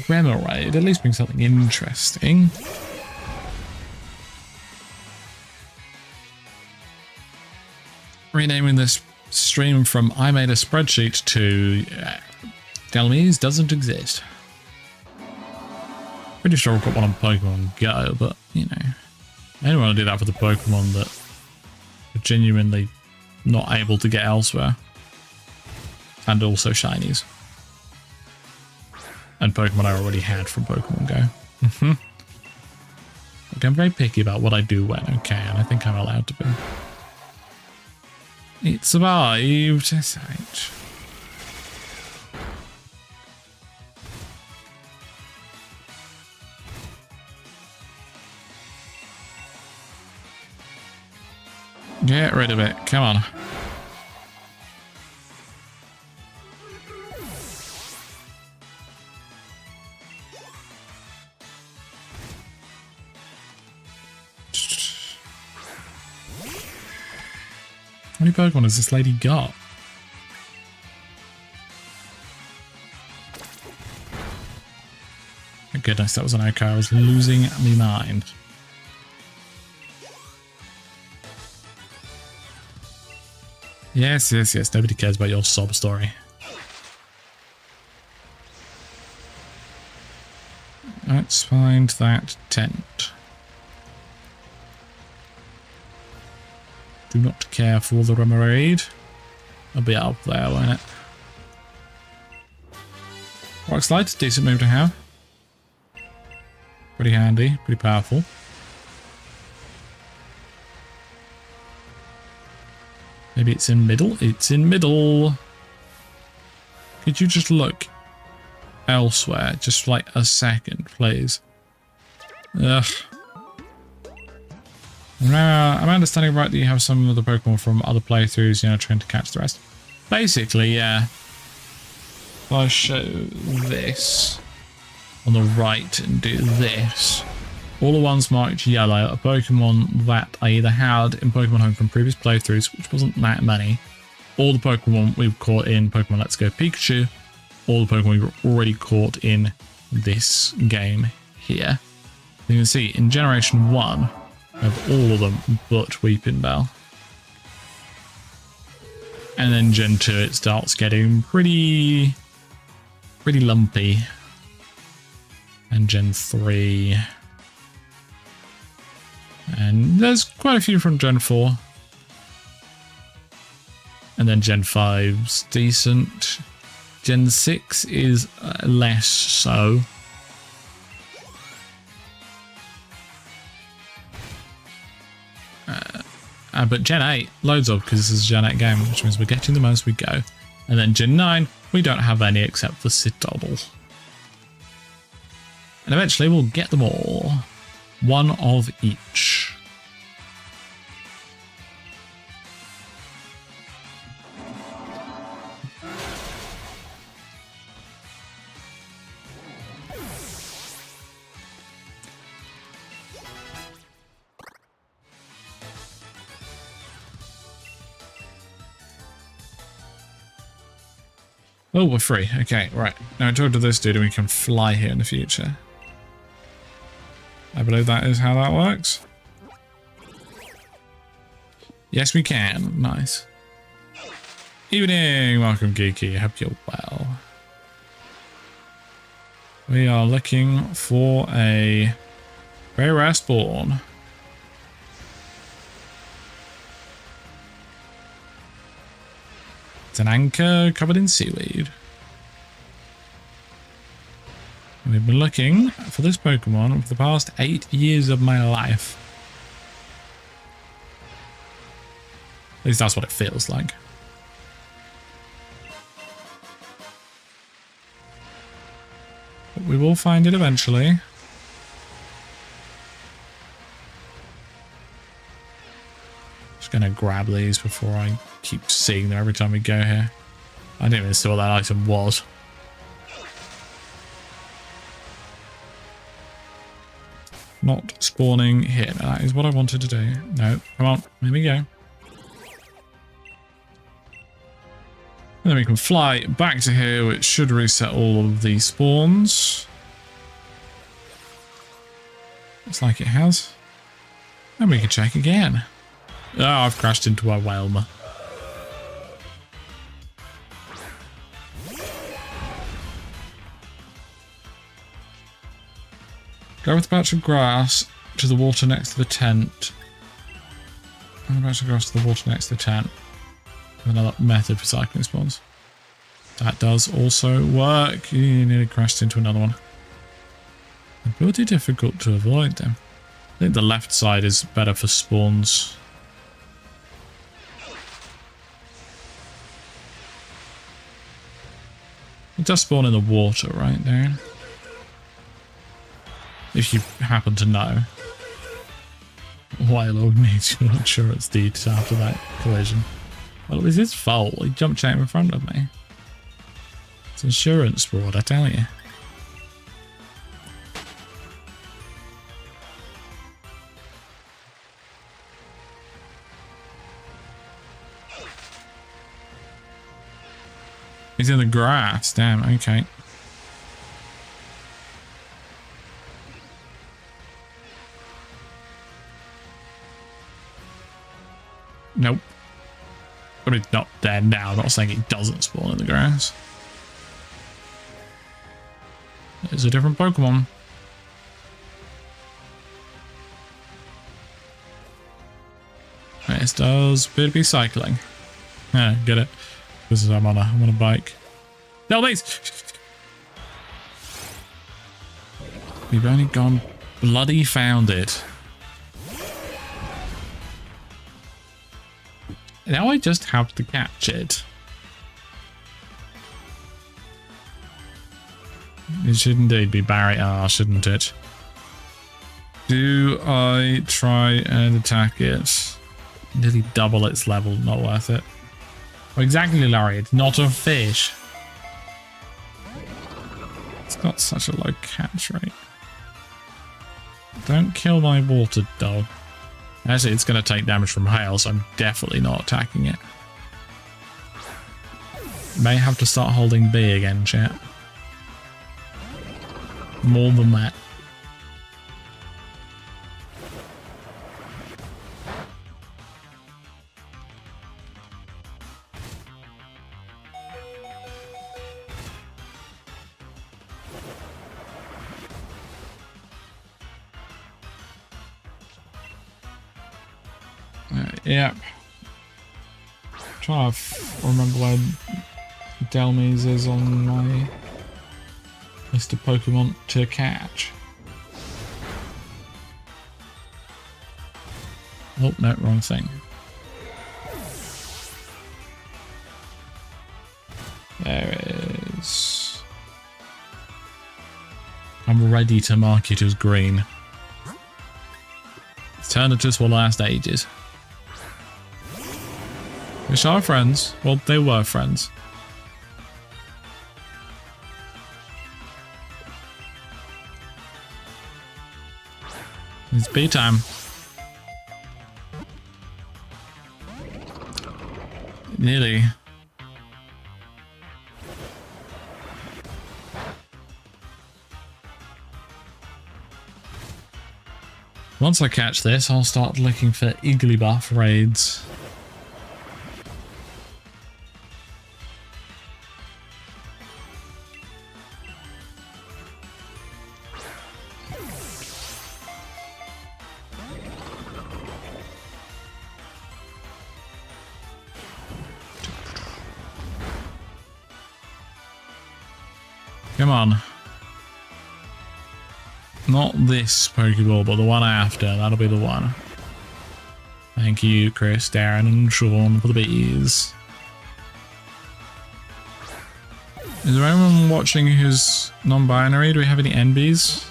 Remoraid at least brings something interesting. Renaming this stream from I made a spreadsheet to Delmise doesn't exist. Pretty sure I've got one on Pokemon Go, but you know, I don't want to do that for the Pokemon that are genuinely not able to get elsewhere. And also shinies. And Pokemon I already had from Pokemon Go. Okay, I'm very picky about what I do when, okay, and I think I'm allowed to be. It survived, SH. Get rid of it, come on. How many Pokemon has this lady got? Thank goodness that was an OK. I was losing my mind. Yes, yes, yes. Nobody cares about your sob story. Let's find that tent. Do not care for the remoraid. I'll be up there, won't it? Rock slide, decent move to have. Pretty handy, pretty powerful. Maybe it's in middle? It's in middle. Could you just look elsewhere? Just for like a second, please. Ugh. Now, am I understanding right that you have some of the Pokemon from other playthroughs, you know, trying to catch the rest? Basically, yeah. If I show this on the right and do this, all the ones marked yellow are Pokemon that I either had in Pokemon Home from previous playthroughs, which wasn't that many, or the Pokemon we've caught in Pokemon Let's Go Pikachu, or the Pokemon we've already caught in this game here. You can see in Generation 1, we have all of them but Weeping Bell. And then Gen 2, it starts getting pretty lumpy. And Gen 3. And there's quite a few from Gen 4. And then Gen 5's decent. Gen 6 is less so. But Gen 8, loads of, because this is a Gen 8 game, which means we're getting them as we go. And then Gen 9, we don't have any except for Citadel. And eventually we'll get them all. One of each. Oh, we're free. Okay, right. Now, I talked to this dude and we can fly here in the future. I believe that is how that works. Yes, we can. Nice. Evening. Welcome, Geeky. Hope you're well. We are looking for a very rare spawn. It's an anchor covered in seaweed. And we've been looking for this Pokemon for the past 8 years of my life. At least that's what it feels like. But we will find it eventually. Just gonna grab these before I keep seeing them every time we go here. I didn't even see what that item was. Not spawning here. No, that is what I wanted to do. No, come on. Here we go. And then we can fly back to here, which should reset all of the spawns. Looks like it has. And we can check again. Oh, I've crashed into a Whelmer. Go with a patch of grass to the water next to the tent. And a patch of grass to the water next to the tent. Another method for cycling spawns. That does also work. You nearly crashed into another one. They're pretty difficult to avoid them. I think the left side is better for spawns. It does spawn in the water, right, Darren? If you happen to know. Why log needs your insurance deeds after that collision. Well, it was his fault. He jumped out in front of me. It's insurance fraud, I tell you. He's in the grass. Damn, okay. Nope. I mean, not there now. I'm not saying it doesn't spawn in the grass. It's a different Pokemon. This does appear to be cycling. Yeah, get it. This is I'm on a bike. No, please! We've only gone bloody found it. Now I just have to catch it. It should indeed be Barry R, shouldn't it? Do I try and attack it? Nearly double its level, not worth it. Oh, exactly, Larry, it's not a fish. It's got such a low catch rate. Don't kill my water dog. Actually, it's going to take damage from hail, so I'm definitely not attacking it. May have to start holding B again, chat. More than that. Yeah. Trying to remember where Delmise is on my list of Pokemon to catch. Oh, no, wrong thing. There it is. I'm ready to mark it as green. Eternatus will last ages. Which are friends. Well, they were friends. It's B time. Nearly. Once I catch this, I'll start looking for Igglybuff raids. Come on. Not this Pokeball, but the one after. That'll be the one. Thank you, Chris, Darren, and Sean for the bees. Is there anyone watching who's non-binary? Do we have any NBs?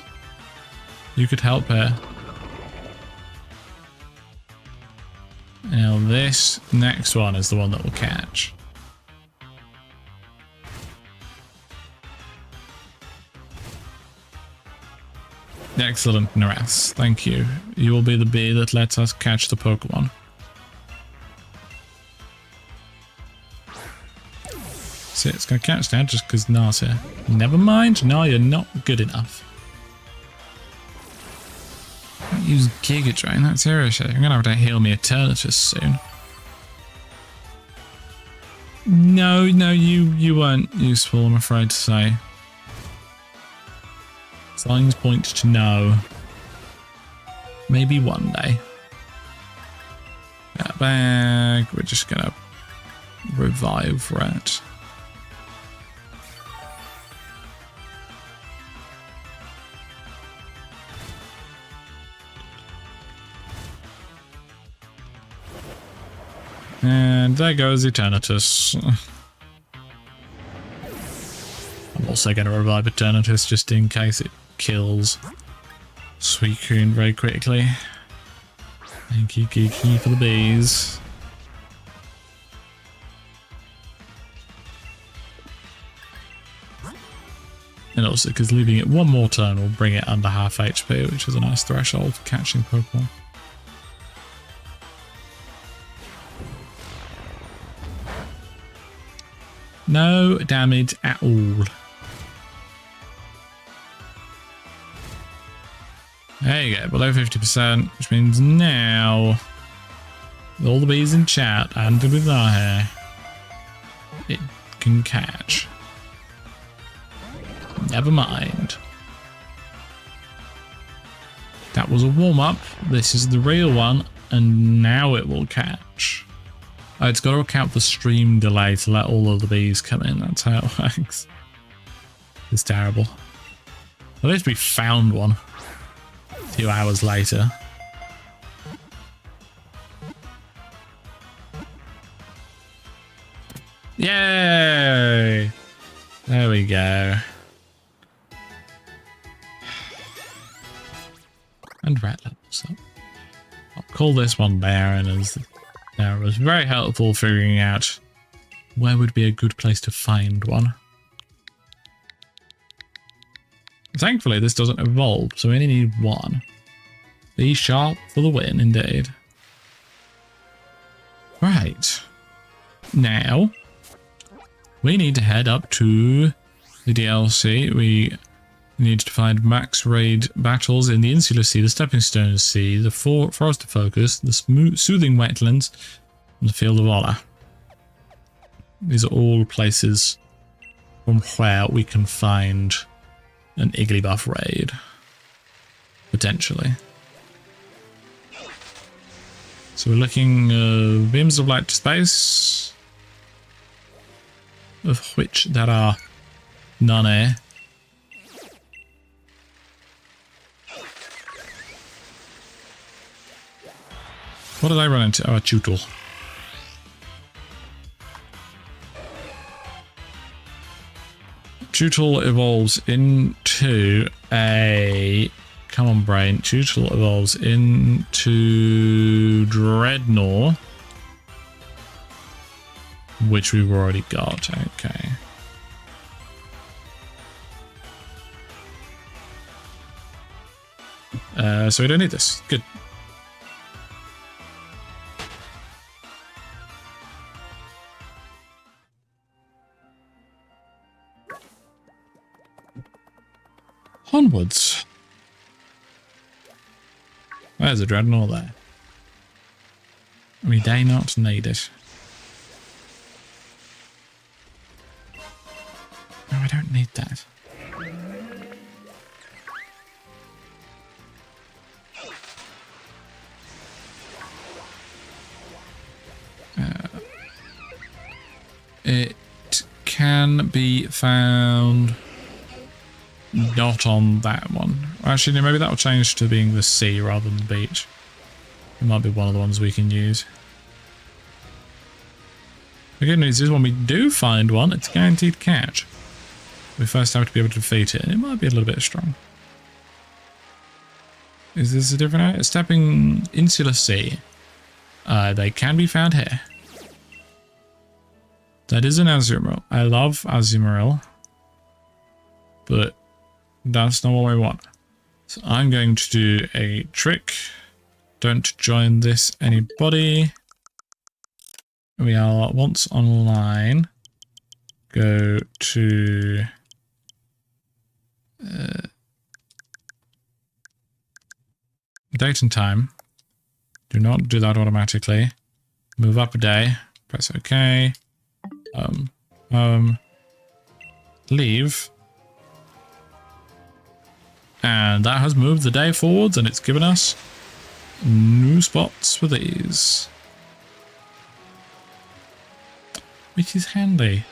You could help here. Now this next one is the one that will catch. Excellent, Naras. Thank you. You will be the bee that lets us catch the Pokemon. See, it's going to catch that just because Nars here. Never mind. No, you're not good enough. Don't use Giga Drain. That's irritating. I'm going to have to heal me Eternatus soon. No, you weren't useful, I'm afraid to say. Signs point to no. Maybe one day. That bag. We're just gonna revive Rat. And there goes Eternatus. I'm also going to revive Eternatus just in case it kills Suicune very quickly. Thank you, Geeky, for the bees. And also because leaving it one more turn will bring it under half HP, which is a nice threshold for catching Pokemon. No damage at all. There you go, below 50%, which means now All the bees in chat and with our hair. It can catch. Never mind. That was a warm-up. This is the real one, and now it will catch. Oh, it's got to account for stream delay to let all of the bees come in. That's how it works. It's terrible. At least we found one a few hours later. Yay! There we go. And rat levels up. I'll call this one Baron, as it was very helpful figuring out where would be a good place to find one. Thankfully, this doesn't evolve, so we only need one. Be sharp for the win, indeed. Right. Now, we need to head up to the DLC. We need to find max raid battles in the Insular Sea, the Stepping Stone Sea, the Forest of Focus, the Soothing Wetlands, and the Field of Honor. These are all places from where we can find an Igglybuff raid, potentially. So we're looking beams of light to space, of which there are none. What did I run into? Oh, a Tutel. Tutel evolves into a... Come on, brain. Tutel evolves into Dreadnought, which we've already got. Okay. So we don't need this. Good. Onwards. There's a Dreadnought there. We may not need it. No, I don't need that. It can be found not on that one. Actually, no, maybe that will change to being the sea rather than the beach. It might be one of the ones we can use. The good news is when we do find one, it's guaranteed to catch. We first have to be able to defeat it, and it might be a little bit strong. Is this a different area? Stepping Insular Sea. They can be found here. That is an Azumarill. I love Azumarill, but that's not what we want. So I'm going to do a trick. Don't join this, anybody. We are once online. Go to date and time. Do not do that automatically. Move up a day. Press OK. Leave. And that has moved the day forwards, and it's given us new spots for these, which is handy.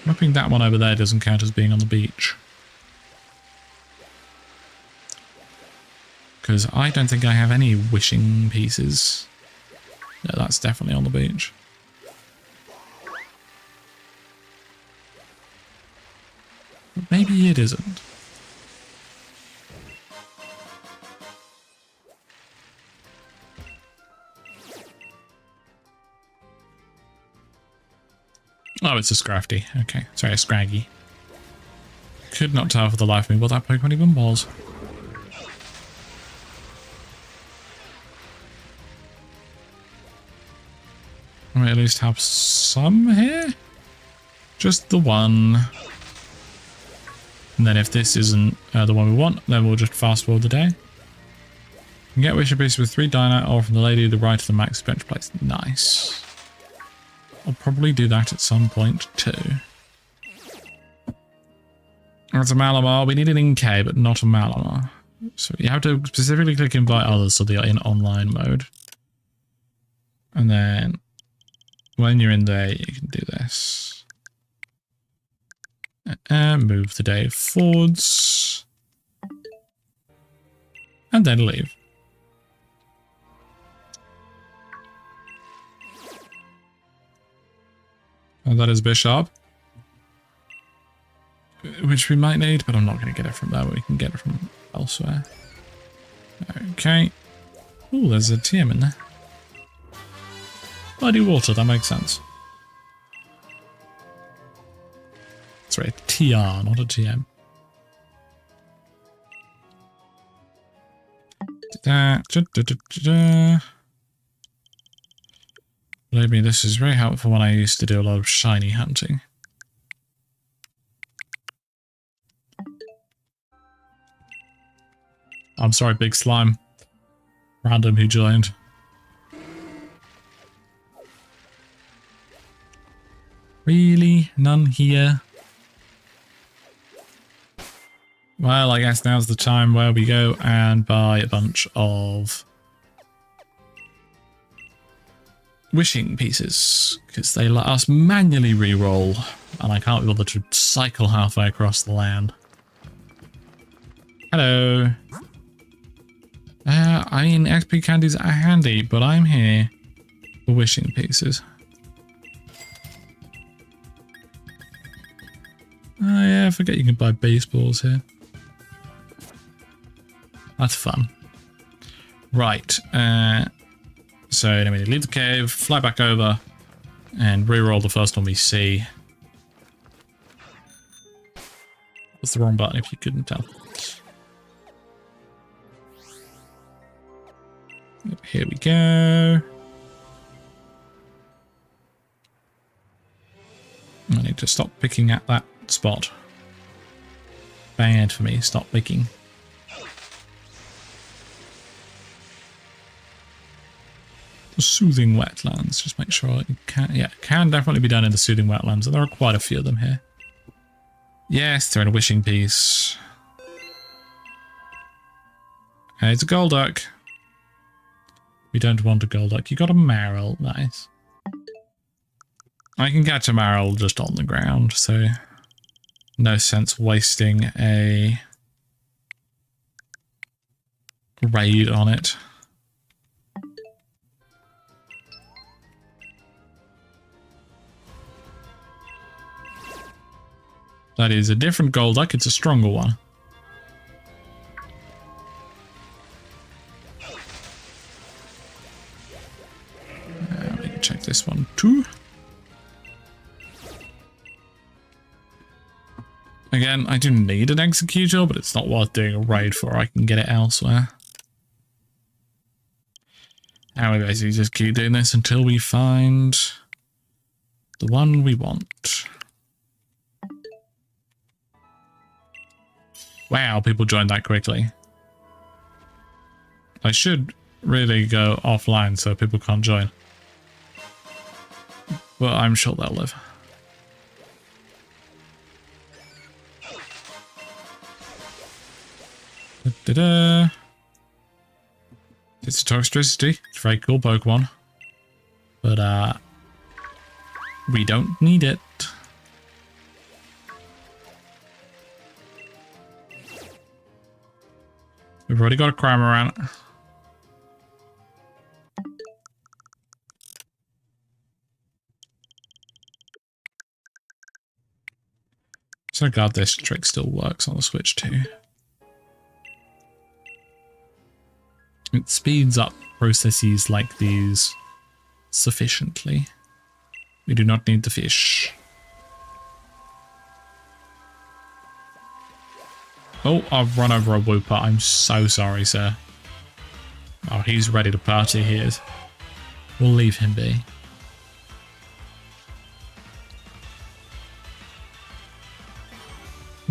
I'm hoping that one over there doesn't count as being on the beach, because I don't think I have any wishing pieces. No, that's definitely on the beach. But maybe it isn't. Oh, it's a Scrafty. Okay, sorry, a Scraggy. Could not tell for the life of me what that Pokemon even was. We at least have some here? Just the one. And then if this isn't the one we want, then we'll just fast forward the day. You get wishing piece with 3 diner or from the lady to the right of the max bench place. Nice. I'll probably do that at some point too. That's a Malamar. We need an Inkay, but not a Malamar. So you have to specifically click invite others so they are in online mode. And then when you're in there, you can do this. And move the day forwards. And then leave. And that is Bishop. Which we might need, but I'm not going to get it from there. We can get it from elsewhere. Okay. Ooh, there's a TM in there. Muddy water, that makes sense. Sorry, a TR, not a TM. Believe me, this is very helpful when I used to do a lot of shiny hunting. I'm sorry, Big Slime. Random who joined. Really? None here? Well, I guess now's the time where we go and buy a bunch of wishing pieces, because they let us manually re-roll, and I can't be bothered to cycle halfway across the land. Hello. I mean, XP candies are handy, but I'm here for wishing pieces. Oh yeah, I forget you can buy baseballs here. That's fun. Right, so anyway, leave the cave, fly back over, and reroll the first one we see. What's the wrong button if you couldn't tell? Here we go. I need to stop picking at that spot. Bad for me, stop picking. The soothing wetlands, just make sure it can, yeah, can definitely be done in the soothing wetlands, and there are quite a few of them here. Yes, throw in a wishing piece. Okay, it's a Golduck. We don't want a Golduck. You got a Marill, nice. I can catch a Marill just on the ground, so no sense wasting a raid on it. That is a different Golduck, it's a stronger one. We can check this one too. Again, I do need an Executor, but it's not worth doing a raid for. I can get it elsewhere. And we basically just keep doing this until we find the one we want. Wow, people joined that quickly. I should really go offline so people can't join. But I'm sure they'll live. Da-da-da. It's a Toxtricity. It's a very cool Pokemon. But, we don't need it. We've already got a Cramorant. So glad this trick still works on the Switch too. It speeds up processes like these sufficiently. We do not need the fish. Oh, I've run over a Wooper. I'm so sorry, sir. Oh, he's ready to party. He is. We'll leave him be.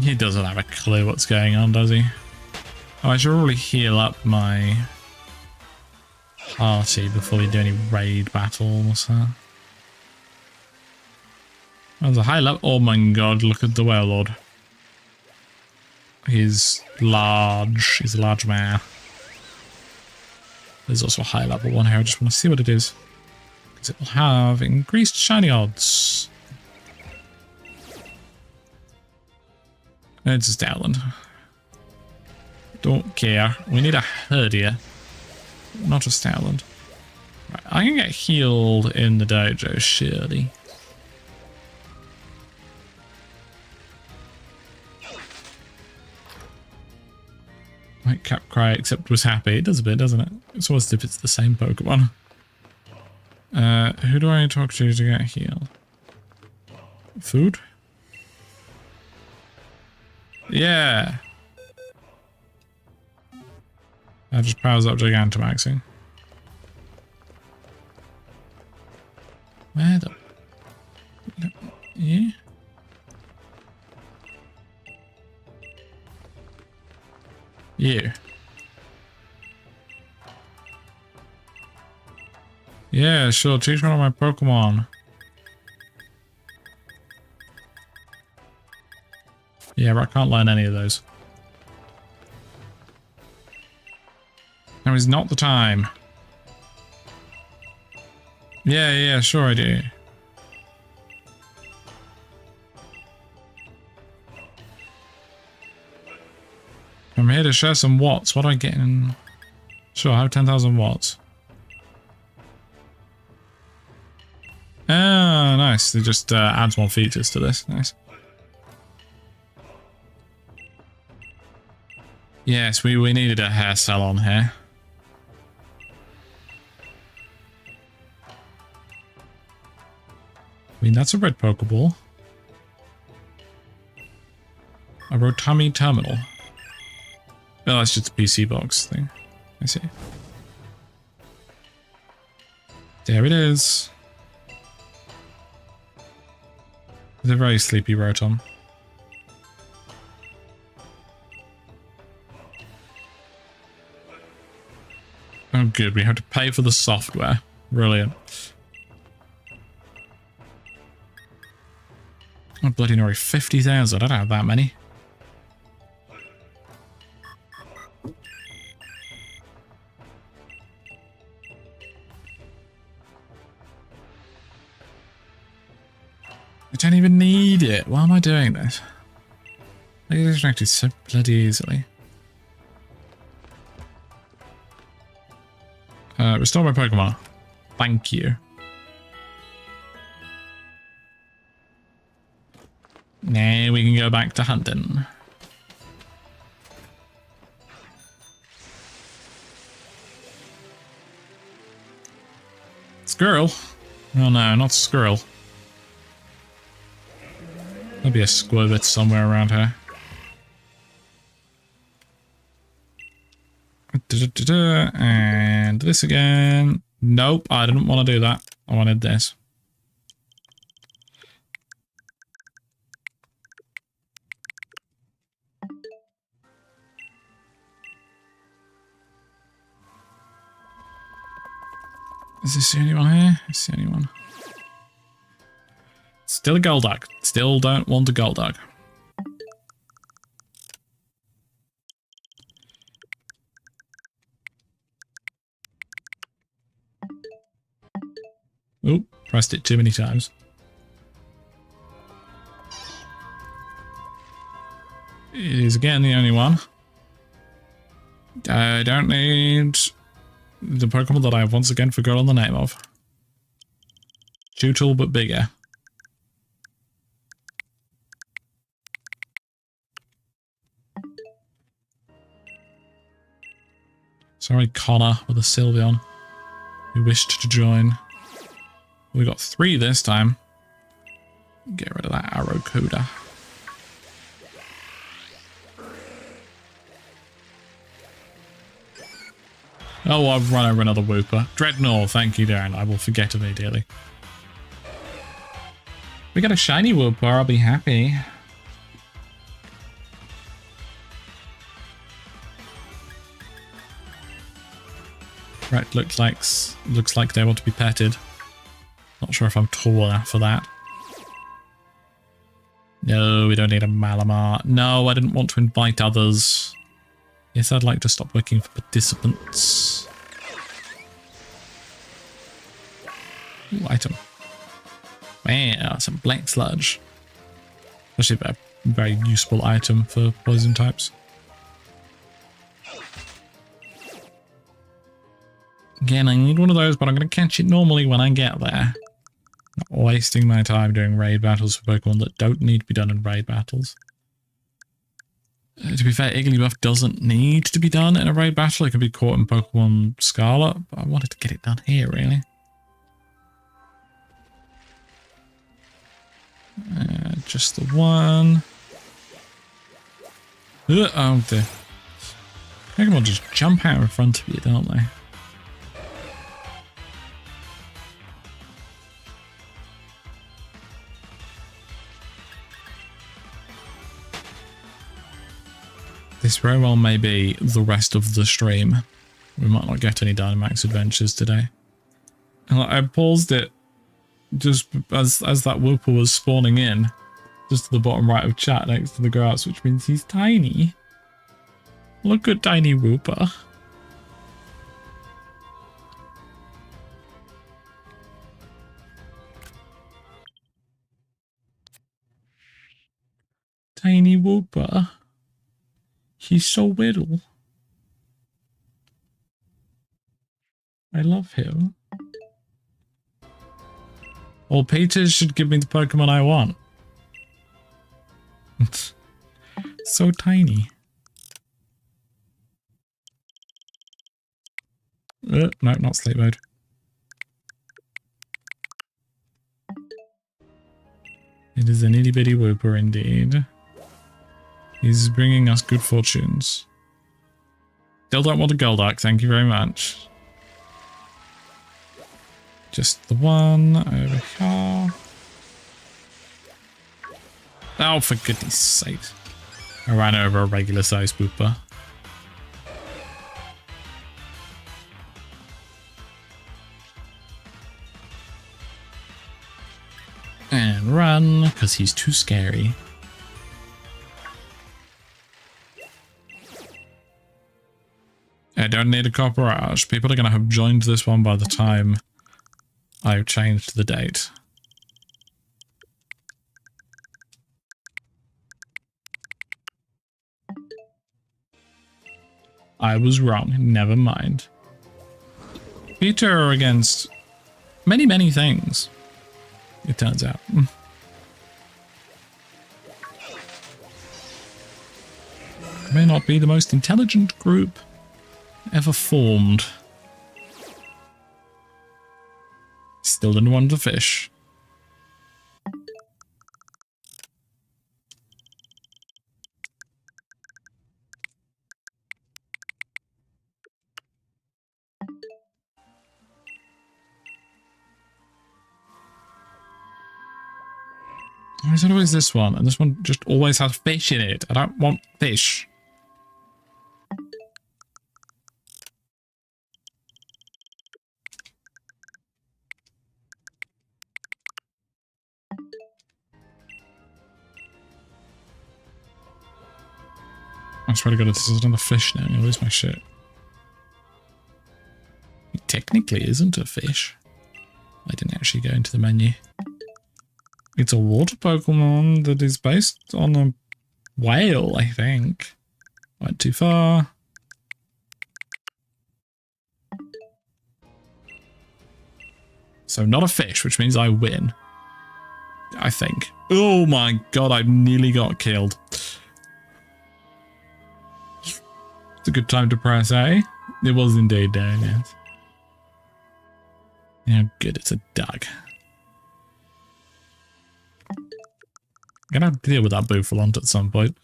He doesn't have a clue what's going on, does he? Oh, I should probably heal up my party before we do any raid battles. Huh? Oh, there's a high level. Oh my god, look at the Warlord. He's large. He's a large man. There's also a high level one here. I just want to see what it is. Because it will have increased shiny odds. It's just Dowland. Don't care. We need a Herdia. Not a Stowland. Right, I can get healed in the dojo, surely. Whitecap Cry, except was happy. It does a bit, doesn't it? It's almost as if it's the same Pokemon. Who do I talk to get healed? Food? Yeah. That just powers up Gigantamaxing. Where the... Yeah? You. Yeah, sure. Teach one of my Pokemon. Yeah, but I can't learn any of those. Now is not the time. Yeah, sure I do. I'm here to share some watts. What do I get in? Sure, I have 10,000 watts. Oh, nice. It just adds more features to this. Nice. Yes, we needed a hair salon here. I mean, that's a red Pokeball. A Rotami Terminal. Oh, that's just a PC box thing. I see. There it is. It's a very sleepy Rotom. Oh good, we have to pay for the software. Brilliant. Oh bloody Nori, 50,000. I don't have that many. I don't even need it. Why am I doing this? I get distracted so bloody easily. Restore my Pokemon. Thank you. Now we can go back to hunting. Squirrel? Oh no, not squirrel. There'll be a Squirtle somewhere around here. And this again. Nope, I didn't want to do that. I wanted this. Is this the only one here? It's the only one. Still a Golduck. Still don't want a Golduck. Oop, pressed it too many times. It is again the only one. I don't need the Pokemon that I have once again forgotten the name of. Tootle but bigger. Sorry, Connor with a Sylveon who wished to join. We got 3 this time. Get rid of that Arrokuda. Oh, I've run over another Wooper. Dreadnought, thank you, Darren. I will forget immediately. We got a shiny Wooper, I'll be happy. Right, looks like they want to be petted. Not sure if I'm tall enough for that. No, we don't need a Malamar. No, I didn't want to invite others. Yes, I'd like to stop looking for participants. Ooh, item. Wow, some black sludge. Actually, a very useful item for poison types. Again, I need one of those, but I'm going to catch it normally when I get there. Not wasting my time doing raid battles for Pokemon that don't need to be done in raid battles. To be fair, Igglybuff doesn't need to be done in a raid battle. It can be caught in Pokemon Scarlet, but I wanted to get it done here, really. Just the one. Oh dear. Pokemon just jump out in front of you, don't they? This very well may be the rest of the stream. We might not get any Dynamax adventures today. And I paused it just as that Wooper was spawning in, just to the bottom right of chat next to the grass, which means he's tiny. Look at tiny Wooper. Tiny Wooper. He's so little. I love him. Well, Peter should give me the Pokemon I want. So tiny. No, not sleep mode. It is an itty bitty Wooper indeed. He's bringing us good fortunes. Still don't want a Golduck, thank you very much. Just the one over here. Oh, for goodness sake. I ran over a regular sized Wooper. And run, because he's too scary. I don't need a Copperage. People are going to have joined this one by the time I've changed the date. I was wrong. Never mind. Peter are against many, many things, it turns out. May not be the most intelligent group ever formed. Still didn't want to fish. There's always this one, and this one just always has fish in it. I don't want fish. I swear to God, this is another fish now. Where's my shit? It technically isn't a fish. I didn't actually go into the menu. It's a water Pokemon that is based on a whale, I think. Went too far. So not a fish, which means I win. I think. Oh my God, I nearly got killed. It's a good time to press A. It was indeed down, yes. Yeah, good, it's a dog. I'm gonna have to deal with that Bouffalont at some point,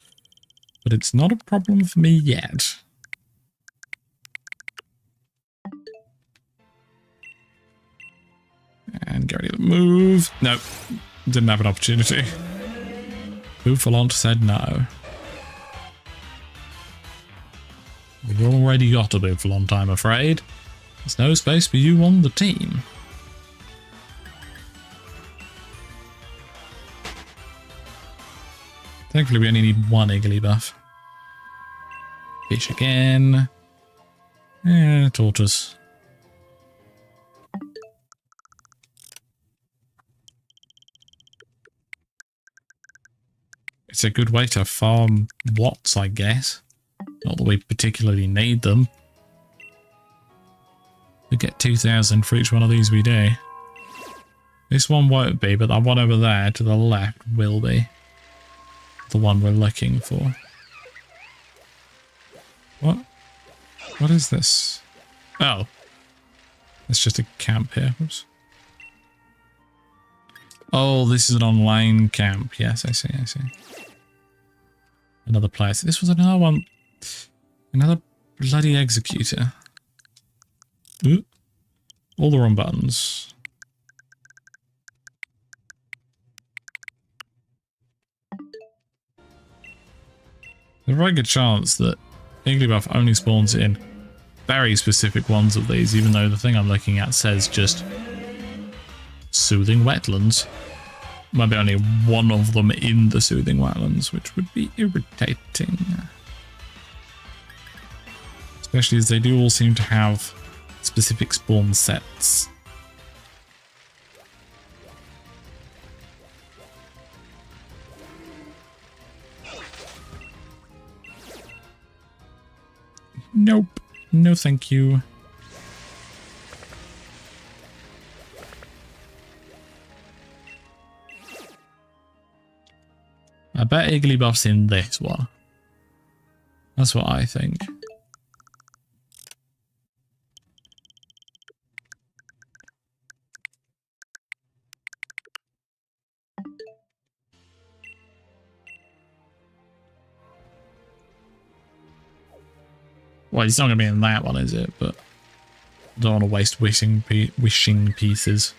but it's not a problem for me yet. And get ready to move. Nope, didn't have an opportunity. Bouffalont said no. We've already got a Bouffalont, I'm afraid. There's no space for you on the team. Thankfully, we only need one Igglybuff. Fish again. Tortoise. It's a good way to farm watts, I guess. Not that we particularly need them. We get 2,000 for each one of these we do. This one won't be, but that one over there to the left will be. The one we're looking for. What? What is this? Oh. It's just a camp here. Oops. Oh, this is an online camp. Yes, I see, I see. Another place. This was another one. Another bloody executor. Ooh. All the wrong buttons. There's a very good chance that Igglybuff only spawns in very specific ones of these, even though the thing I'm looking at says just soothing wetlands. Might be only one of them in the soothing wetlands, which would be irritating. Especially as they do all seem to have specific spawn sets. Nope. No thank you. I bet Igglybuff's in this one. That's what I think. Well, it's not going to be in that one, is it? But I don't want to waste wishing pieces.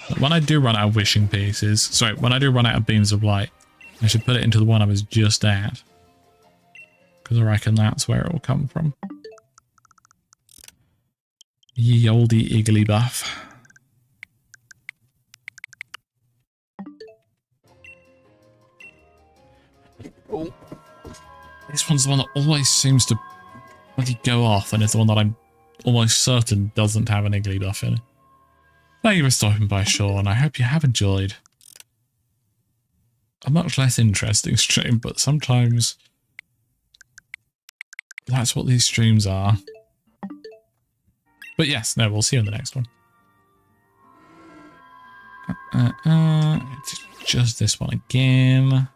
But when I do run out of wishing pieces, sorry, when I do run out of beams of light, I should put it into the one I was just at. Because I reckon that's where it will come from. Ye olde Igglybuff. Oh. This one's the one that always seems to go off, and it's the one that I'm almost certain doesn't have an Igglybuff in it. Thank you for stopping by, Sean. I hope you have enjoyed a much less interesting stream, but sometimes that's what these streams are. But yes, no, we'll see you in the next one. It's just this one again.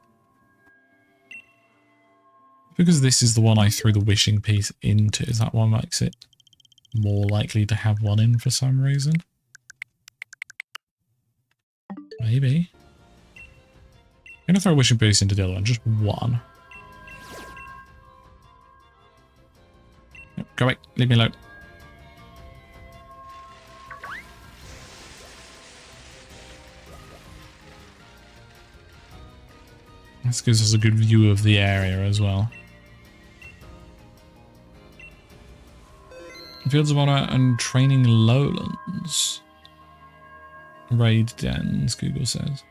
Because this is the one I threw the wishing piece into, is that one makes it more likely to have one in for some reason? Maybe. I'm going to throw a wishing piece into the other one, just one. Yep, go away, leave me alone. This gives us a good view of the area as well. Fields of Honor and Training Lowlands. Raid dens, Google says.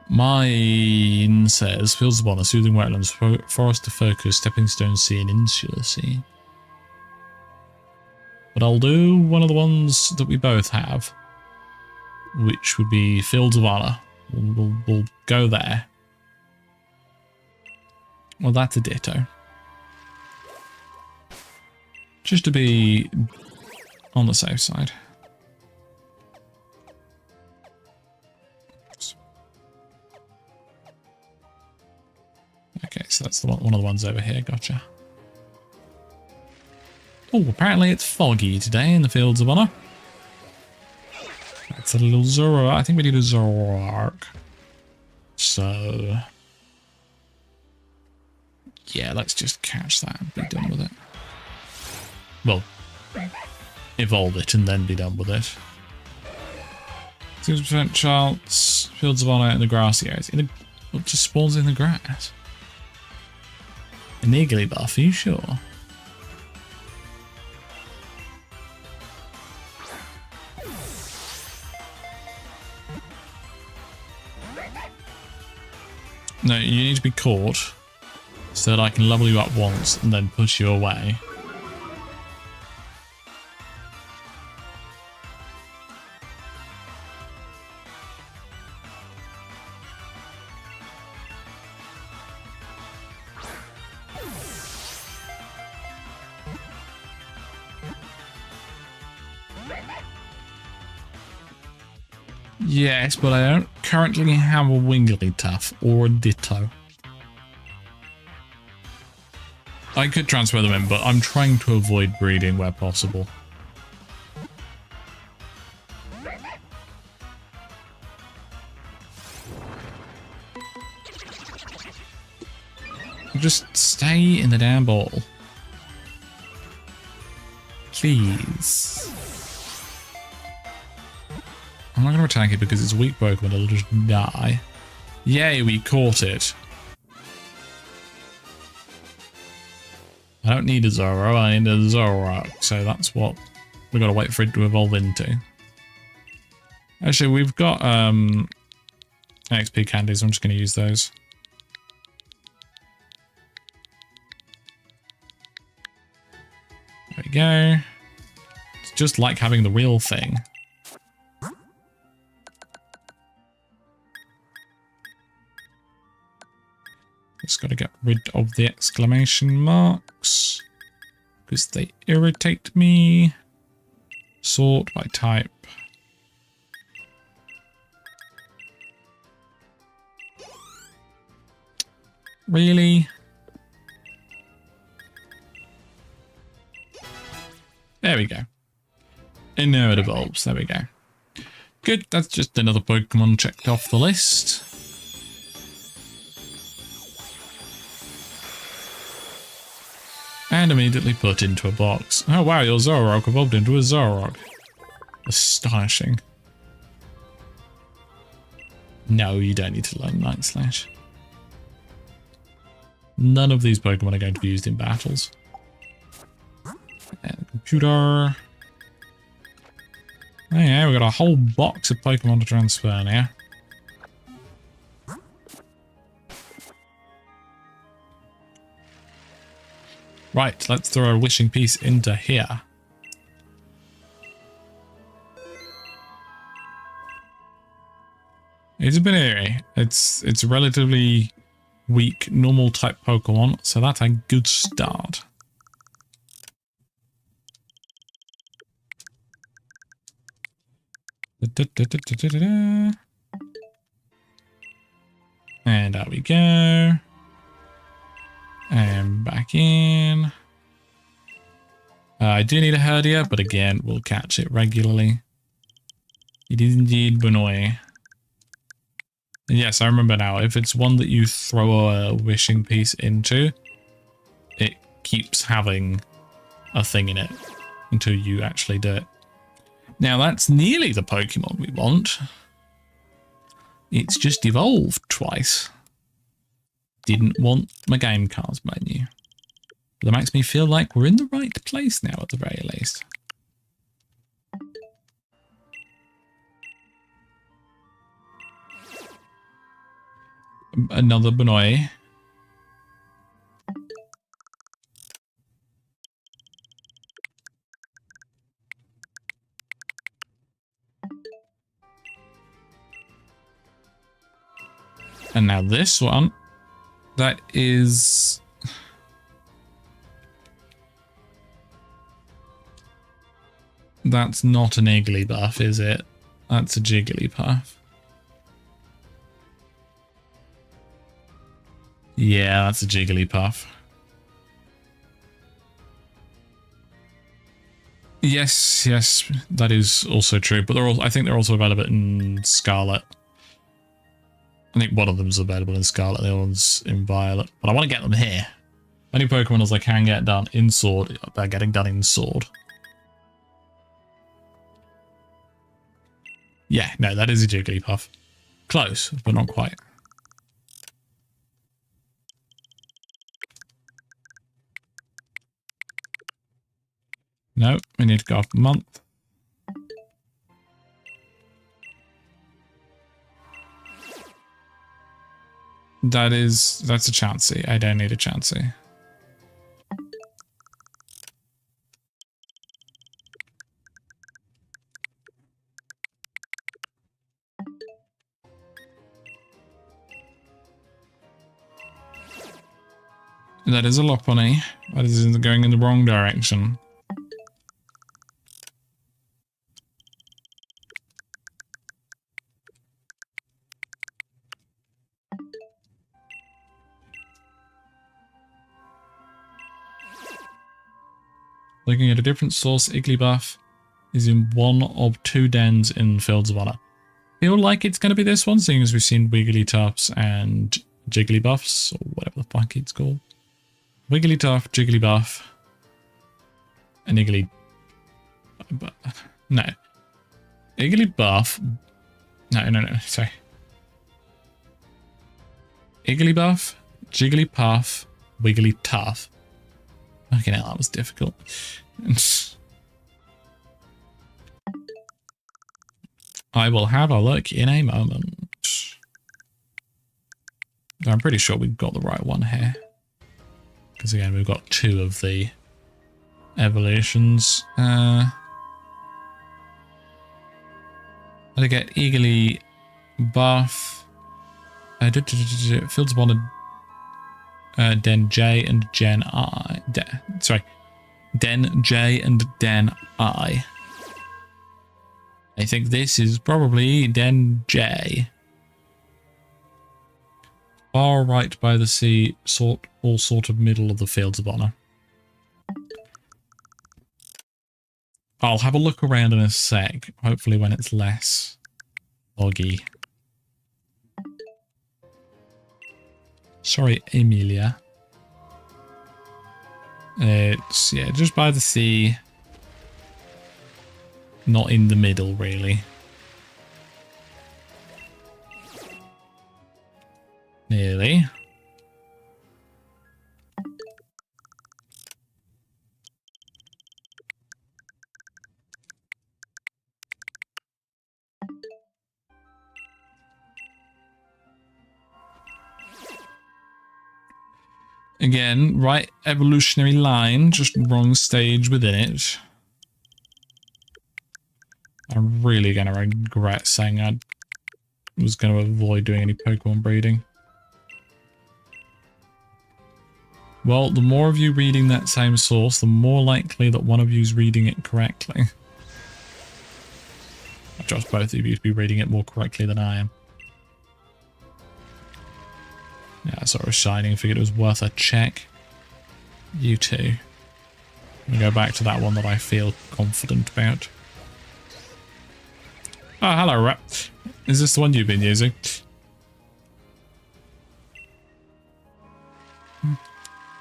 Mine says Fields of Honor, Soothing Wetlands, Forest to Focus, Stepping Stone Sea, and Insular Sea. But I'll do one of the ones that we both have, which would be Fields of Honor. We'll go there. Well, that's a ditto. Just to be on the safe side. Okay, so that's the one of the ones over here. Gotcha. Oh, apparently it's foggy today in the Fields of Honor. That's a little Zoroark. I think we need a Zoroark. So yeah, let's just catch that and be done with it. Well, evolve it and then be done with it. 6% chance, Fields of Honor in the grassy areas. It just spawns in the grass. An Igglybuff, are you sure? No, you need to be caught so that I can level you up once and then push you away. Yes, but I don't currently have a Wigglytuff or a Ditto. I could transfer them in, but I'm trying to avoid breeding where possible. Just stay in the damn ball. Please. I'm not going to attack it because it's a weak Pokemon, it'll just die. Yay, we caught it. I don't need a Zoro, I need a Zoroark, so that's what we've got to wait for it to evolve into. Actually, we've got XP candies, I'm just going to use those. There we go. It's just like having the real thing. Just got to get rid of the exclamation marks because they irritate me. Sort by type. Really? There we go. And now it evolves. There we go. Good. That's just another Pokemon checked off the list. And immediately put into a box. Oh wow, your Zoroark evolved into a Zoroark. Astonishing. No, you don't need to learn Night Slash. None of these Pokemon are going to be used in battles. And the computer. Oh yeah, we've got a whole box of Pokemon to transfer now. Right, let's throw a wishing piece into here. It's a bit eerie. It's a relatively weak, normal type Pokemon, so that's a good start. And out we go. And back in. I do need a Herdia, but again, we'll catch it regularly. It is indeed Bunoi. Yes, I remember now. If it's one that you throw a wishing piece into, it keeps having a thing in it until you actually do it. Now, that's nearly the Pokemon we want. It's just evolved twice. Didn't want my game cards menu. But that makes me feel like we're in the right place now at the very least. Another Bunoi. And now this one. That is... That's not an Igglybuff, is it? That's a Jigglypuff. Yeah, that's a Jigglypuff. Yes, yes, that is also true. But I think they're also available in Scarlet. I think one of them's available in Scarlet, the other one's in Violet. But I want to get them here. Any Pokemon as I can get done in Sword, they're getting done in Sword. Yeah, no, that is a Jigglypuff. Close, but not quite. No, we need to go up a month. That's a Chansey. I don't need a Chansey. That is a Lopunny. That is going in the wrong direction. Looking at a different source, Igglybuff is in one of 2 dens in Fields of Honor. Feel like it's going to be this one, seeing as we've seen Wigglytuffs and Jigglybuffs, or whatever the fuck it's called. Wigglytuff, Jigglybuff, and Iggly... No. Igglybuff... No, sorry. Igglybuff, Jigglypuff, Wigglytuff. Okay, now that was difficult. I will have a look in a moment. I'm pretty sure we've got the right one here. Because again, we've got 2 of the evolutions. Let me get Eagerly Buff. Fields of Honor. Den J and Gen I. Den J and Den I. I think this is probably Den J. Far right by the sea, all sort of middle of the Fields of Honor. I'll have a look around in a sec, hopefully when it's less foggy. Sorry, Emilia. It's, yeah, just by the sea. Not in the middle, really. Nearly. Again, right evolutionary line, just wrong stage within it. I'm really going to regret saying I was going to avoid doing any Pokemon breeding. Well, the more of you reading that same source, the more likely that one of you is reading it correctly. I trust both of you to be reading it more correctly than I am. Yeah, I saw it was shining, figured it was worth a check. You too. I'll go back to that one that I feel confident about. Oh, hello, Rap. Is this the one you've been using?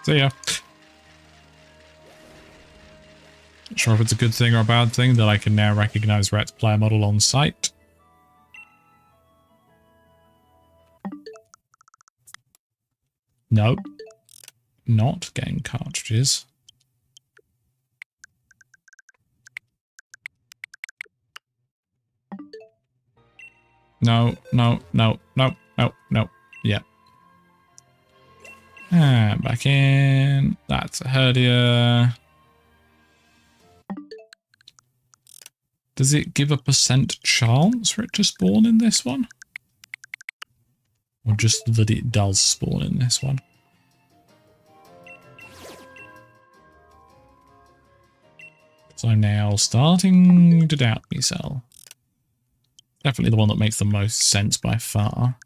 See ya. Not sure if it's a good thing or a bad thing that I can now recognize Rat's player model on sight. Nope. Not game cartridges. No. Yeah. And back in. That's a Herdia. Does it give a % chance for it to spawn in this one? Or just that it does spawn in this one? So I'm now starting to doubt myself. Definitely the one that makes the most sense by far.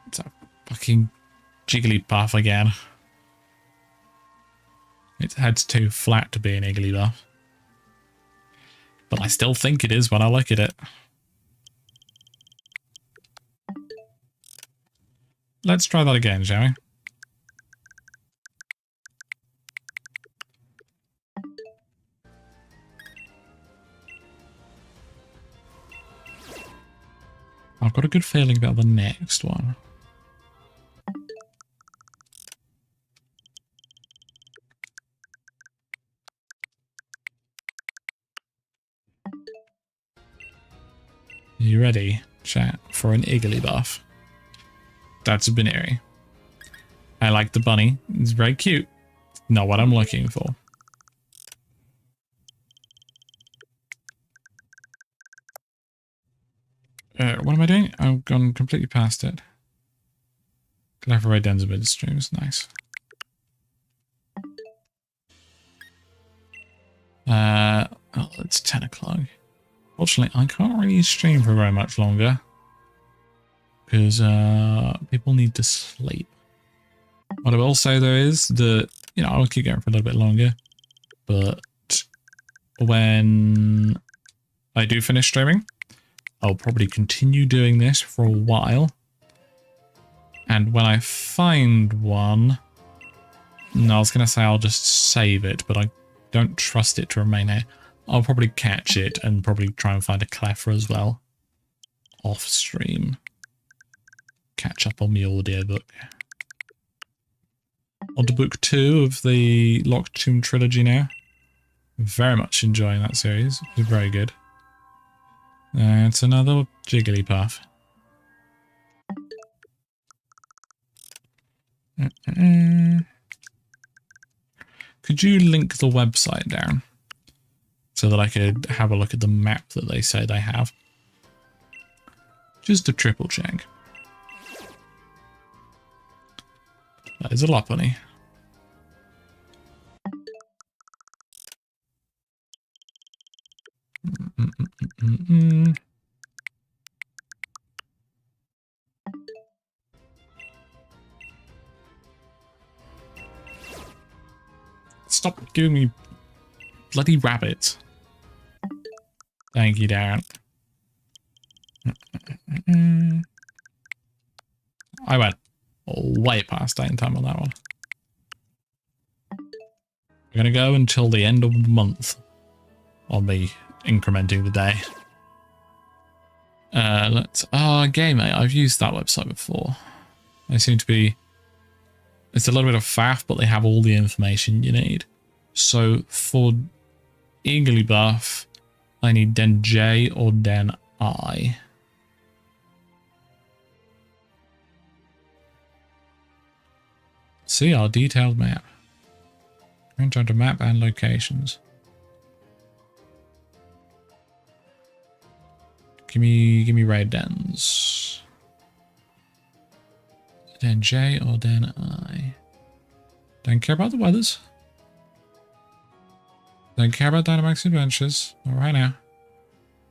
It's a fucking Jigglypuff again. Its head's too flat to be an Igglybuff. But I still think it is when I look at it. Let's try that again, shall we? I've got a good feeling about the next one. Are you ready, chat, for an Iggly buff? That's a binary. I like the bunny. It's very cute. Not what I'm looking for. What am I doing? I've gone completely past it. Collaborate Denzel streams. Nice. Oh, it's 10 o'clock. Fortunately, I can't really stream for very much longer. Because people need to sleep. What I will say though is that, you know, I'll keep going for a little bit longer. But when I do finish streaming, I'll probably continue doing this for a while. And when I find one, no, I was going to say I'll just save it, but I don't trust it to remain here. I'll probably catch it and probably try and find a cleffer as well. Off stream. Catch up on the audiobook. On to book 2 of the Locked Tomb trilogy now. Very much enjoying that series. It's very good. It's another Jigglypuff. Could you link the website down so that I could have a look at the map that they say they have? Just to triple check. That is a Lopunny. Stop giving me bloody rabbits. Thank you, Darren. I went way past date time on that one. We're going to go until the end of the month on me incrementing the day. Game mate, I've used that website before. They seem to be, it's a little bit of faff, but they have all the information you need. So for Igglybuff, I need Den J or Den I. See our detailed map. Enter to map and locations. Give me raid dens. Den J or Den I. Don't care about the weathers. Don't care about Dynamax Adventures. Not right now.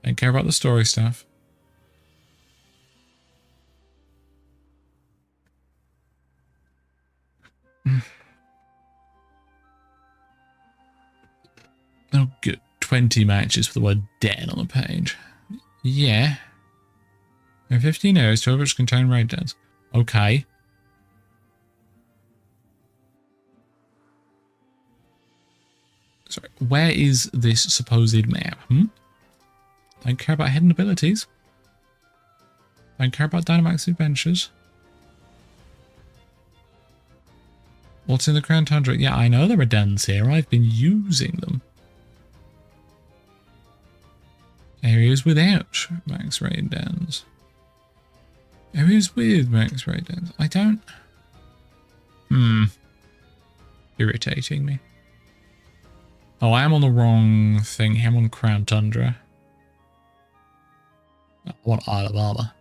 Don't care about the story stuff. Oh, good. 20 matches with the word den on the page. Yeah. There are 15 areas, 12 which contain raid dens. Okay. Sorry, where is this supposed map? Don't care about hidden abilities. Don't care about Dynamax Adventures. What's in the Crown Tundra? Yeah, I know there are dens here. I've been using them. Areas without max raid dens. Areas with max raid dens. I don't... Irritating me. Oh, I am on the wrong thing. I'm on Crown Tundra. I want Isle of Armor.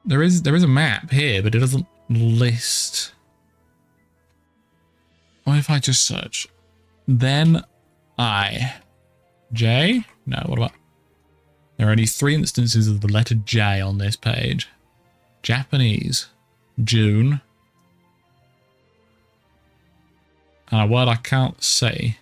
There is a map here, but it doesn't list. What if I just search? Then I. J? No, what about? There are only 3 instances of the letter J on this page. Japanese. June. And a word I can't say.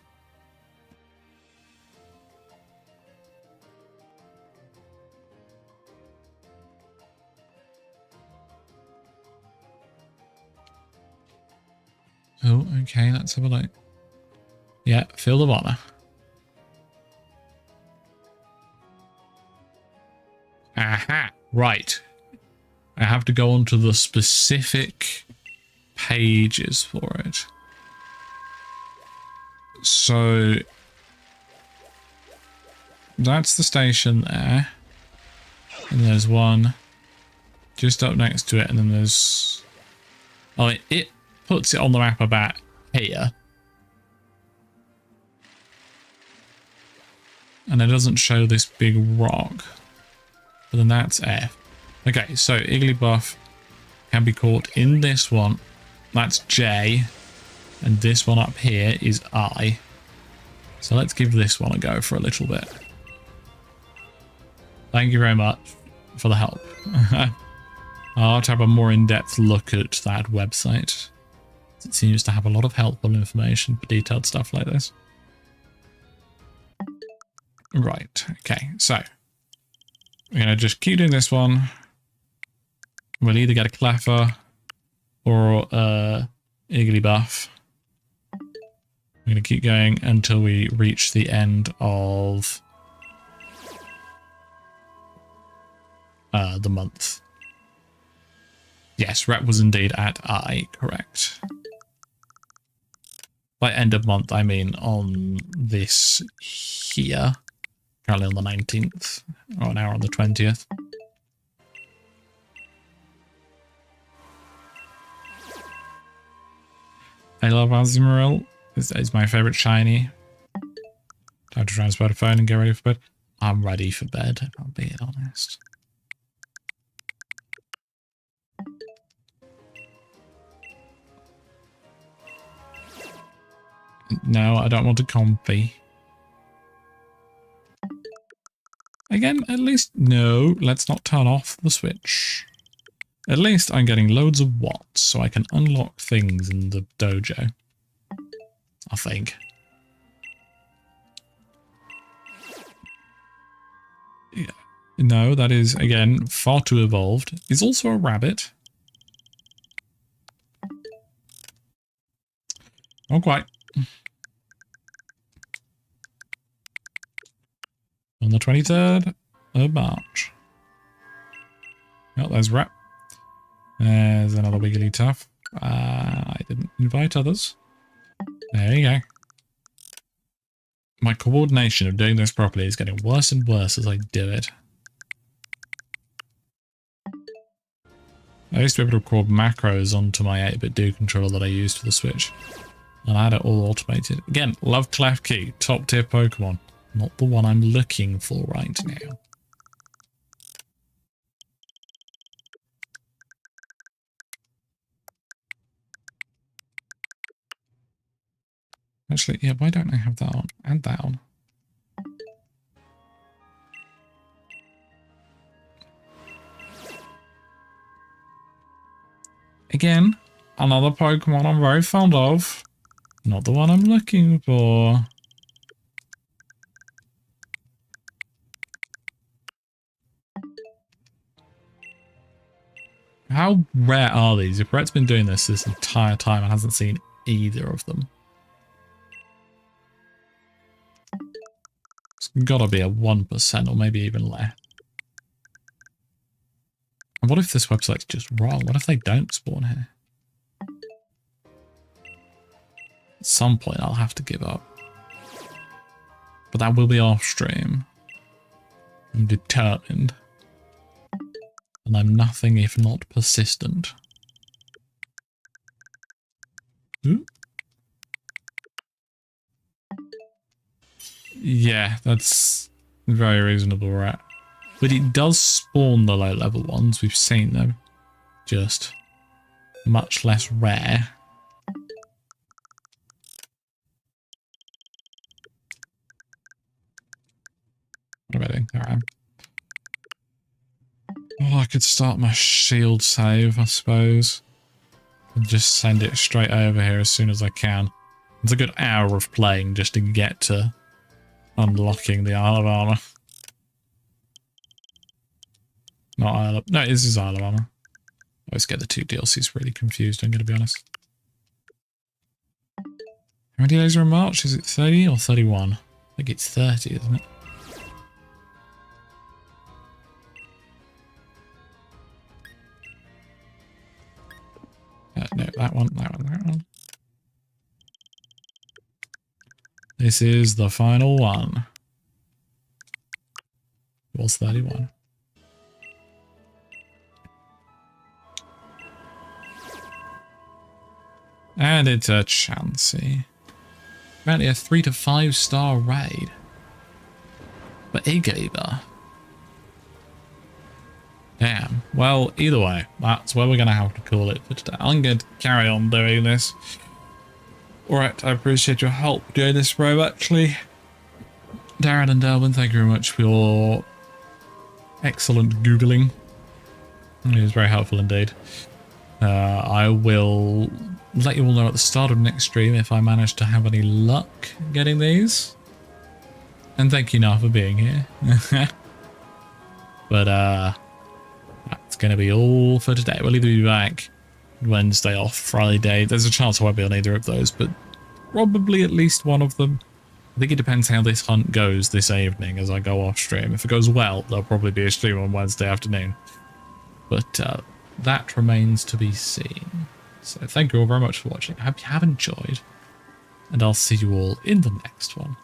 Oh, okay, let's have a look. Yeah, Field of Honor. Aha, right. I have to go onto the specific pages for it. So that's the station there. And there's one just up next to it. And then there's... Oh, it puts it on the map about here. And it doesn't show this big rock. But then that's F. Okay, so Igglybuff can be caught in this one. That's J. And this one up here is I. So let's give this one a go for a little bit. Thank you very much for the help. I'll have to have a more in-depth look at that website. It seems to have a lot of helpful information for detailed stuff like this. Right, okay, so we're going to just keep doing this one. We'll either get a Cleffa or Igglybuff. We're going to keep going until we reach the end of the month. Yes, Rep was indeed at I, correct. By end of month, I mean on this here. Currently on the 19th, or now on the 20th. I love Azumarill. It's my favourite shiny. Time to transfer the phone and get ready for bed. I'm ready for bed, if I'm being honest. No, I don't want a comfy. Again, at least... No, let's not turn off the switch. At least I'm getting loads of watts, so I can unlock things in the dojo. I think. Yeah. No, that is, again, far too evolved. Is also a rabbit. Not quite. On the 23rd of March. Oh, there's Rep. There's another Wigglytuff. I didn't invite others. There you go. My coordination of doing this properly is getting worse and worse as I do it. I used to be able to record macros onto my 8-bit do controller that I used for the Switch. And I had it all automated. Again, love Klefki, top tier Pokemon. Not the one I'm looking for right now. Actually, yeah, why don't I have that on? Add that on. Again, another Pokemon I'm very fond of. Not the one I'm looking for. How rare are these? If Brett's been doing this entire time and hasn't seen either of them. It's gotta be a 1% or maybe even less. And what if this website's just wrong? What if they don't spawn here? At some point I'll have to give up. But that will be off stream. I'm determined. And I'm nothing if not persistent. Ooh. Yeah, that's very reasonable, right? But it does spawn the low level ones, we've seen them. Just much less rare. What am I doing? There I am. Oh, I could start my shield save, I suppose. And just send it straight over here as soon as I can. It's a good hour of playing just to get to unlocking the Isle of Armor. Not Isle of... No, this is Isle of Armor. I always get the two DLCs really confused, I'm going to be honest. How many days are in March? Is it 30 or 31? I think it's 30, isn't it? No, that one. This is the final one. It was 31. And it's a Chansey. Apparently a 3 to 5 star raid. But Igaber. Damn. Well, either way, that's where we're going to have to call it for today. I'm going to carry on doing this. Alright, I appreciate your help doing this, bro, actually. Darren and Delvin, thank you very much for your excellent Googling. It was very helpful indeed. I will let you all know at the start of next stream if I manage to have any luck getting these. And thank you now for being here. But that's going to be all for today. We'll either be back Wednesday or Friday. There's a chance I won't be on either of those, but probably at least one of them. I think it depends how this hunt goes this evening as I go off stream. If it goes well, there'll probably be a stream on Wednesday afternoon. But that remains to be seen. So thank you all very much for watching. I hope you have enjoyed. And I'll see you all in the next one.